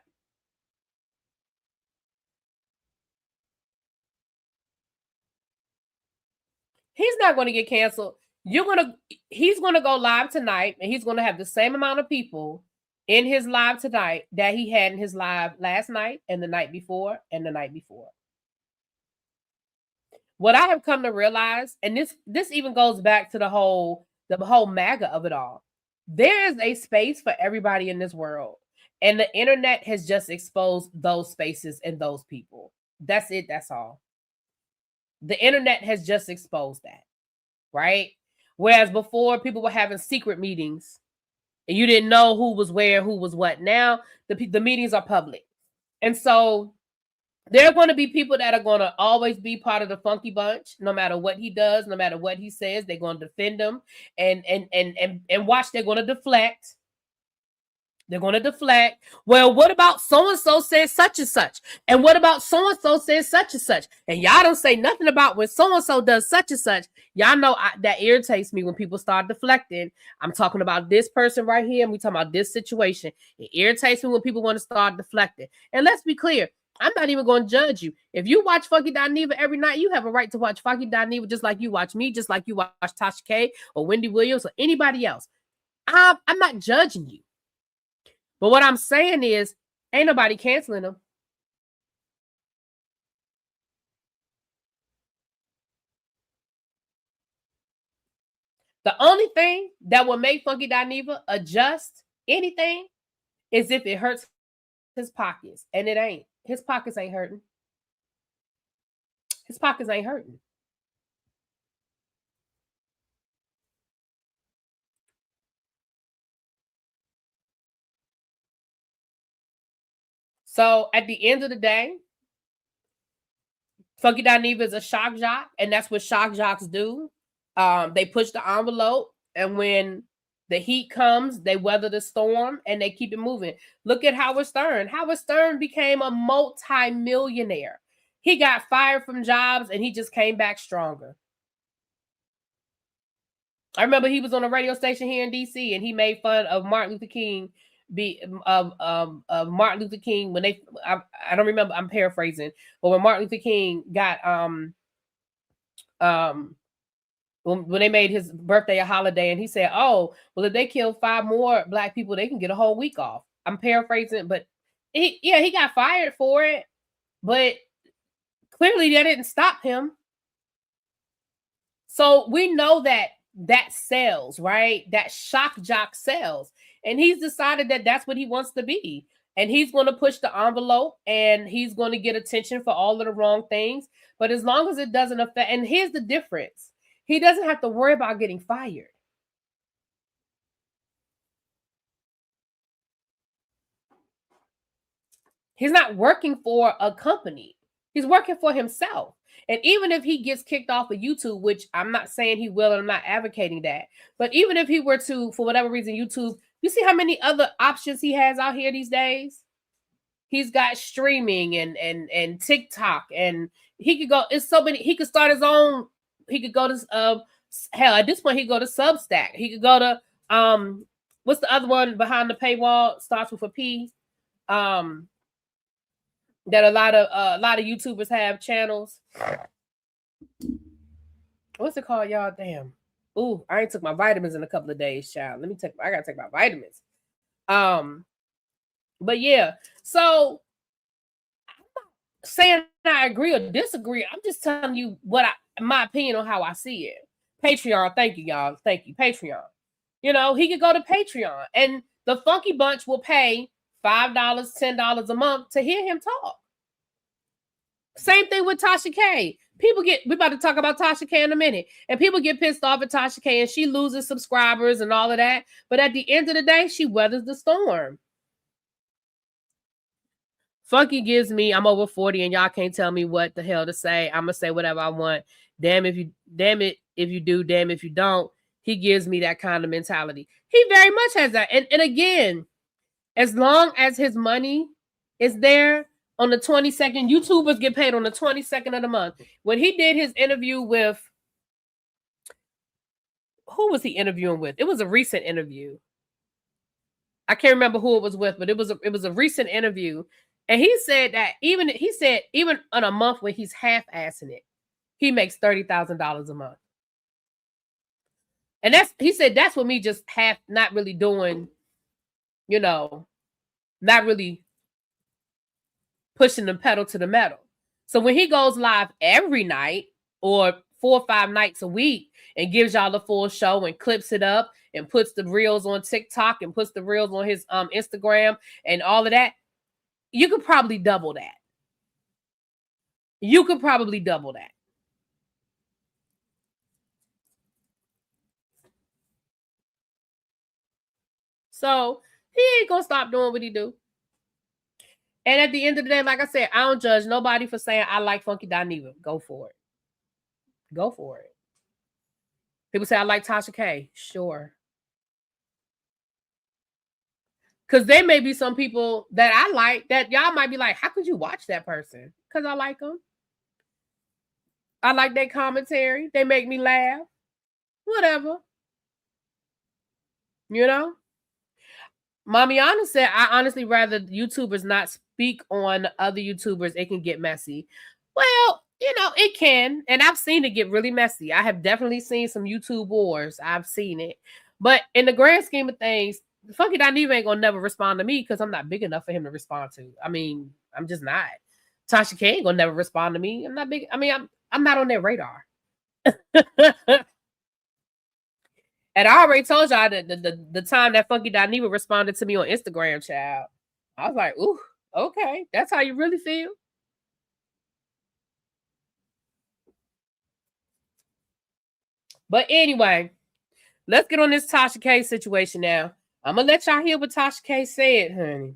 He's not going to get canceled. He's going to go live tonight, and he's going to have the same amount of people in his live tonight that he had in his live last night and the night before and the night before. What I have come to realize, and this even goes back to the whole MAGA of it all. There is a space for everybody in this world, and the internet has just exposed those spaces and those people. That's it. That's all. The internet has just exposed that, right? Whereas before, people were having secret meetings and you didn't know who was where, who was what. Now, the meetings are public. And so There are going to be people that are going to always be part of the funky bunch, no matter what he does, no matter what he says. They're going to defend him, and watch. They're going to deflect. They're going to deflect. Well, what about so-and-so says such and such? And what about so-and-so says such and such? And y'all don't say nothing about when so-and-so does such and such. Y'all know that irritates me when people start deflecting. I'm talking about this person right here, and we talking about this situation. It irritates me when people want to start deflecting. And let's be clear, I'm not even going to judge you. If you watch Funky Dineva every night, you have a right to watch Funky Dineva just like you watch me, just like you watch Tasha K or Wendy Williams or anybody else. I'm not judging you. But what I'm saying is, ain't nobody canceling them. The only thing that will make Funky Dineva adjust anything is if it hurts his pockets. And it ain't. His pockets ain't hurting. His pockets ain't hurting. So at the end of the day, Funky Dineva is a shock jock, and that's what shock jocks do. They push the envelope, and when the heat comes, they weather the storm and they keep it moving. Look at Howard Stern. Howard Stern became a multi-millionaire. He got fired from jobs and he just came back stronger. I remember he was on a radio station here in DC and he made fun of Martin Luther King Martin Luther King when I don't remember, I'm paraphrasing, but when Martin Luther King got when they made his birthday a holiday, and he said, oh, well, if they kill 5 more Black people, they can get a whole week off. I'm paraphrasing, but he got fired for it, but clearly that didn't stop him. So we know that sells, right? That shock jock sells. And he's decided that that's what he wants to be. And he's going to push the envelope and he's going to get attention for all of the wrong things. But as long as it doesn't affect, and here's the difference, he doesn't have to worry about getting fired. He's not working for a company. He's working for himself. And even if he gets kicked off of YouTube, which I'm not saying he will, and I'm not advocating that, but even if he were to, for whatever reason, YouTube, you see how many other options he has out here these days? He's got streaming and TikTok, and he could go, it's so many, he could start his own, he could go to hell, at this point he could go to Substack. He could go to what's the other one behind the paywall? Starts with a P. That a lot of YouTubers have channels. What's it called, y'all? Damn. Ooh, I ain't took my vitamins in a couple of days, child. I gotta take my vitamins. But yeah, so I'm not saying I agree or disagree. I'm just telling you my opinion on how I see it. Patreon, thank you, y'all. Thank you, Patreon. You know, he could go to Patreon, and the Funky Bunch will pay $5, $10 a month to hear him talk. Same thing with Tasha K. We're about to talk about Tasha K in a minute, and people get pissed off at Tasha K, and she loses subscribers and all of that. But at the end of the day, she weathers the storm. Funky gives me, I'm over 40, and y'all can't tell me what the hell to say. I'm gonna say whatever I want. Damn it if you do, damn if you don't. He gives me that kind of mentality. He very much has that. And again, as long as his money is there on the 22nd, YouTubers get paid on the 22nd of the month. When he did his interview with, who was he interviewing with? It was a recent interview. I can't remember who it was with, but it was a recent interview. And he said that even on a month where he's half-assing it, he makes $30,000 a month. And he said that's what me just not really doing, you know, not really pushing the pedal to the metal. So when he goes live every night or 4 or 5 nights a week and gives y'all the full show and clips it up and puts the reels on TikTok and puts the reels on his Instagram and all of that, you could probably double that. You could probably double that. So he ain't gonna stop doing what he do. And at the end of the day, like I said, I don't judge nobody for saying I like Funky Dineva. Go for it. Go for it. People say I like Tasha K. Sure. Because there may be some people that I like that y'all might be like, how could you watch that person? Because I like them. I like their commentary. They make me laugh. Whatever. You know? Mamiana said, I honestly rather YouTubers not speak on other YouTubers. It can get messy. Well, you know, it can. And I've seen it get really messy. I have definitely seen some YouTube wars. I've seen it. But in the grand scheme of things, Funky Dineva ain't gonna never respond to me because I'm not big enough for him to respond to. I mean, I'm just not. Tasha K ain't gonna never respond to me. I'm not big. I mean, I'm not on their radar. And I already told y'all that the time that Funky Dineva responded to me on Instagram, child. I was like, ooh, okay. That's how you really feel? But anyway, let's get on this Tasha K situation now. I'm going to let y'all hear what Tasha K said, honey.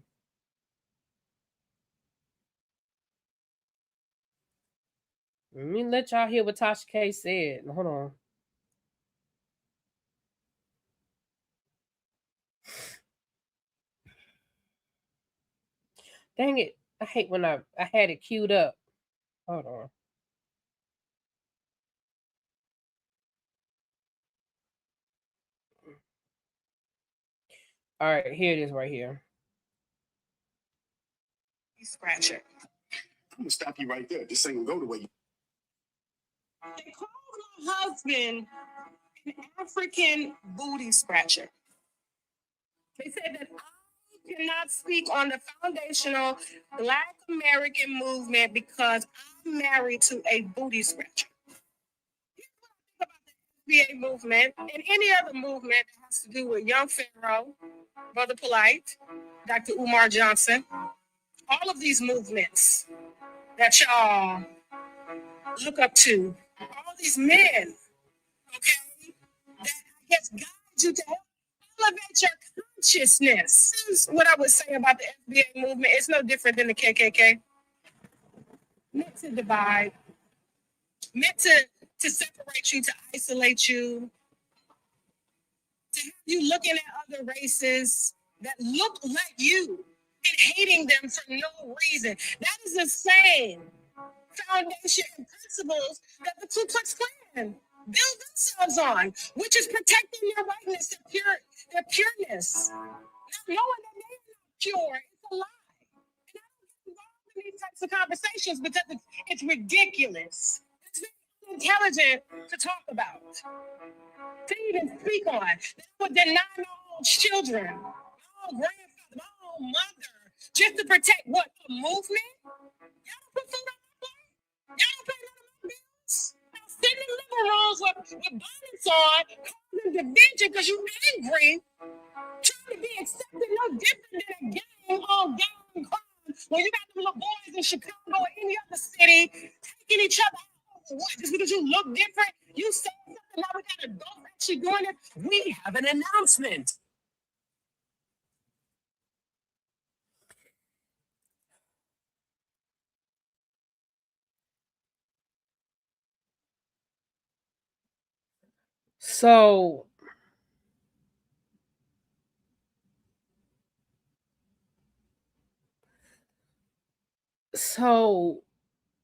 Let me let y'all hear what Tasha K said. Hold on. Dang it. I hate when I had it queued up. Hold on. All right, here it is right here. Scratch it. I'm gonna stop you right there. This ain't gonna go the way you. They called my husband an African booty scratcher. They said that I cannot speak on the foundational Black American movement because I'm married to a booty scratcher. Here's what I think about the FBA movement and any other movement that has to do with Young Pharaoh, Brother Polite, Dr. Umar Johnson, all of these movements that y'all look up to, all these men, okay, that I guess guide you to elevate your consciousness. This is what I would say about the FBA movement. It's no different than the KKK. Meant to divide, meant to separate you, to isolate you, to have you looking at other races that look like you and hating them for no reason. That is the same foundation and principles that the Ku Klux Klan build themselves on, which is protecting their whiteness, their pureness. Not knowing that they're not pure, it's a lie. And I don't get involved in these types of conversations because it's ridiculous. It's very intelligent to talk about, to even speak on. That would deny my own children, my own grandfather, my own mother, just to protect what? A movement? Y'all don't put food on my plate. Y'all don't pay none of my bills. Now sit in the living rooms with bonnets on, causing division because you angry, trying to be accepted no different than a gang on gang crime when you got them little boys in Chicago or any other city taking each other out for what? Just because you look different, you say something, now we got adults actually doing it. We have an announcement. So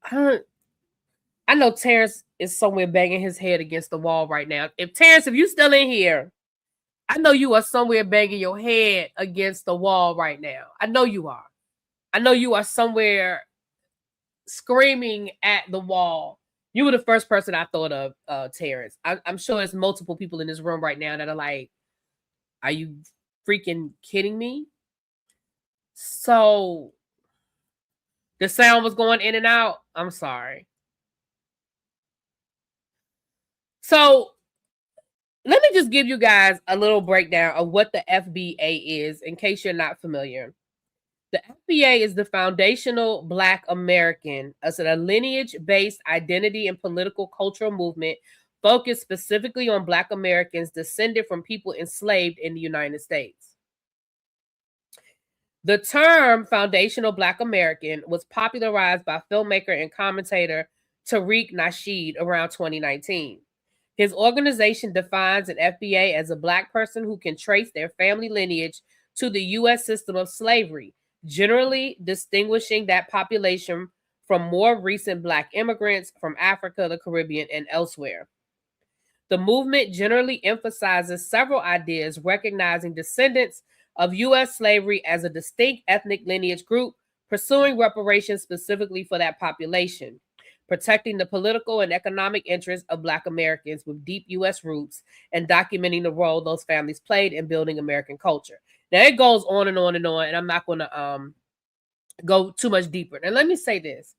I know Terrence is somewhere banging his head against the wall right now. Terrence, if you still in here, I know you are somewhere banging your head against the wall right now. I know you are. I know you are somewhere screaming at the wall. You were the first person I thought of, Terrence. I'm sure there's multiple people in this room right now that are like, are you freaking kidding me? So the sound was going in and out. I'm sorry. So let me just give you guys a little breakdown of what the FBA is in case you're not familiar. The FBA is the Foundational Black American, as a lineage-based identity and political cultural movement focused specifically on Black Americans descended from people enslaved in the United States. The term foundational Black American was popularized by filmmaker and commentator Tariq Nasheed around 2019. His organization defines an FBA as a Black person who can trace their family lineage to the U.S. system of slavery, generally distinguishing that population from more recent Black immigrants from Africa, the Caribbean, and elsewhere. The movement generally emphasizes several ideas, recognizing descendants of U.S. slavery as a distinct ethnic lineage group, pursuing reparations specifically for that population, protecting the political and economic interests of Black Americans with deep U.S. roots, and documenting the role those families played in building American culture. Now, it goes on and on and on, and I'm not going to go too much deeper. And let me say this.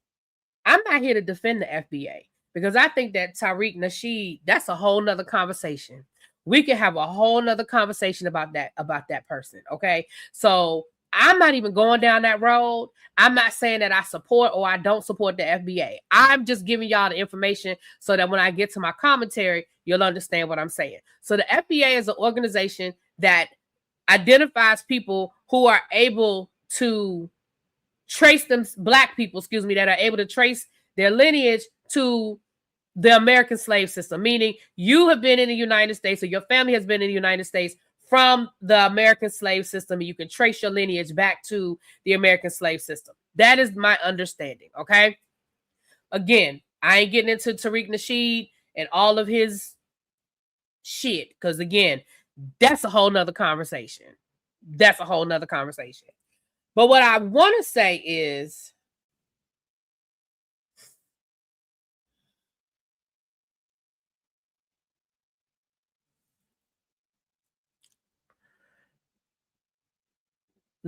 I'm not here to defend the FBA because I think that Tariq Nasheed, that's a whole nother conversation. We can have a whole nother conversation about that person, okay? So I'm not even going down that road. I'm not saying that I support or I don't support the FBA. I'm just giving y'all the information so that when I get to my commentary, you'll understand what I'm saying. So the FBA is an organization that identifies people who are able to trace them, Black people, that are able to trace their lineage to the American slave system, meaning you have been in the United States or your family has been in the United States from the American slave system, and you can trace your lineage back to the American slave system. That is my understanding, okay? Again, I ain't getting into Tariq Nasheed and all of his shit, because again, that's a whole nother conversation. But what I want to say is,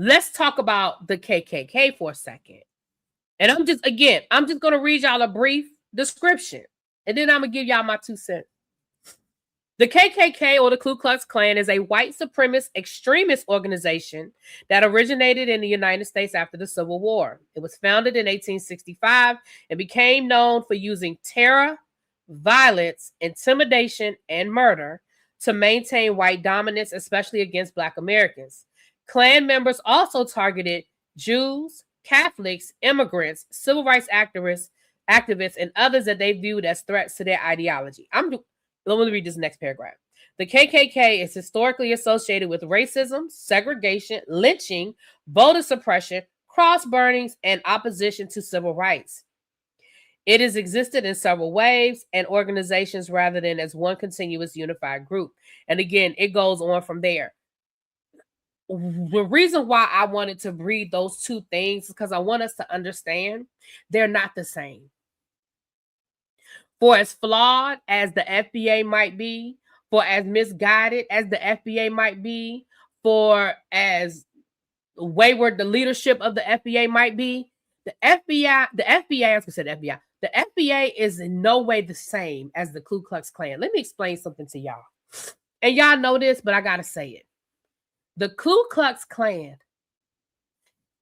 let's talk about the KKK for a second. And I'm just going to read y'all a brief description, and then I'm going to give y'all my 2 cents. The KKK, or the Ku Klux Klan, is a white supremacist extremist organization that originated in the United States after the Civil War. It was founded in 1865 and became known for using terror, violence, intimidation, and murder to maintain white dominance, especially against Black Americans. Klan members also targeted Jews, Catholics, immigrants, civil rights activists, and others that they viewed as threats to their ideology. Let me read this next paragraph. The KKK is historically associated with racism, segregation, lynching, voter suppression, cross burnings, and opposition to civil rights. It has existed in several waves and organizations rather than as one continuous unified group. And again, it goes on from there. The reason why I wanted to read those 2 things is because I want us to understand they're not the same. For as flawed as the FBA might be, for as misguided as the FBA might be, for as wayward the leadership of the FBA might be, the FBA is in no way the same as the Ku Klux Klan. Let me explain something to y'all. And y'all know this, but I got to say it. The Ku Klux Klan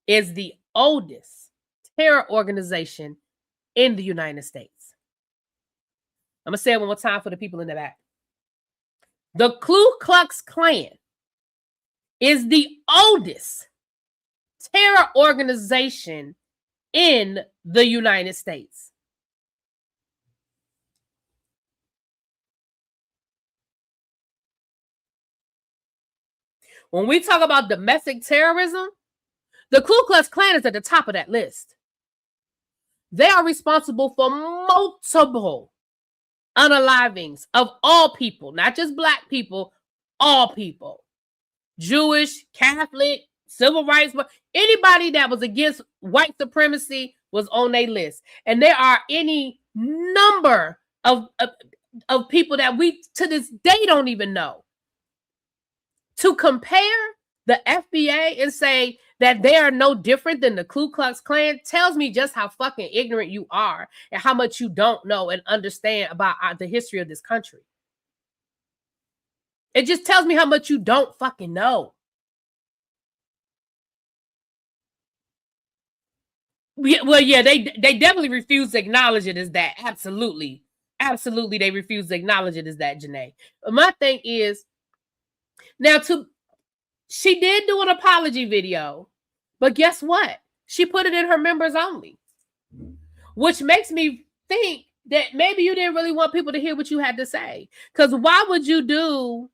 is the oldest terror organization in the United States. I'm going to say it one more time for the people in the back. The Ku Klux Klan is the oldest terror organization in the United States. When we talk about domestic terrorism, the Ku Klux Klan is at the top of that list. They are responsible for multiple unalivings of all people, not just Black people, all people. Jewish, Catholic, civil rights, but anybody that was against white supremacy was on their list. And there are any number of people that we to this day don't even know. To compare the FBA and say that they are no different than the Ku Klux Klan tells me just how fucking ignorant you are and how much you don't know and understand about the history of this country. It just tells me how much you don't fucking know. Well, yeah, they definitely refuse to acknowledge it as that. Absolutely. Absolutely, they refuse to acknowledge it as that, Janae. My thing is, now she did do an apology video But guess what? She put it in her members only, which makes me think that maybe you didn't really want people to hear what you had to say. Because why would you do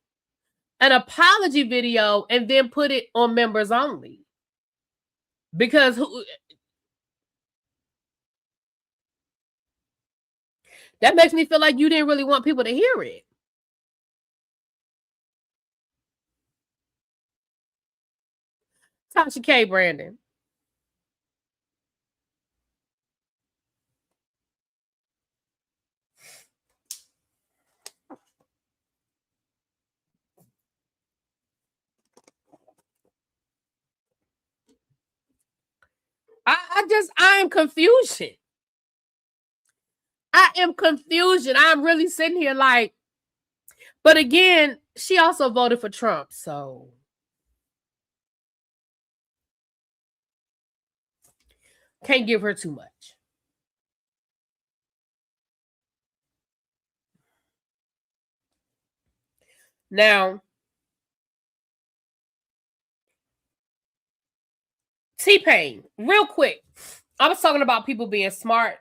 an apology video and then put it on members only? Because that makes me feel like you didn't really want people to hear it. Tasha K. Brandon. I am confusion. I am confusion. I'm really sitting here like, but again, she also voted for Trump, so can't give her too much. Now, T-Pain, real quick. I was talking about people being smart,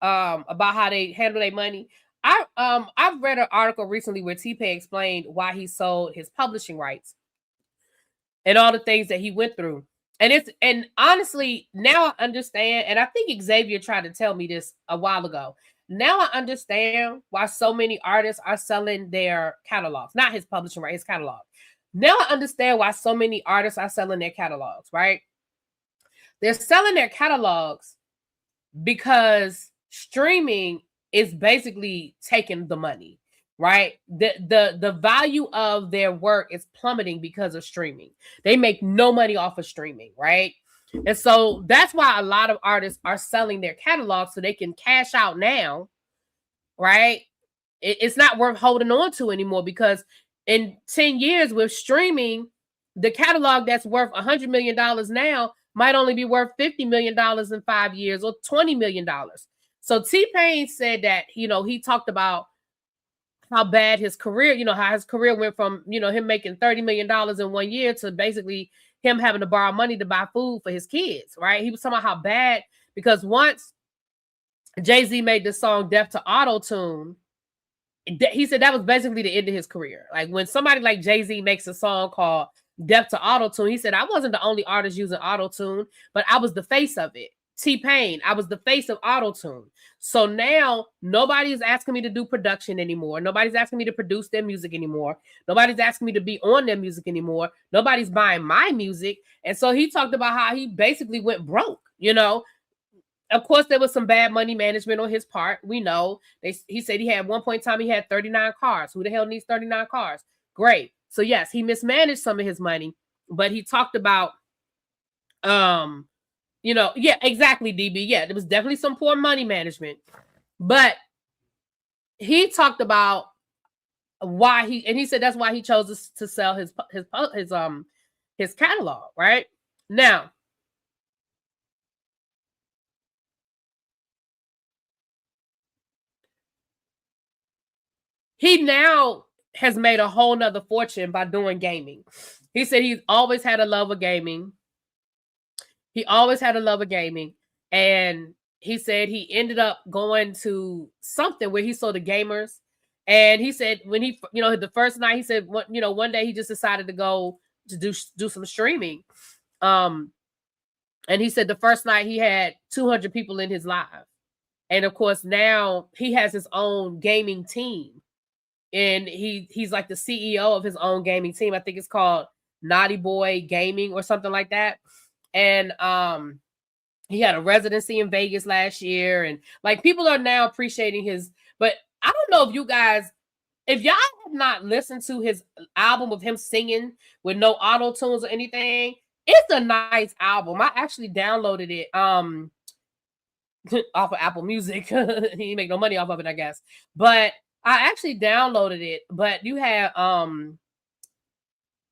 about how they handle their money. I've read an article recently where T-Pain explained why he sold his publishing rights and all the things that he went through. And honestly, now I understand, and I think Xavier tried to tell me this a while ago. Now I understand why so many artists are selling their catalogs, not his publishing right, his catalog. Now I understand why so many artists are selling their catalogs, right? They're selling their catalogs because streaming is basically taking the money, right? The value of their work is plummeting because of streaming. They make no money off of streaming, right? And so that's why a lot of artists are selling their catalogs so they can cash out now, right? It's not worth holding on to anymore, because in 10 years with streaming, the catalog that's worth $100 million now might only be worth $50 million in 5 years or $20 million. So T-Pain said that, he talked about how bad his career, how his career went from, him making $30 million in 1 year to basically him having to borrow money to buy food for his kids, right? He was talking about how bad, because once Jay-Z made the song Death to Auto-Tune, he said that was basically the end of his career. Like when somebody like Jay-Z makes a song called Death to Auto-Tune, he said, I wasn't the only artist using Auto-Tune, but I was the face of it. T-Pain, I was the face of Auto-Tune. So now nobody's asking me to do production anymore. Nobody's asking me to produce their music anymore. Nobody's asking me to be on their music anymore. Nobody's buying my music. And so he talked about how he basically went broke, Of course, there was some bad money management on his part. We know. He said he had one point in time, he had 39 cars. Who the hell needs 39 cars? Great. So yes, he mismanaged some of his money, but he talked about, yeah, exactly, DB. Yeah, there was definitely some poor money management, but he talked about why he said that's why he chose to sell his catalog, right? Now, he now has made a whole nother fortune by doing gaming. He said he's always had a love of gaming. And he said he ended up going to something where he saw the gamers. And he said when he, the first night, he said, one day he just decided to go to do some streaming. And he said the first night he had 200 people in his live. And of course, now he has his own gaming team. And he's like the CEO of his own gaming team. I think it's called Naughty Boy Gaming or something like that. And he had a residency in Vegas last year. And like people are now appreciating but I don't know if you guys, if y'all have not listened to his album of him singing with no auto tunes or anything, it's a nice album. I actually downloaded it off of Apple Music. He didn't make no money off of it, I guess. But I actually downloaded it, but you have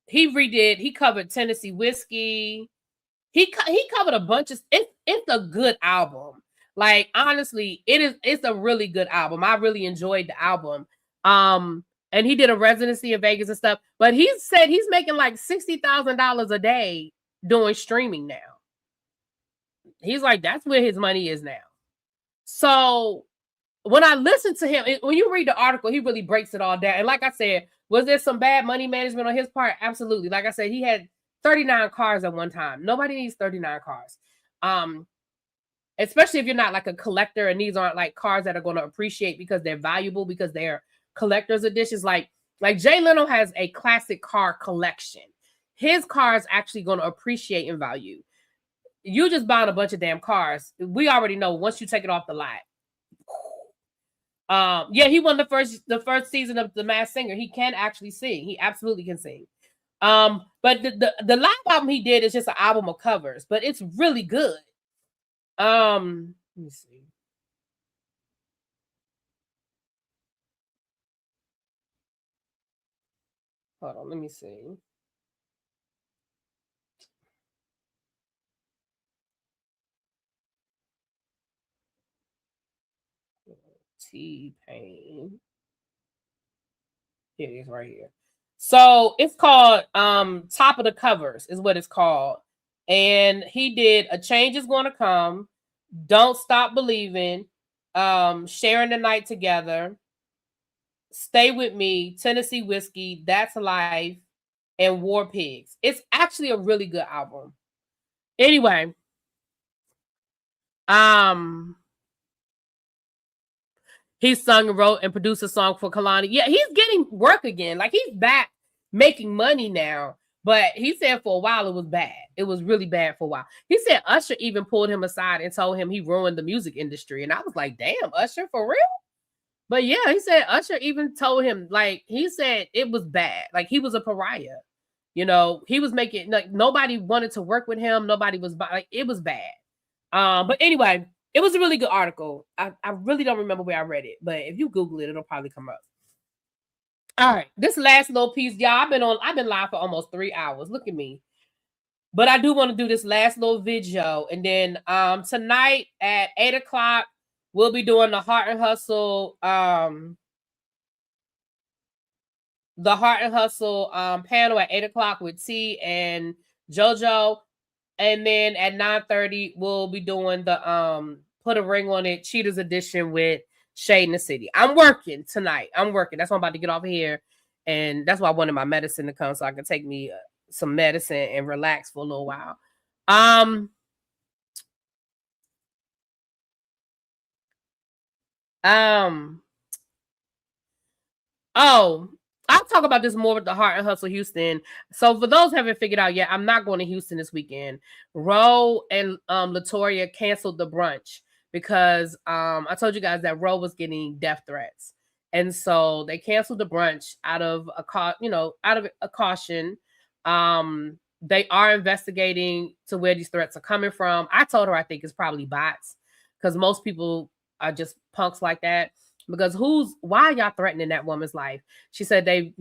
he covered Tennessee Whiskey. He covered a bunch of it's a good album. Like honestly, it's a really good album. I really enjoyed the album. And he did a residency in Vegas and stuff, but he said he's making like $60,000 a day doing streaming now. He's like, that's where his money is now. So when I listen to him, when you read the article, he really breaks it all down. And like I said, was there some bad money management on his part? Absolutely. Like I said, he had 39 cars at one time. Nobody needs 39 cars. Especially if you're not like a collector, and these aren't like cars that are going to appreciate because they're valuable, because they're collector's editions. Like Jay Leno has a classic car collection. His car is actually going to appreciate in value. You just buying a bunch of damn cars. We already know once you take it off the lot. Yeah, he won the first season of The Masked Singer. He can actually sing. He absolutely can sing. But the live album he did is just an album of covers, but it's really good. Let me see. Hold on, let me see. T-Pain. Here it is right here. So it's called Top of the Covers is what it's called. And he did A Change Is Gonna Come, Don't Stop Believing, Sharing the Night Together, Stay With Me, Tennessee Whiskey, That's Life, and War Pigs. It's actually a really good album. Anyway, he sung and wrote and produced a song for Kalani. Yeah, he's getting work again. Like, he's back making money now. But he said for a while it was bad. It was really bad for a while. He said Usher even pulled him aside and told him he ruined the music industry. And I was like, damn, Usher, for real? But yeah, he said Usher even told him, like, he said it was bad. Like, he was a pariah. You know, he was making, like, nobody wanted to work with him. Nobody was, like, it was bad. But anyway, it was a really good article. I really don't remember where I read it. But if you Google it, it'll probably come up. All right, this last little piece, y'all. I've been live for almost 3 hours. Look at me. But I do want to do this last little video, and then tonight at 8:00 we'll be doing the Heart and Hustle panel at 8:00 with T and JoJo, and then at 9:30 we'll be doing the Put a Ring on It Cheaters Edition with Shade in the City. I'm working tonight. That's why I'm about to get off here. And that's why I wanted my medicine to come so I can take me some medicine and relax for a little while. Oh, I'll talk about this more with the Heart and Hustle Houston. So for those who haven't figured out yet, I'm not going to Houston this weekend. RHOA and Latoya canceled the brunch because I told you guys that RHOA was getting death threats. And so they canceled the brunch out of a caution. They are investigating to where these threats are coming from. I told her I think it's probably bots, because most people are just punks like that. Because why are y'all threatening that woman's life? She said they've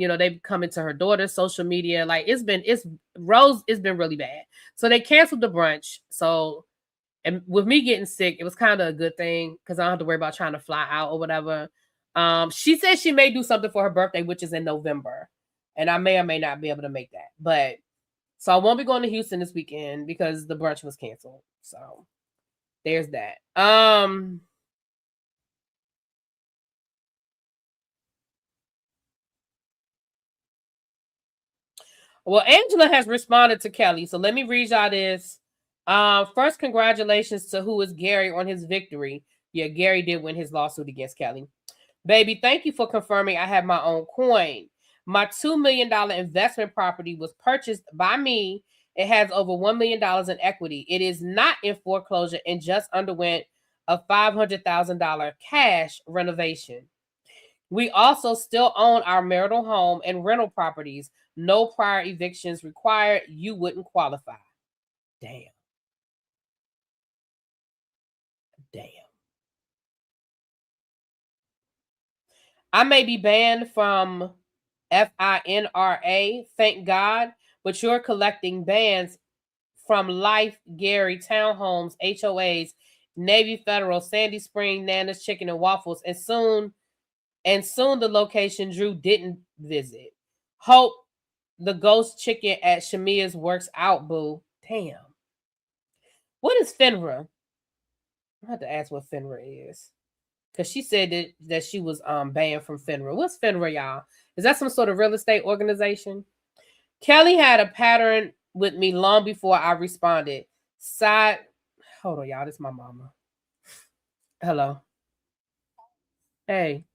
come into her daughter's social media. Like, it's been really bad. So they canceled the brunch. So, and with me getting sick, it was kind of a good thing because I don't have to worry about trying to fly out or whatever. She said she may do something for her birthday, which is in November. And I may or may not be able to make that. But so I won't be going to Houston this weekend because the brunch was canceled. So there's that. Well, Angela has responded to Kelly. So let me read y'all this. First, congratulations to who is Gary on his victory. Yeah, Gary did win his lawsuit against Kelly. Baby, thank you for confirming I have my own coin. My $2 million investment property was purchased by me. It has over $1 million in equity. It is not in foreclosure and just underwent a $500,000 cash renovation. We also still own our marital home and rental properties. No prior evictions required. You wouldn't qualify. Damn. I may be banned from FINRA, thank God, but you're collecting bans from Life, Gary, Townhomes, HOAs, Navy Federal, Sandy Spring, Nana's Chicken and Waffles, and soon the location Drew didn't visit. Hope the ghost chicken at Shamia's works out, boo. Damn. Damn. What is FINRA? I have to ask what FINRA is. Because she said that she was banned from FINRA. What's FINRA, y'all? Is that some sort of real estate organization? Kelly had a pattern with me long before I responded. Hold on, y'all. This is my mama. Hello. Hey.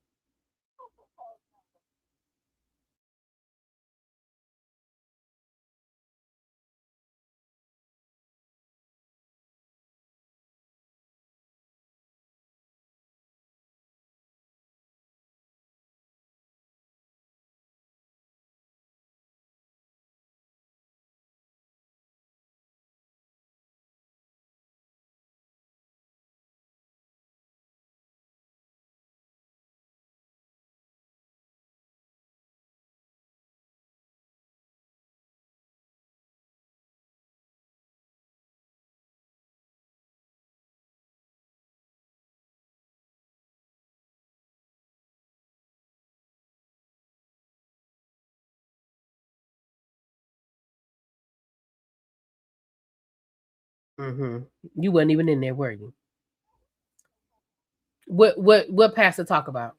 Mm-hmm. You wasn't even in there, were you? What pastor talk about?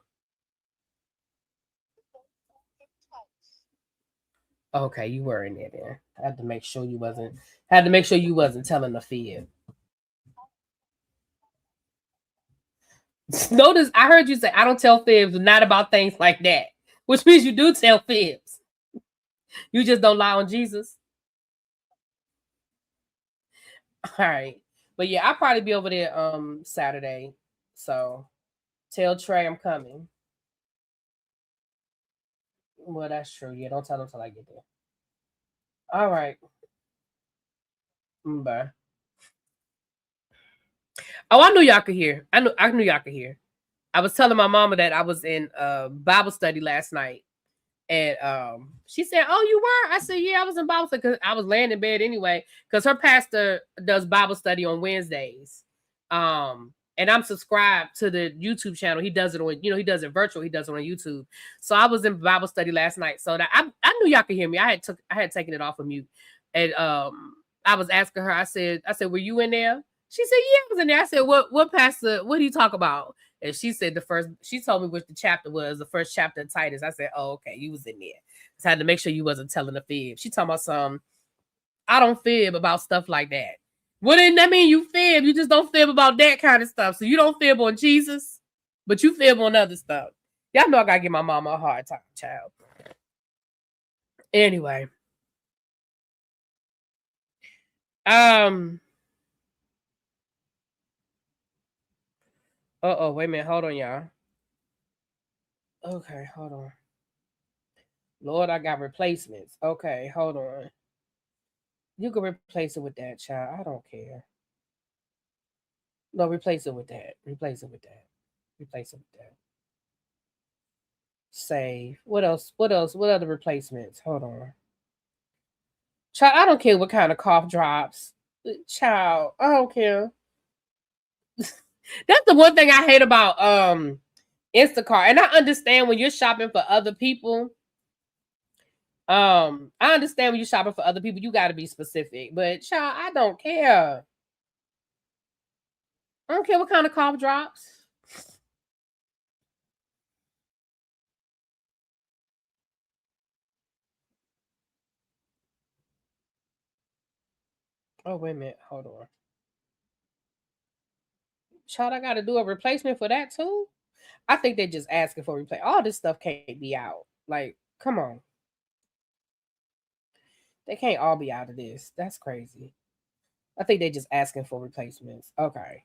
Okay, you were in there then. I had to make sure you wasn't telling the fib. Notice I heard you say I don't tell fibs, not about things like that. Which means you do tell fibs. You just don't lie on Jesus. All right. But yeah, I'll probably be over there Saturday. So tell Trey I'm coming. Well, that's true. Yeah, don't tell him till I get there. All right. Bye. Oh, I knew y'all could hear. I knew y'all could hear. I was telling my mama that I was in Bible study last night. And she said, "Oh, you were?" I said, "Yeah, I was in Bible study because I was laying in bed anyway." Because her pastor does Bible study on Wednesdays, and I'm subscribed to the YouTube channel. He does it on, he does it virtual. He does it on YouTube. So I was in Bible study last night, so that I knew y'all could hear me. I had taken it off of mute, and I was asking her. I said, "Were you in there?" She said, "Yeah, I was in there." I said, "What pastor? What do you talk about?" And she said she told me which the chapter was, the first chapter of Titus. I said, "Oh, okay, you was in there." So I had to make sure you wasn't telling a fib. She talking about some, I don't fib about stuff like that. Well, then that mean you fib. You just don't fib about that kind of stuff. So you don't fib on Jesus, but you fib on other stuff. Y'all know I gotta give my mama a hard time, child. Anyway. Wait a minute. Hold on, y'all. Okay, hold on. Lord, I got replacements. Okay, hold on. You can replace it with that, child. I don't care. No, replace it with that. Replace it with that. Replace it with that. Save. What else? What else? What other replacements? Hold on. Child, I don't care what kind of cough drops. Child, I don't care. That's the one thing I hate about Instacart. And I understand when you're shopping for other people. I understand when you're shopping for other people, you gotta be specific. But child, I don't care. I don't care what kind of cough drops. Oh, wait a minute. Hold on. Child, I gotta do a replacement for that too? I think they're just asking for replay. All this stuff can't be out. Like, come on. They can't all be out of this. That's crazy. I think they're just asking for replacements. Okay.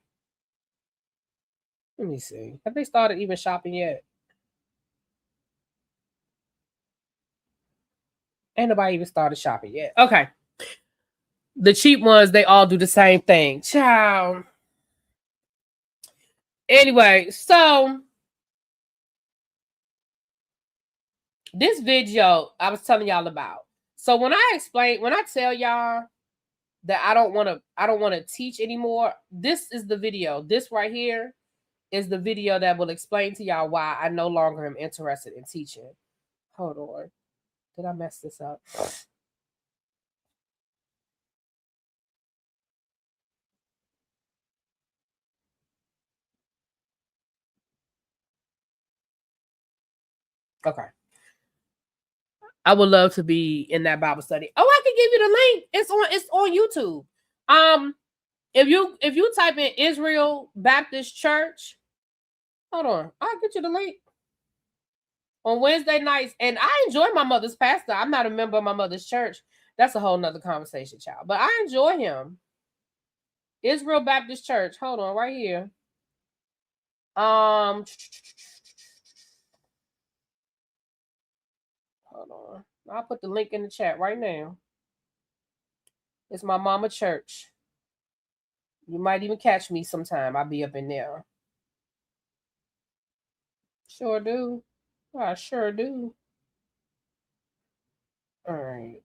Let me see. Have they started even shopping yet? Ain't nobody even started shopping yet. Okay. The cheap ones, they all do the same thing. Ciao. Anyway, so this video I was telling y'all about. So when I tell y'all that I don't want to teach anymore, this is the video. This right here is the video that will explain to y'all why I no longer am interested in teaching. Hold on. Did I mess this up? Okay. I would love to be in that Bible study. Oh, I can give you the link. It's on YouTube. If you type in Israel Baptist Church, hold on, I'll get you the link. On Wednesday nights, and I enjoy my mother's pastor. I'm not a member of my mother's church. That's a whole nother conversation, child. But I enjoy him. Israel Baptist Church. Hold on, right here. Hold on. I'll put the link in the chat right now. It's my mama church. You might even catch me sometime. I'll be up in there. Sure do. I sure do. All right.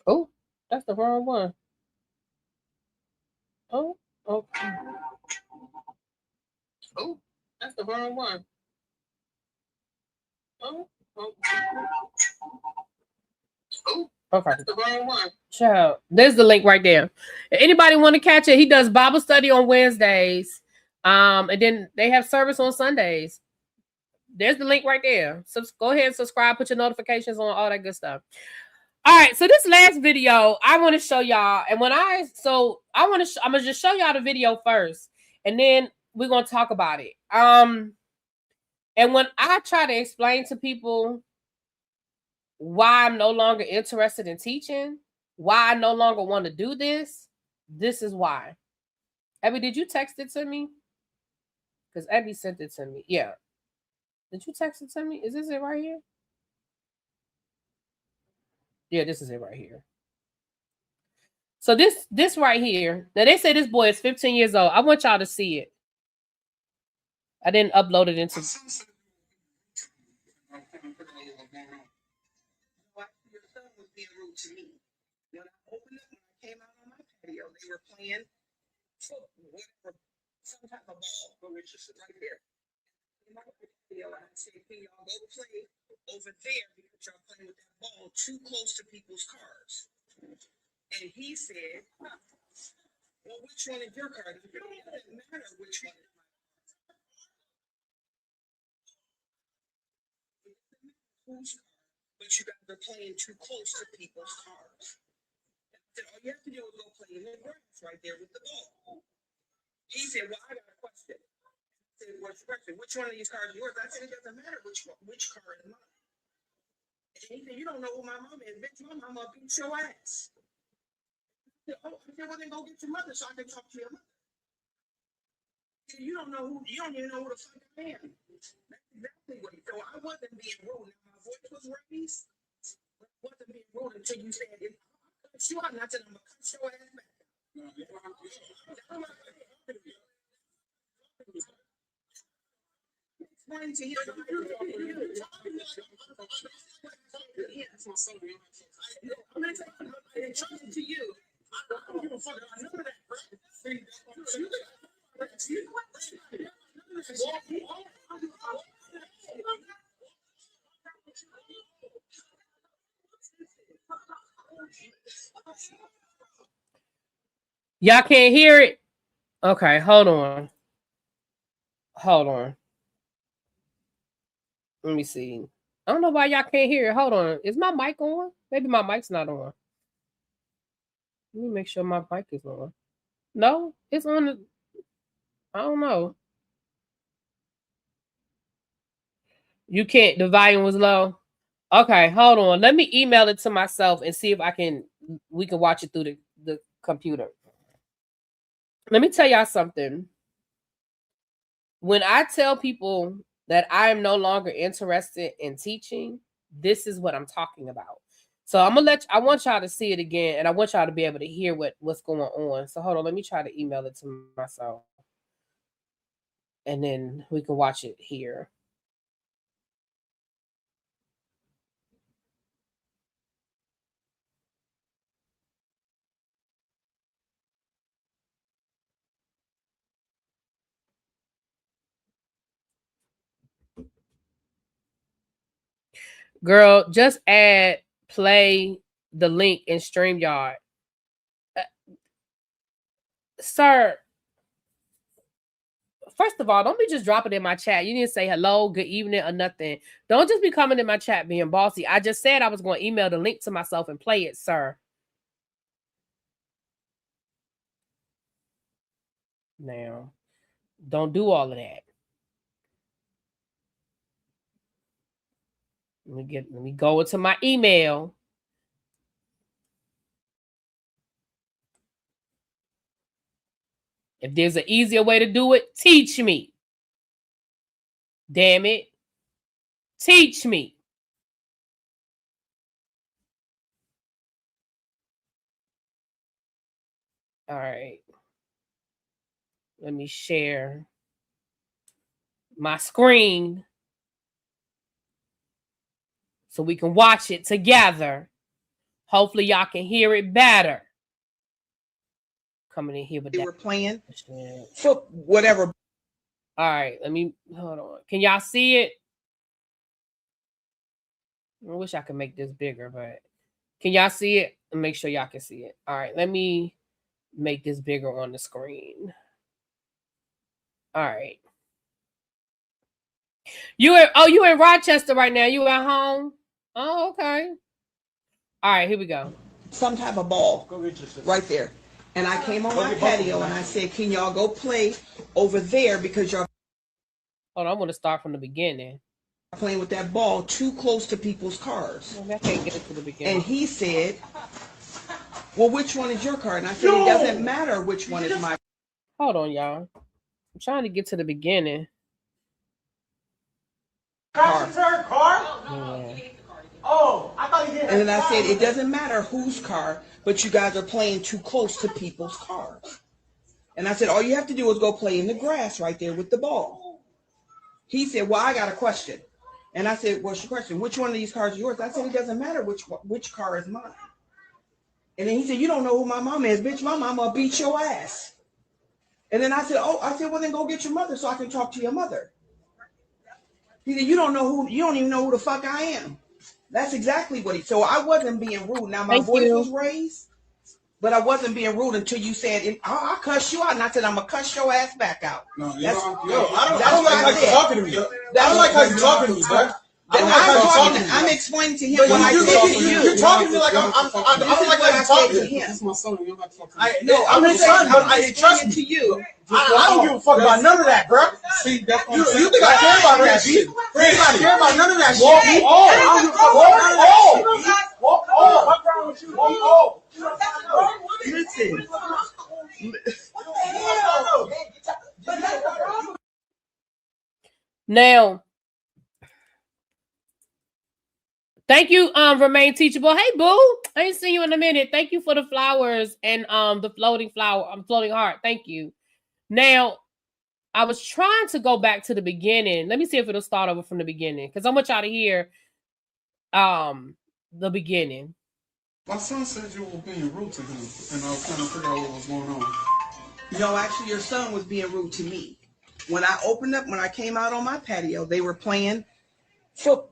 Oh, that's the wrong one. Oh, okay. Oh, that's the wrong one. Oh, okay. That's the wrong one. Child, there's the link right there. If anybody want to catch it? He does Bible study on Wednesdays. And then they have service on Sundays. There's the link right there. So go ahead and subscribe, put your notifications on, all that good stuff. All right, so this last video I want to show y'all, and I'm gonna just show y'all the video first, and then we're gonna talk about it. And when I try to explain to people why I'm no longer interested in teaching, why I no longer want to do this is why. Abby, did you text it to me? Because Abby sent it to me. Yeah. Did you text it to me? Is this it right here? Yeah, this is it right here. So this right here, now they say this boy is 15 years old. I want y'all to see it. I didn't upload it into. To me. When I opened up, when I came out on my patio, they were playing whatever, some type of ball, which is right there. And I said, can y'all go play over there because y'all playing with that ball too close to people's cars? And he said, well, which one is your car? It doesn't matter which one is my car. Whose car? But you guys are playing too close to people's cars. Said, all you have to do is go play in the grass right there with the ball. He said, well, I got a question. I said, what's the question? Which one of these cars is yours? I said, it doesn't matter which car is mine. And he said, you don't know who my mom is. Bitch, my mama beat your ass. I said, oh, I said, well, then go get your mother so I can talk to your mother. You don't even know who the fuck I am. That's exactly what he said. So I wasn't being rude. Now, my voice was raised. I wasn't being rude until you said it. You are not telling me to cut your ass back. Explain to you. I'm going to talk to you. I don't give a fuck. I know that. Y'all can't hear it? Okay, hold on. Let me see. I don't know why y'all can't hear it. Hold on. Is my mic on? Maybe my mic's not on. Let me make sure my mic is on. No, it's on. I don't know. You can't. The volume was low. Okay, hold on. Let me email it to myself and see if we can watch it through the computer. Let me tell y'all something. When I tell people that I am no longer interested in teaching, this is what I'm talking about. So I want y'all to see it again, and I want y'all to be able to hear what's going on. So hold on, let me try to email it to myself. And then we can watch it here. Girl, just add play the link in StreamYard. Sir, first of all, don't be just dropping in my chat. You didn't say hello, good evening, or nothing. Don't just be coming in my chat being bossy. I just said I was going to email the link to myself and play it, sir. Now, don't do all of that. Let me go into my email. If there's an easier way to do it, teach me. Damn it. Teach me. All right. Let me share my screen so we can watch it together. Hopefully y'all can hear it better. Coming in here with they that. Were playing for whatever. All right, let me hold on. Can y'all see it? I wish I could make this bigger, but can y'all see it? And make sure y'all can see it. All right, let me make this bigger on the screen. All right. You in Rochester right now. You at home? Oh, okay. All right, here we go. Some type of ball right there. And I came on my patio and I said, can y'all go play over there because y'all Hold on, I want to start from the beginning. Playing with that ball too close to people's cars. Well, I can't get it to the beginning. And he said, well, which one is your car? And I said, it doesn't matter which one is my. Hold on, y'all. I'm trying to get to the beginning. Car. Yeah. Oh, I thought he did. And then I said, it doesn't matter whose car, but you guys are playing too close to people's cars. And I said, all you have to do is go play in the grass right there with the ball. He said, well, I got a question. And I said, what's your question? Which one of these cars is yours? I said, it doesn't matter which car is mine. And then he said, you don't know who my mama is, bitch. My mama will beat your ass. And then I said, well, then go get your mother so I can talk to your mother. He said, you don't even know who the fuck I am. That's exactly what he. So I wasn't being rude. Now my voice was raised, but I wasn't being rude until you said, I'll cuss you out. And I said, I'm gonna cuss your ass back out. No, I don't like how you're talking to me. I don't like how you're talking to me, bro. I'm explaining to him what I said to you. You're talking to me like I don't like how you're talking to him. This is my son. You're not talking to me. No, I'm his son, but I trust me. To you. I don't give a fuck about none of that, bro. See, that's what you think I care about that shit? You think I care about none of that shit? What's wrong with you? Listen. Now, thank you, Remain Teachable. Hey, boo. I ain't seen you in a minute. Thank you for the flowers and the floating heart. Thank you. Now, I was trying to go back to the beginning. Let me see if it'll start over from the beginning, because I want y'all to hear the beginning. My son said you were being rude to him, and I was trying to figure out what was going on. No, actually, your son was being rude to me. When I came out on my patio, they were playing some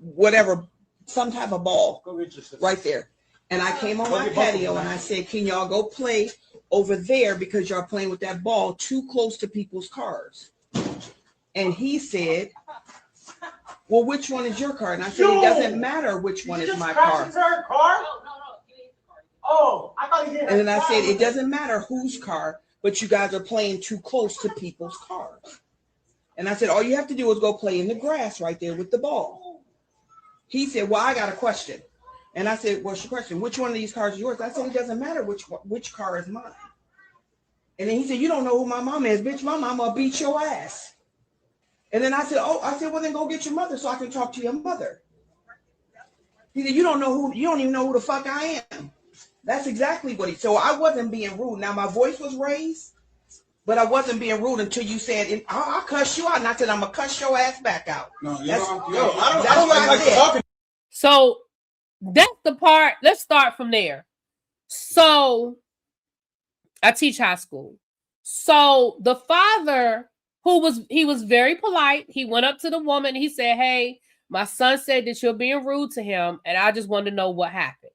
type of ball right there. And I came on my patio and I said, can y'all go play over there because y'all playing with that ball too close to people's cars? And he said, well, which one is your car? And I said, it doesn't matter which one is my car. Oh, I thought he did. And then I said, it doesn't matter whose car, but you guys are playing too close to people's cars. And I said, all you have to do is go play in the grass right there with the ball. He said, well, I got a question. And I said, what's your question? Which one of these cars is yours? I said, it doesn't matter which car is mine. And then he said, you don't know who my mama is, bitch. My mama will beat your ass. And then I said, well, then go get your mother so I can talk to your mother. He said, you don't even know who the fuck I am. That's exactly what he. So I wasn't being rude. Now my voice was raised, but I wasn't being rude until you said, I'll cuss you out. And I said, I'm gonna cuss your ass back out. No, that's what I said. So that's the part. Let's start from there. So I teach high school. So the father, he was very polite. He went up to the woman. He said, hey, My son said that you're being rude to him, and I just wanted to know what happened.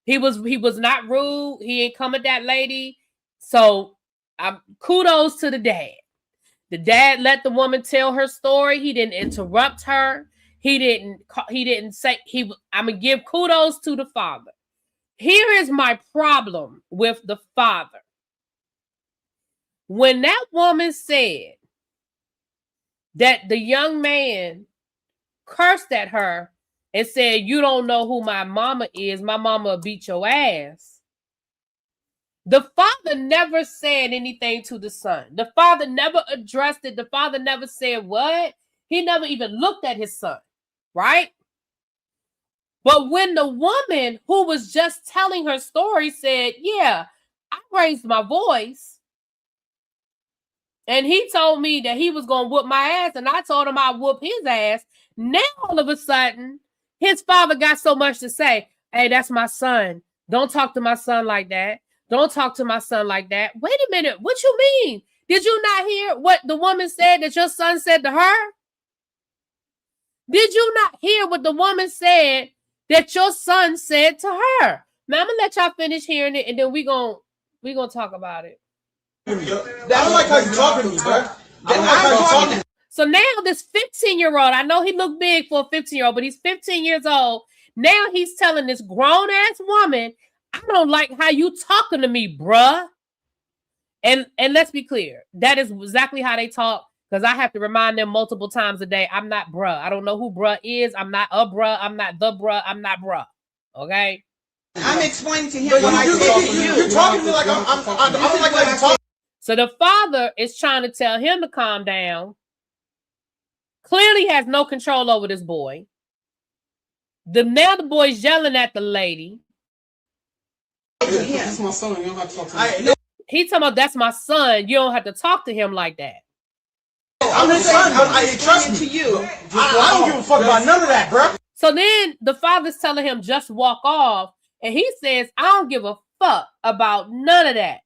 He was not rude. He ain't come at that lady. So kudos to the dad. The dad let the woman tell her story. He didn't interrupt her. He didn't say I'm gonna give kudos to the father. Here is my problem with the father. When that woman said that the young man cursed at her and said, "You don't know who my mama is. My mama will beat your ass." The father never said anything to the son. The father never addressed it. The father never said what? He never even looked at his son, right? But when the woman who was just telling her story said, "Yeah, I raised my voice, and he told me that he was going to whoop my ass, and I told him I'd whoop his ass," now all of a sudden, his father got so much to say. "Hey, that's my son. Don't talk to my son like that. Don't talk to my son like that." Wait a minute. What you mean? Did you not hear what the woman said that your son said to her? Did you not hear what the woman said that your son said to her? Now, I'm going to let y'all finish hearing it, and then we gonna talk about it. I don't like how you talking to me, bro. I don't like how you talking. So now this 15-year-old, I know he looked big for a 15-year-old, but he's 15 years old. Now he's telling this grown-ass woman, "I don't like how you talking to me, bruh." And let's be clear, that is exactly how they talk, because I have to remind them multiple times a day, I'm not bruh. I don't know who bruh is. I'm not a bruh. I'm not the bruh. I'm not bruh. Okay? I'm explaining to him what I said to you. You're talking to me like I don't like how you talk. So the father is trying to tell him to calm down. Clearly has no control over this boy. Now the boy's yelling at the lady. That's my son. You don't have to talk to him. He's talking about, "That's my son. You don't have to talk to him like that." I'm his son. I trust to you. I don't give a fuck about none of that, bro. So then the father's telling him just walk off, and he says, "I don't give a fuck about none of that."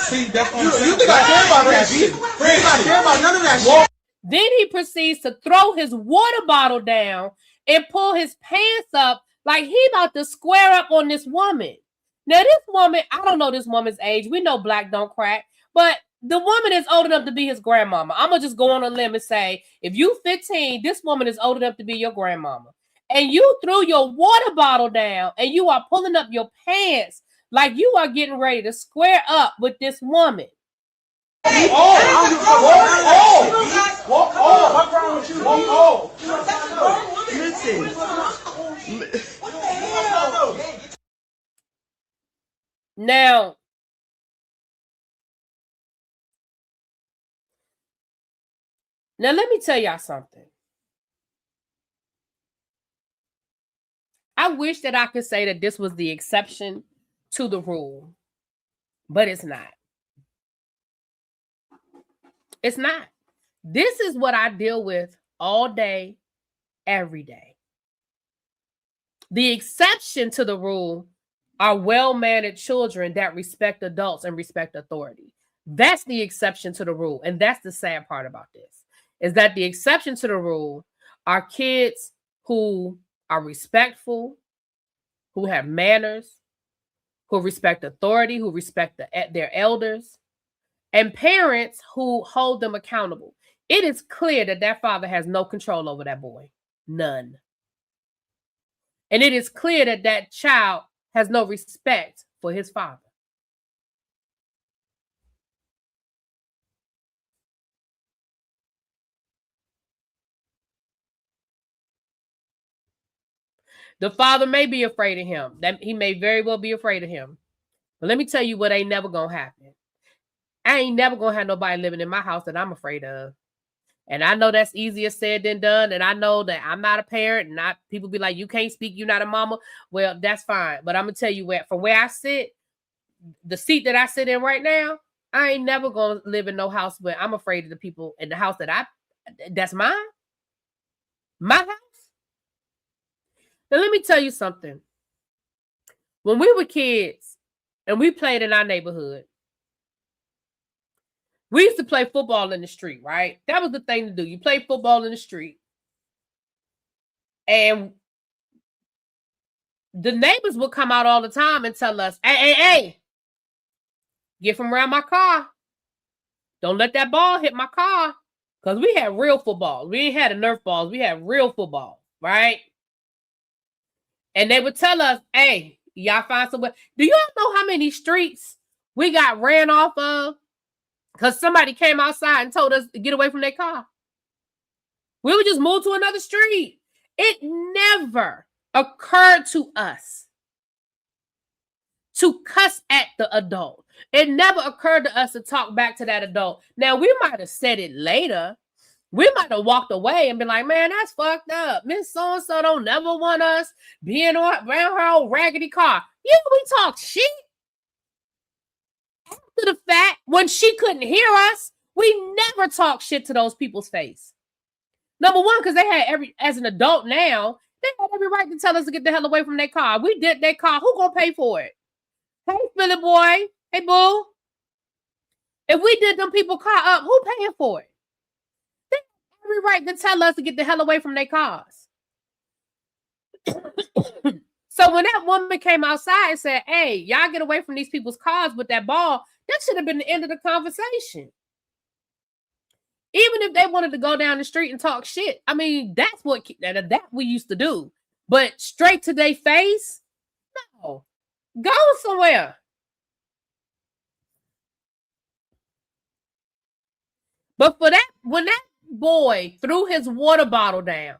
See, that's what I'm You saying. think I care about that shit? You think I care about none of that shit? Then he proceeds to throw his water bottle down and pull his pants up like he about to square up on this woman. Now this woman, I don't know this woman's age. We know black don't crack, but the woman is old enough to be his grandmama. I'm going to just go on a limb and say, if you 15, this woman is old enough to be your grandmama. And you threw your water bottle down and you are pulling up your pants like you are getting ready to square up with this woman. Now, let me tell y'all something. I wish that I could say that this was the exception to the rule, but it's not. It's not. This is what I deal with all day, every day. The exception to the rule are well-mannered children that respect adults and respect authority. That's the exception to the rule. And that's the sad part about this, is that the exception to the rule are kids who are respectful, who have manners, who respect authority, who respect their elders, and parents who hold them accountable. It is clear that that father has no control over that boy. None. And it is clear that that child has no respect for his father. The father may be afraid of him. That he may very well be afraid of him. But let me tell you what ain't never gonna happen. I ain't never gonna have nobody living in my house that I'm afraid of. And I know that's easier said than done. And I know that I'm not a parent. And people be like, you can't speak, you're not a mama. Well, that's fine. But I'm gonna tell you from where I sit, the seat that I sit in right now, I ain't never gonna live in no house where I'm afraid of the people in the house that's mine. My house. Now let me tell you something. When we were kids and we played in our neighborhood, We used to play football in the street, right? That was the thing to do. You play football in the street. And the neighbors would come out all the time and tell us, hey, get from around my car. Don't let that ball hit my car. Because we had real football. We ain't had a Nerf balls. We had real football, right? And they would tell us, hey, y'all find somewhere. Do y'all know how many streets we got ran off of? Because somebody came outside and told us to get away from their car. We would just move to another street. It never occurred to us to cuss at the adult. It never occurred to us to talk back to that adult. Now, we might have said it later. We might have walked away and been like, man, that's fucked up. Miss So-and-so don't never want us being around her old raggedy car. Yeah, we talk shit. After the fact, when she couldn't hear us, we never talk shit to those people's face. Number one, because they had as an adult now, they had every right to tell us to get the hell away from their car. We did their car. Who gonna pay for it? Hey, Philly boy. Hey, boo. If we did them people car up, who paying for it? They have every right to tell us to get the hell away from their cars. So when that woman came outside and said, hey, y'all get away from these people's cars with that ball, that should have been the end of the conversation. Even if they wanted to go down the street and talk shit, I mean, that's what that we used to do. But straight to their face, no. Go somewhere. But for that, when that boy threw his water bottle down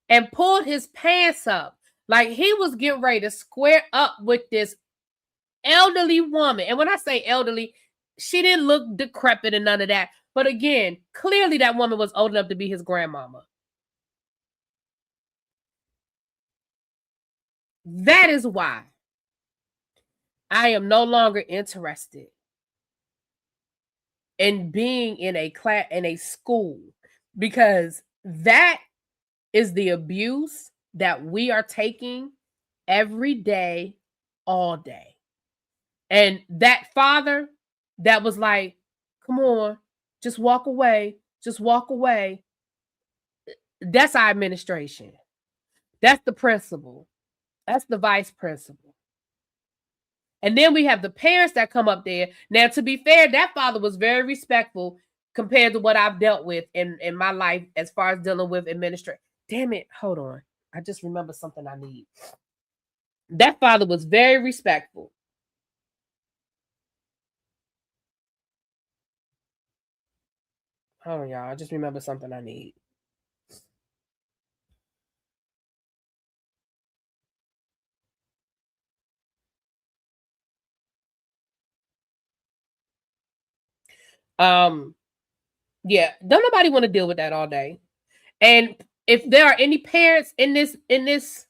and pulled his pants up, like he was getting ready to square up with this elderly woman. And when I say elderly, she didn't look decrepit and none of that. But again, clearly that woman was old enough to be his grandmama. That is why I am no longer interested in being in a class, in a school, because that is the abuse that we are taking every day, all day. And that father that was like, come on, just walk away, just walk away. That's our administration. That's the principal. That's the vice principal. And then we have the parents that come up there. Now, to be fair, that father was very respectful compared to what I've dealt with in my life as far as dealing with administration. Damn it. Hold on. I just remember something I need. That father was very respectful. Hold on, y'all. I just remember something I need. Yeah, don't nobody want to deal with that all day. And if there are any parents in this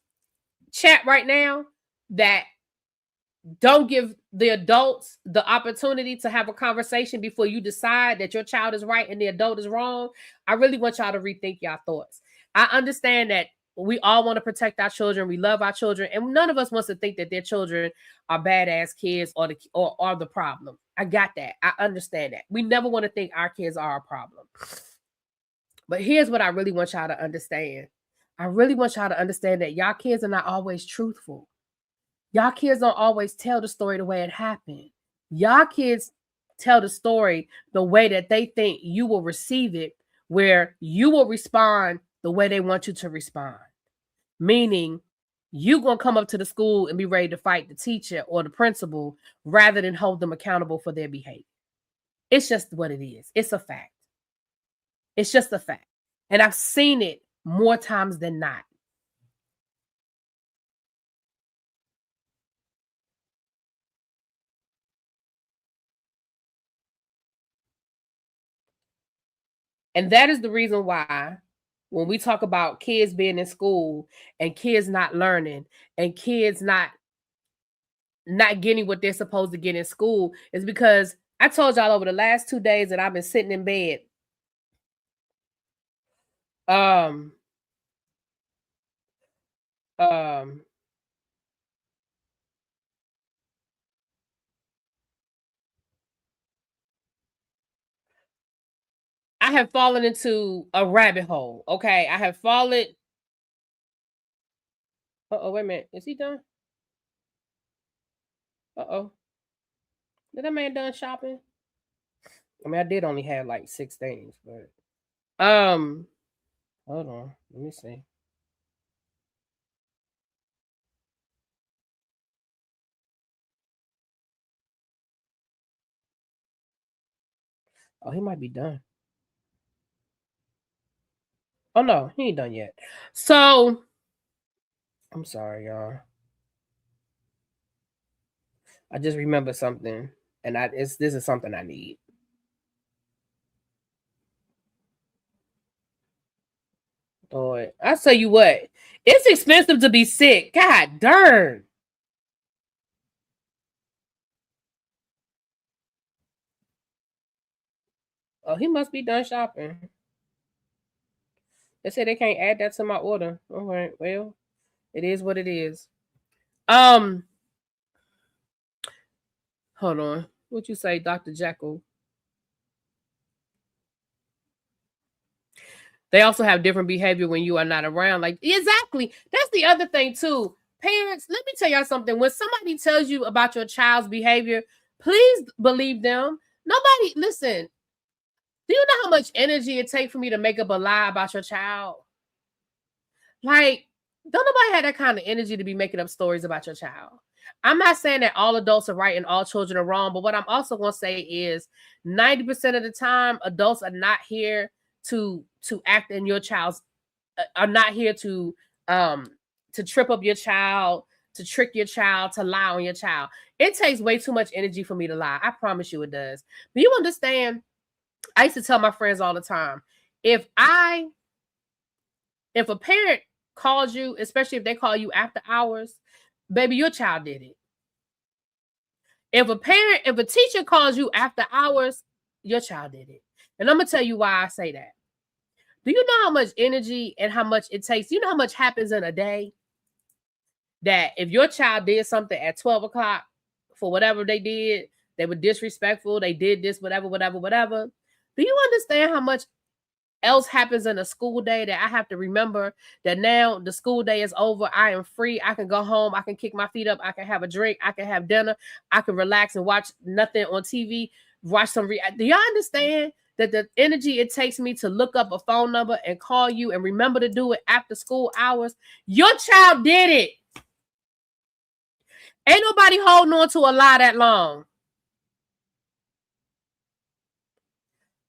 chat right now that don't give the adults the opportunity to have a conversation before you decide that your child is right and the adult is wrong, I really want y'all to rethink y'all thoughts. I understand that we all want to protect our children. We love our children, and none of us wants to think that their children are badass kids or the problem. I got that. I understand that. We never want to think our kids are a problem. But here's what I really want y'all to understand. I really want y'all to understand that y'all kids are not always truthful. Y'all kids don't always tell the story the way it happened. Y'all kids tell the story the way that they think you will receive it, where you will respond the way they want you to respond. Meaning, you going to come up to the school and be ready to fight the teacher or the principal rather than hold them accountable for their behavior. It's just what it is. It's a fact. It's just a fact. And I've seen it more times than not. And that is the reason why when we talk about kids being in school and kids not learning and kids not getting what they're supposed to get in school, is because I told y'all over the last 2 days that I've been sitting in bed. I have fallen into a rabbit hole. Okay, I have fallen. Oh, wait a minute. Is he done? Uh-oh. Did that man done shopping? I mean, I did only have like 6 things, but hold on. Let me see. Oh, he might be done. Oh no, he ain't done yet. So I'm sorry, y'all. I just remembered something, and this is something I need. Lord, I tell you what, it's expensive to be sick. God darn. Oh, he must be done shopping. They say they can't add that to my order. All right, well, it is what it is. Hold on. What you say, Dr. Jekyll? They also have different behavior when you are not around. Like, exactly. That's the other thing, too. Parents, let me tell y'all something. When somebody tells you about your child's behavior, please believe them. Nobody, listen, do you know how much energy it takes for me to make up a lie about your child? Like, don't nobody have that kind of energy to be making up stories about your child. I'm not saying that all adults are right and all children are wrong, but what I'm also going to say is 90% of the time, adults are not here to act in your child's, are not here to trip up your child, to trick your child, to lie on your child. It takes way too much energy for me to lie. I promise you it does. But you understand, I used to tell my friends all the time, if a parent calls you, especially if they call you after hours, baby, your child did it. If a teacher calls you after hours, your child did it. And I'm going to tell you why I say that. Do you know how much energy and how much it takes? You know how much happens in a day? That if your child did something at 12 o'clock for whatever they did, they were disrespectful, they did this, whatever. Do you understand how much else happens in a school day that I have to remember that now the school day is over, I am free, I can go home, I can kick my feet up, I can have a drink, I can have dinner, I can relax and watch nothing on TV, watch some do y'all understand that the energy it takes me to look up a phone number and call you and remember to do it after school hours? Your child did it. Ain't nobody holding on to a lie that long.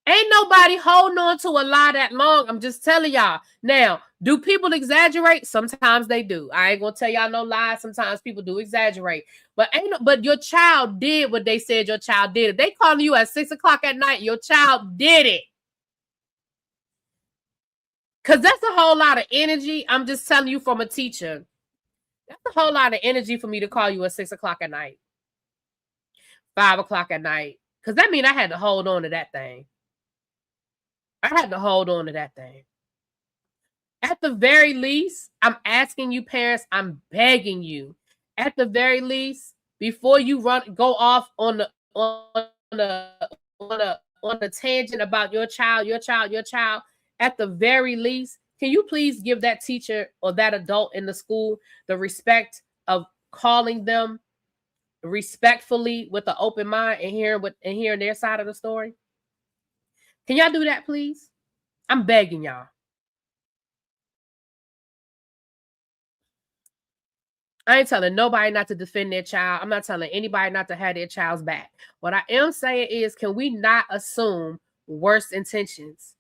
Ain't nobody holding on to a lie that long. I'm just telling y'all. Now, do people exaggerate? Sometimes they do. I ain't gonna tell y'all no lies. Sometimes people do exaggerate. But your child did what they said your child did. If they calling you at 6 o'clock at night, your child did it. Because that's a whole lot of energy. I'm just telling you from a teacher. That's a whole lot of energy for me to call you at 6 o'clock at night. 5 o'clock at night. Because that means I had to hold on to that thing. I had to hold on to that thing. At the very least, I'm asking you parents, I'm begging you. At the very least, before you go off on the tangent about your child, at the very least, can you please give that teacher or that adult in the school the respect of calling them respectfully with an open mind and hearing their side of the story? Can y'all do that, please? I'm begging y'all. I ain't telling nobody not to defend their child. I'm not telling anybody not to have their child's back. What I am saying is, can we not assume worse intentions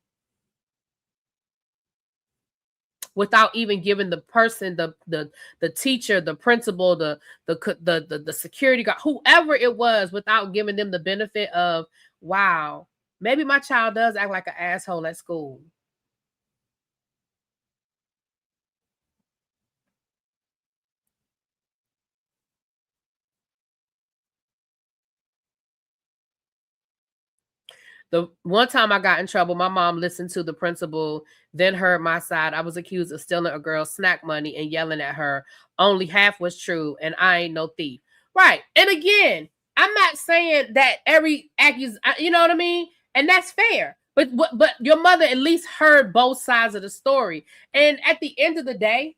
without even giving the person, the teacher, the principal, the security guard, whoever it was, without giving them the benefit of, wow, maybe my child does act like an asshole at school. The one time I got in trouble, my mom listened to the principal, then heard my side. I was accused of stealing a girl's snack money and yelling at her. Only half was true, and I ain't no thief. Right. And again, I'm not saying that every accusation, you know what I mean? And that's fair. But your mother at least heard both sides of the story. And at the end of the day,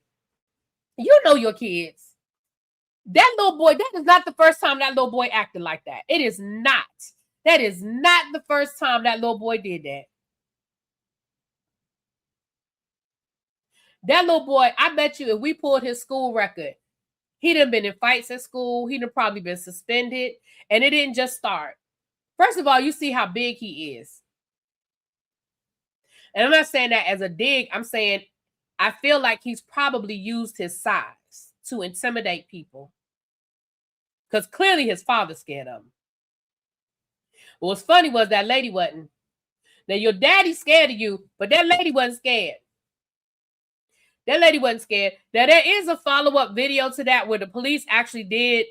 you know your kids. That little boy, that is not the first time that little boy acted like that. It is not. That is not the first time that little boy did that. That little boy, I bet you if we pulled his school record, he done been in fights at school. He done probably been suspended. And it didn't just start. First of all, you see how big he is. And I'm not saying that as a dig. I'm saying I feel like he's probably used his size to intimidate people. Because clearly his father's scared of him. What's funny was that lady wasn't. Now, your daddy's scared of you, but that lady wasn't scared. That lady wasn't scared. Now, there is a follow-up video to that where the police actually did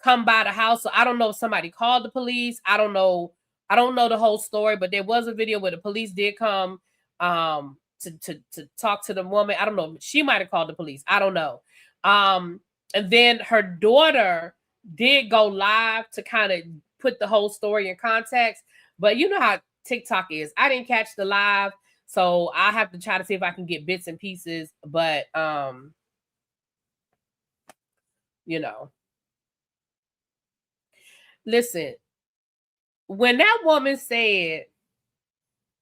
come by the house. So I don't know if somebody called the police. I don't know the whole story, but there was a video where the police did come to talk to the woman. I don't know. She might have called the police. I don't know. And then her daughter did go live to kind of put the whole story in context. But you know how TikTok is. I didn't catch the live. So I have to try to see if I can get bits and pieces. But, you know, listen, when that woman said,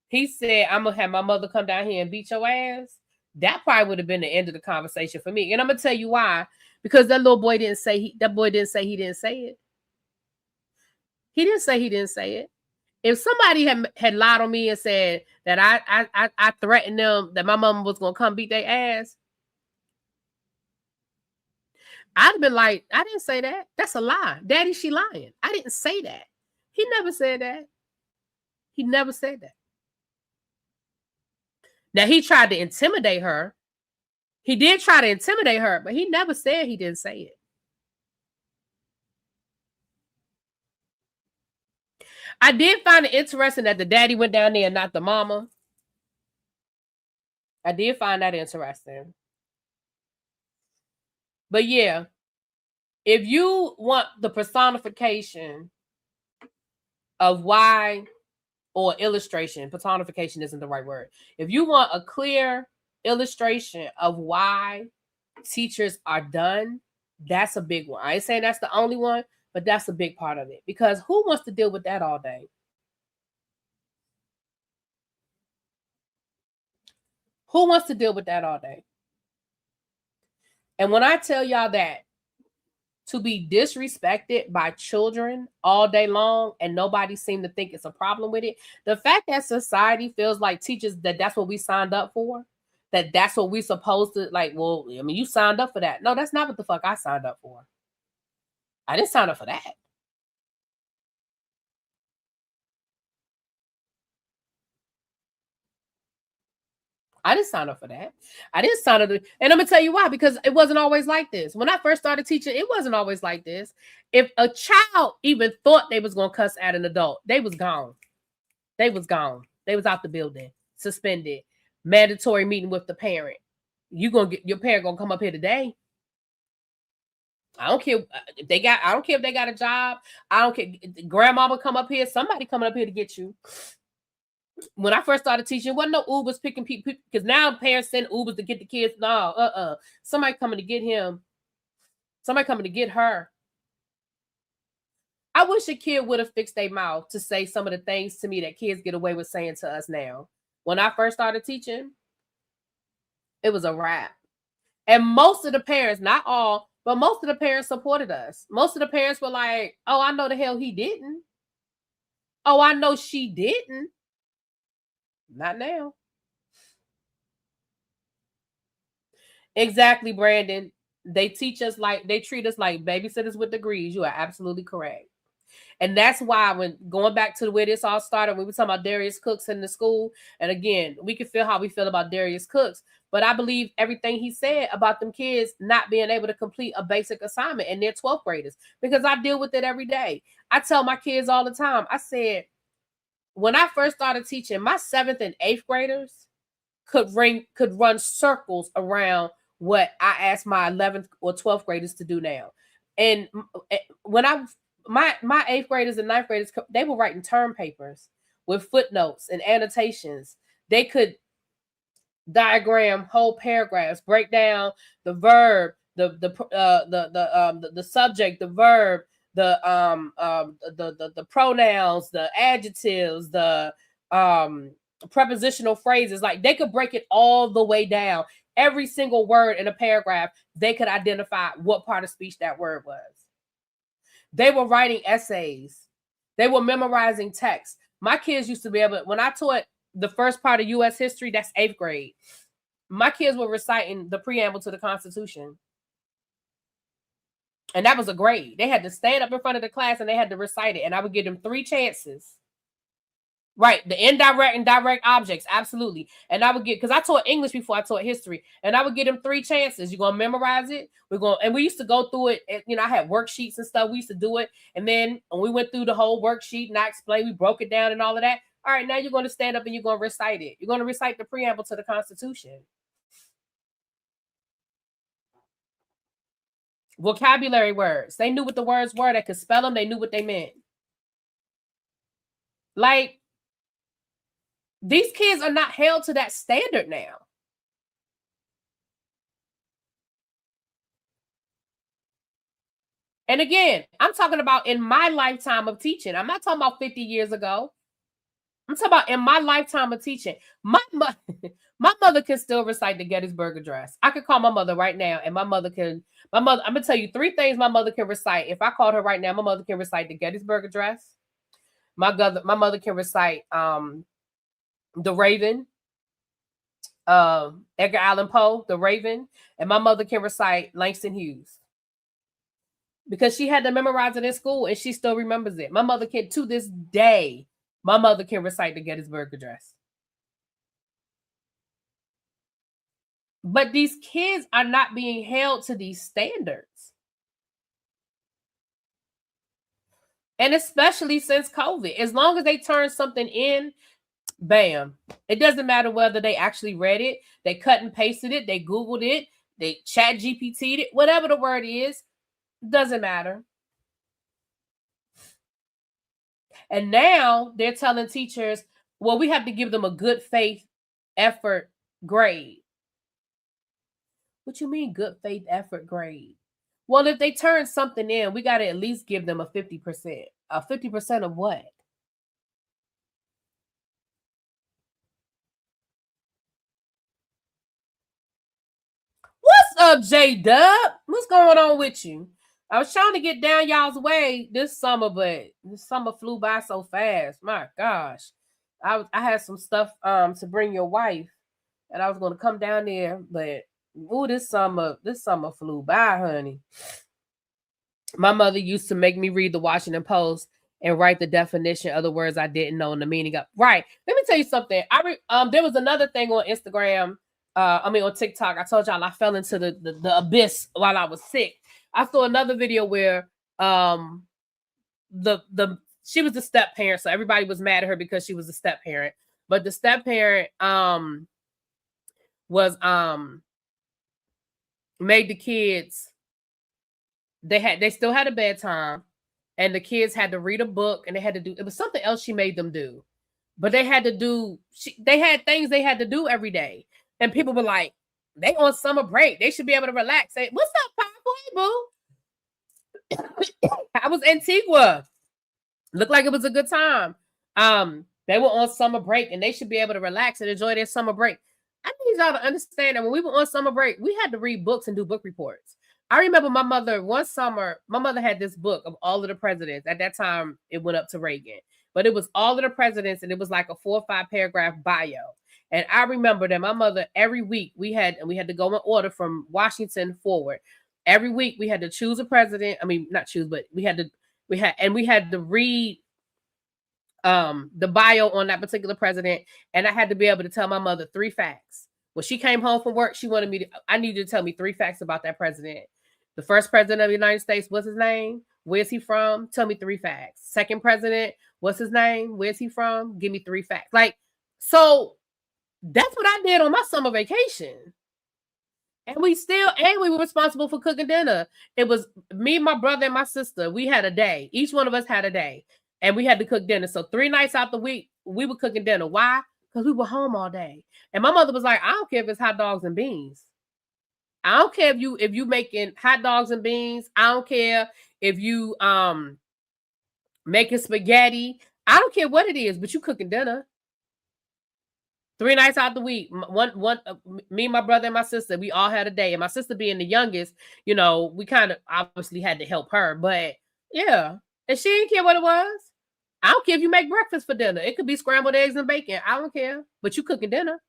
he said, I'm going to have my mother come down here and beat your ass, that probably would have been the end of the conversation for me. And I'm going to tell you why. Because that little boy didn't say, he didn't say it. He didn't say he didn't say it. If somebody had lied on me and said that I threatened them that my mama was going to come beat their ass, I'd have been like, I didn't say that. That's a lie. Daddy, she lying. I didn't say that. He never said that. He never said that. Now, he tried to intimidate her. He did try to intimidate her, but he never said he didn't say it. I did find it interesting that the daddy went down there and not the mama. I did find that interesting. But yeah, if you want the personification of why, or illustration, personification isn't the right word. If you want a clear illustration of why teachers are done, that's a big one. I ain't saying that's the only one, but that's a big part of it. Because who wants to deal with that all day? Who wants to deal with that all day? And when I tell y'all that, to be disrespected by children all day long and nobody seemed to think it's a problem with it, the fact that society feels like teachers, that's what we signed up for, that's what we supposed to, like, well, I mean, you signed up for that. No, that's not what the fuck I signed up for. I didn't sign up for that. I didn't sign up for that. I didn't sign up. And I'm going to tell you why, because it wasn't always like this. When I first started teaching, it wasn't always like this. If a child even thought they was going to cuss at an adult, they was gone. They was gone. They was out the building, suspended, mandatory meeting with the parent. Your parent going to come up here today. I don't care if they got a job. I don't care. Grandmama come up here. Somebody coming up here to get you. When I first started teaching, wasn't no Ubers picking people, because now parents send Ubers to get the kids. No, somebody coming to get him. Somebody coming to get her. I wish a kid would have fixed their mouth to say some of the things to me that kids get away with saying to us now. When I first started teaching, it was a wrap. And most of the parents, not all, but most of the parents supported us. Most of the parents were like, oh, I know the hell he didn't. Oh, I know she didn't. Not now. Exactly, Brandon. They treat us like babysitters with degrees. You are absolutely correct. And that's why, when going back to the way this all started, we were talking about Darius Cooks in the school. And again, we can feel how we feel about Darius Cooks. But I believe everything he said about them kids not being able to complete a basic assignment, and they're 12th graders, because I deal with it every day. I tell my kids all the time, I said, when I first started teaching, my 7th and 8th graders could run circles around what I asked my 11th or 12th graders to do now. And when my 8th graders and 9th graders, they were writing term papers. with footnotes and annotations. They could diagram whole paragraphs, break down the verb, the subject, the verb, the pronouns, the adjectives, the prepositional phrases. Like they could break it all the way down. Every single word in a paragraph, they could identify what part of speech that word was. They were writing essays. They were memorizing text. My kids used to be able, when I taught the first part of U.S. history, that's 8th grade. My kids were reciting the preamble to the Constitution. And that was a grade. They had to stand up in front of the class and they had to recite it. And I would give them 3 chances. Right. The indirect and direct objects. Absolutely. And I would get, because I taught English before I taught history. And I would give them 3 chances. You're going to memorize it. And we used to go through it. And, I had worksheets and stuff. We used to do it. And then when we went through the whole worksheet and I explained, we broke it down and all of that. All right, now you're going to stand up and you're going to recite it. You're going to recite the preamble to the Constitution. Vocabulary words. They knew what the words were. They could spell them. They knew what they meant. Like, these kids are not held to that standard now. And again, I'm talking about in my lifetime of teaching. I'm not talking about 50 years ago. I'm talking about in my lifetime of teaching. My mother can still recite the Gettysburg Address. I could call my mother right now, and I'm going to tell you 3 things my mother can recite. If I called her right now, my mother can recite the Gettysburg Address. My mother can recite The Raven, Edgar Allan Poe, The Raven, and my mother can recite Langston Hughes. Because she had to memorize it in school, and she still remembers it. My mother can, to this day, my mother can recite the Gettysburg Address. But these kids are not being held to these standards. And especially since COVID, as long as they turn something in, bam. It doesn't matter whether they actually read it, they cut and pasted it, they Googled it, they chat GPT'd it, whatever the word is, doesn't matter. And now they're telling teachers, well, we have to give them a good faith effort grade. What you mean good faith effort grade? Well, if they turn something in, we got to at least give them a 50%. A 50% of what? What's up, J-Dub? What's going on with you? I was trying to get down y'all's way this summer, but this summer flew by so fast. My gosh. I had some stuff to bring your wife, and I was going to come down there, but this summer flew by, honey. My mother used to make me read the Washington Post and write the definition of the words I didn't know and the meaning of. Right. Let me tell you something. There was another thing on Instagram. On TikTok. I told y'all I fell into the abyss while I was sick. I saw another video where she was the step parent, so everybody was mad at her because she was a step parent. But the step parent was made the kids, they still had a bedtime, and the kids had to read a book, and they had to do, it was something else she made them do. But they had to do, they had things they had to do every day. And people were like, they on summer break. They should be able to relax. Say, what's up, Papa? Boo? I was Antigua. Looked like it was a good time. They were on summer break, and they should be able to relax and enjoy their summer break. I need y'all to understand that when we were on summer break, we had to read books and do book reports. I remember my mother, one summer, my mother had this book of all of the presidents. At that time, it went up to Reagan. But it was all of the presidents, and it was like a 4 or 5 paragraph bio. And I remember that my mother, every week we had to go in order from Washington forward. Every week we had to choose a president. I mean, not choose, but we had to read the bio on that particular president. And I had to be able to tell my mother 3 facts. When she came home from work, she wanted I needed to tell me 3 facts about that president. The first president of the United States, what's his name? Where's he from? Tell me 3 facts. Second president, what's his name? Where's he from? Give me 3 facts. Like, so that's what I did on my summer vacation. And we were responsible for cooking dinner. It was me, my brother, and my sister. We had a day. Each one of us had a day. And we had to cook dinner. So 3 nights out the week, we were cooking dinner. Why? Because we were home all day. And my mother was like, I don't care if it's hot dogs and beans. I don't care if you making hot dogs and beans. I don't care if you making spaghetti. I don't care what it is, but you cooking dinner. 3 nights out the week. Me, my brother, and my sister, we all had a day. And my sister being the youngest, you know, we kind of obviously had to help her. But yeah, and she didn't care what it was. I don't care if you make breakfast for dinner. It could be scrambled eggs and bacon. I don't care. But you cooking dinner.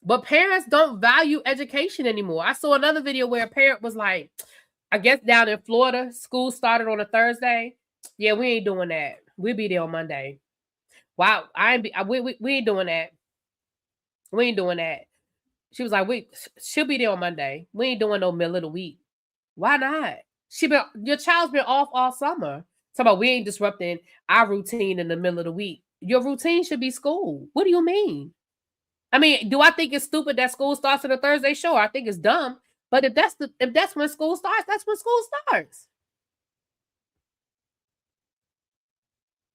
But parents don't value education anymore. I saw another video where a parent was like, I guess down in Florida, school started on a Thursday. Yeah, we ain't doing that. We'll be there on Monday. Wow, we ain't doing that. We ain't doing that. She was like, she'll be there on Monday. We ain't doing no middle of the week. Why not? Your child's been off all summer. Talking about we ain't disrupting our routine in the middle of the week. Your routine should be school. What do you mean? I mean, do I think it's stupid that school starts on a Thursday? Sure, I think it's dumb. But if that's when school starts, that's when school starts.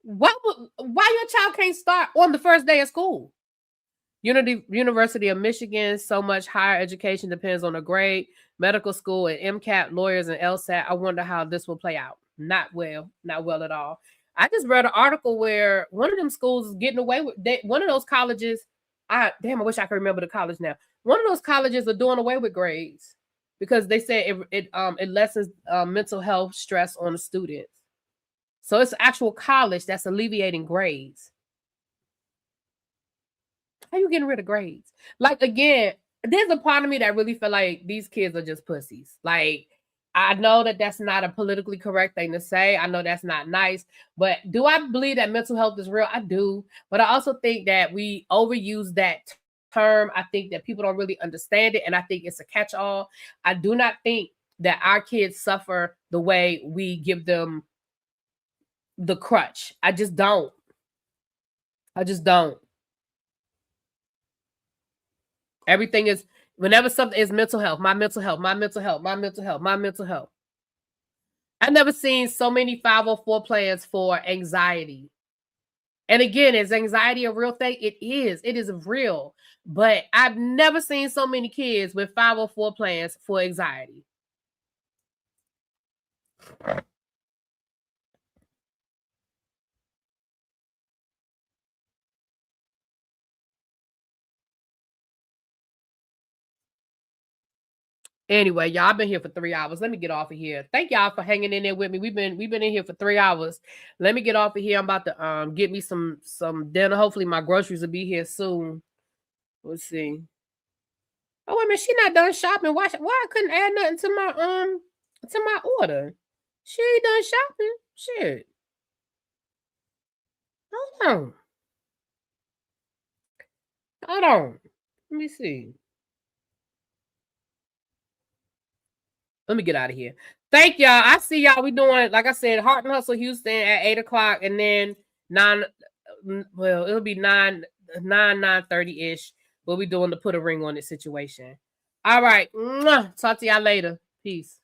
Why your child can't start on the first day of school? University of Michigan, so much higher education depends on a grade, medical school, and MCAT, lawyers, and LSAT. I wonder how this will play out. Not well at all. I just read an article where one of them schools is getting away with one of those colleges. I wish I could remember the college now. One of those colleges are doing away with grades because they say it lessens mental health stress on the students. So it's an actual college that's alleviating grades. How you getting rid of grades? Like, again, there's a part of me that really feel like these kids are just pussies. Like, I know that that's not a politically correct thing to say. I know that's not nice. But do I believe that mental health is real? I do. But I also think that we overuse that term. I think that people don't really understand it. And I think it's a catch-all. I do not think that our kids suffer the way we give them the crutch. I just don't. Everything is, whenever something is mental health, my mental health. I've never seen so many 504 plans for anxiety. And again, is anxiety a real thing? It is real. But I've never seen so many kids with 504 plans for anxiety. Anyway, y'all, I've been here for 3 hours. Let me get off of here. Thank y'all for hanging in there with me. We've been in here for 3 hours. Let me get off of here. I'm about to get me some dinner. Hopefully my groceries will be here soon. Let's see. Oh, wait a minute, she not done shopping. Why I couldn't add nothing to my order? She ain't done shopping. Shit. Hold on. Let me see. Let me get out of here. Thank y'all. I see y'all. We doing, like I said, Heart and Hustle Houston at 8 o'clock, and then 9. Well, it'll be 9:30-ish. We'll be doing the put a ring on it situation. All right. Talk to y'all later. Peace.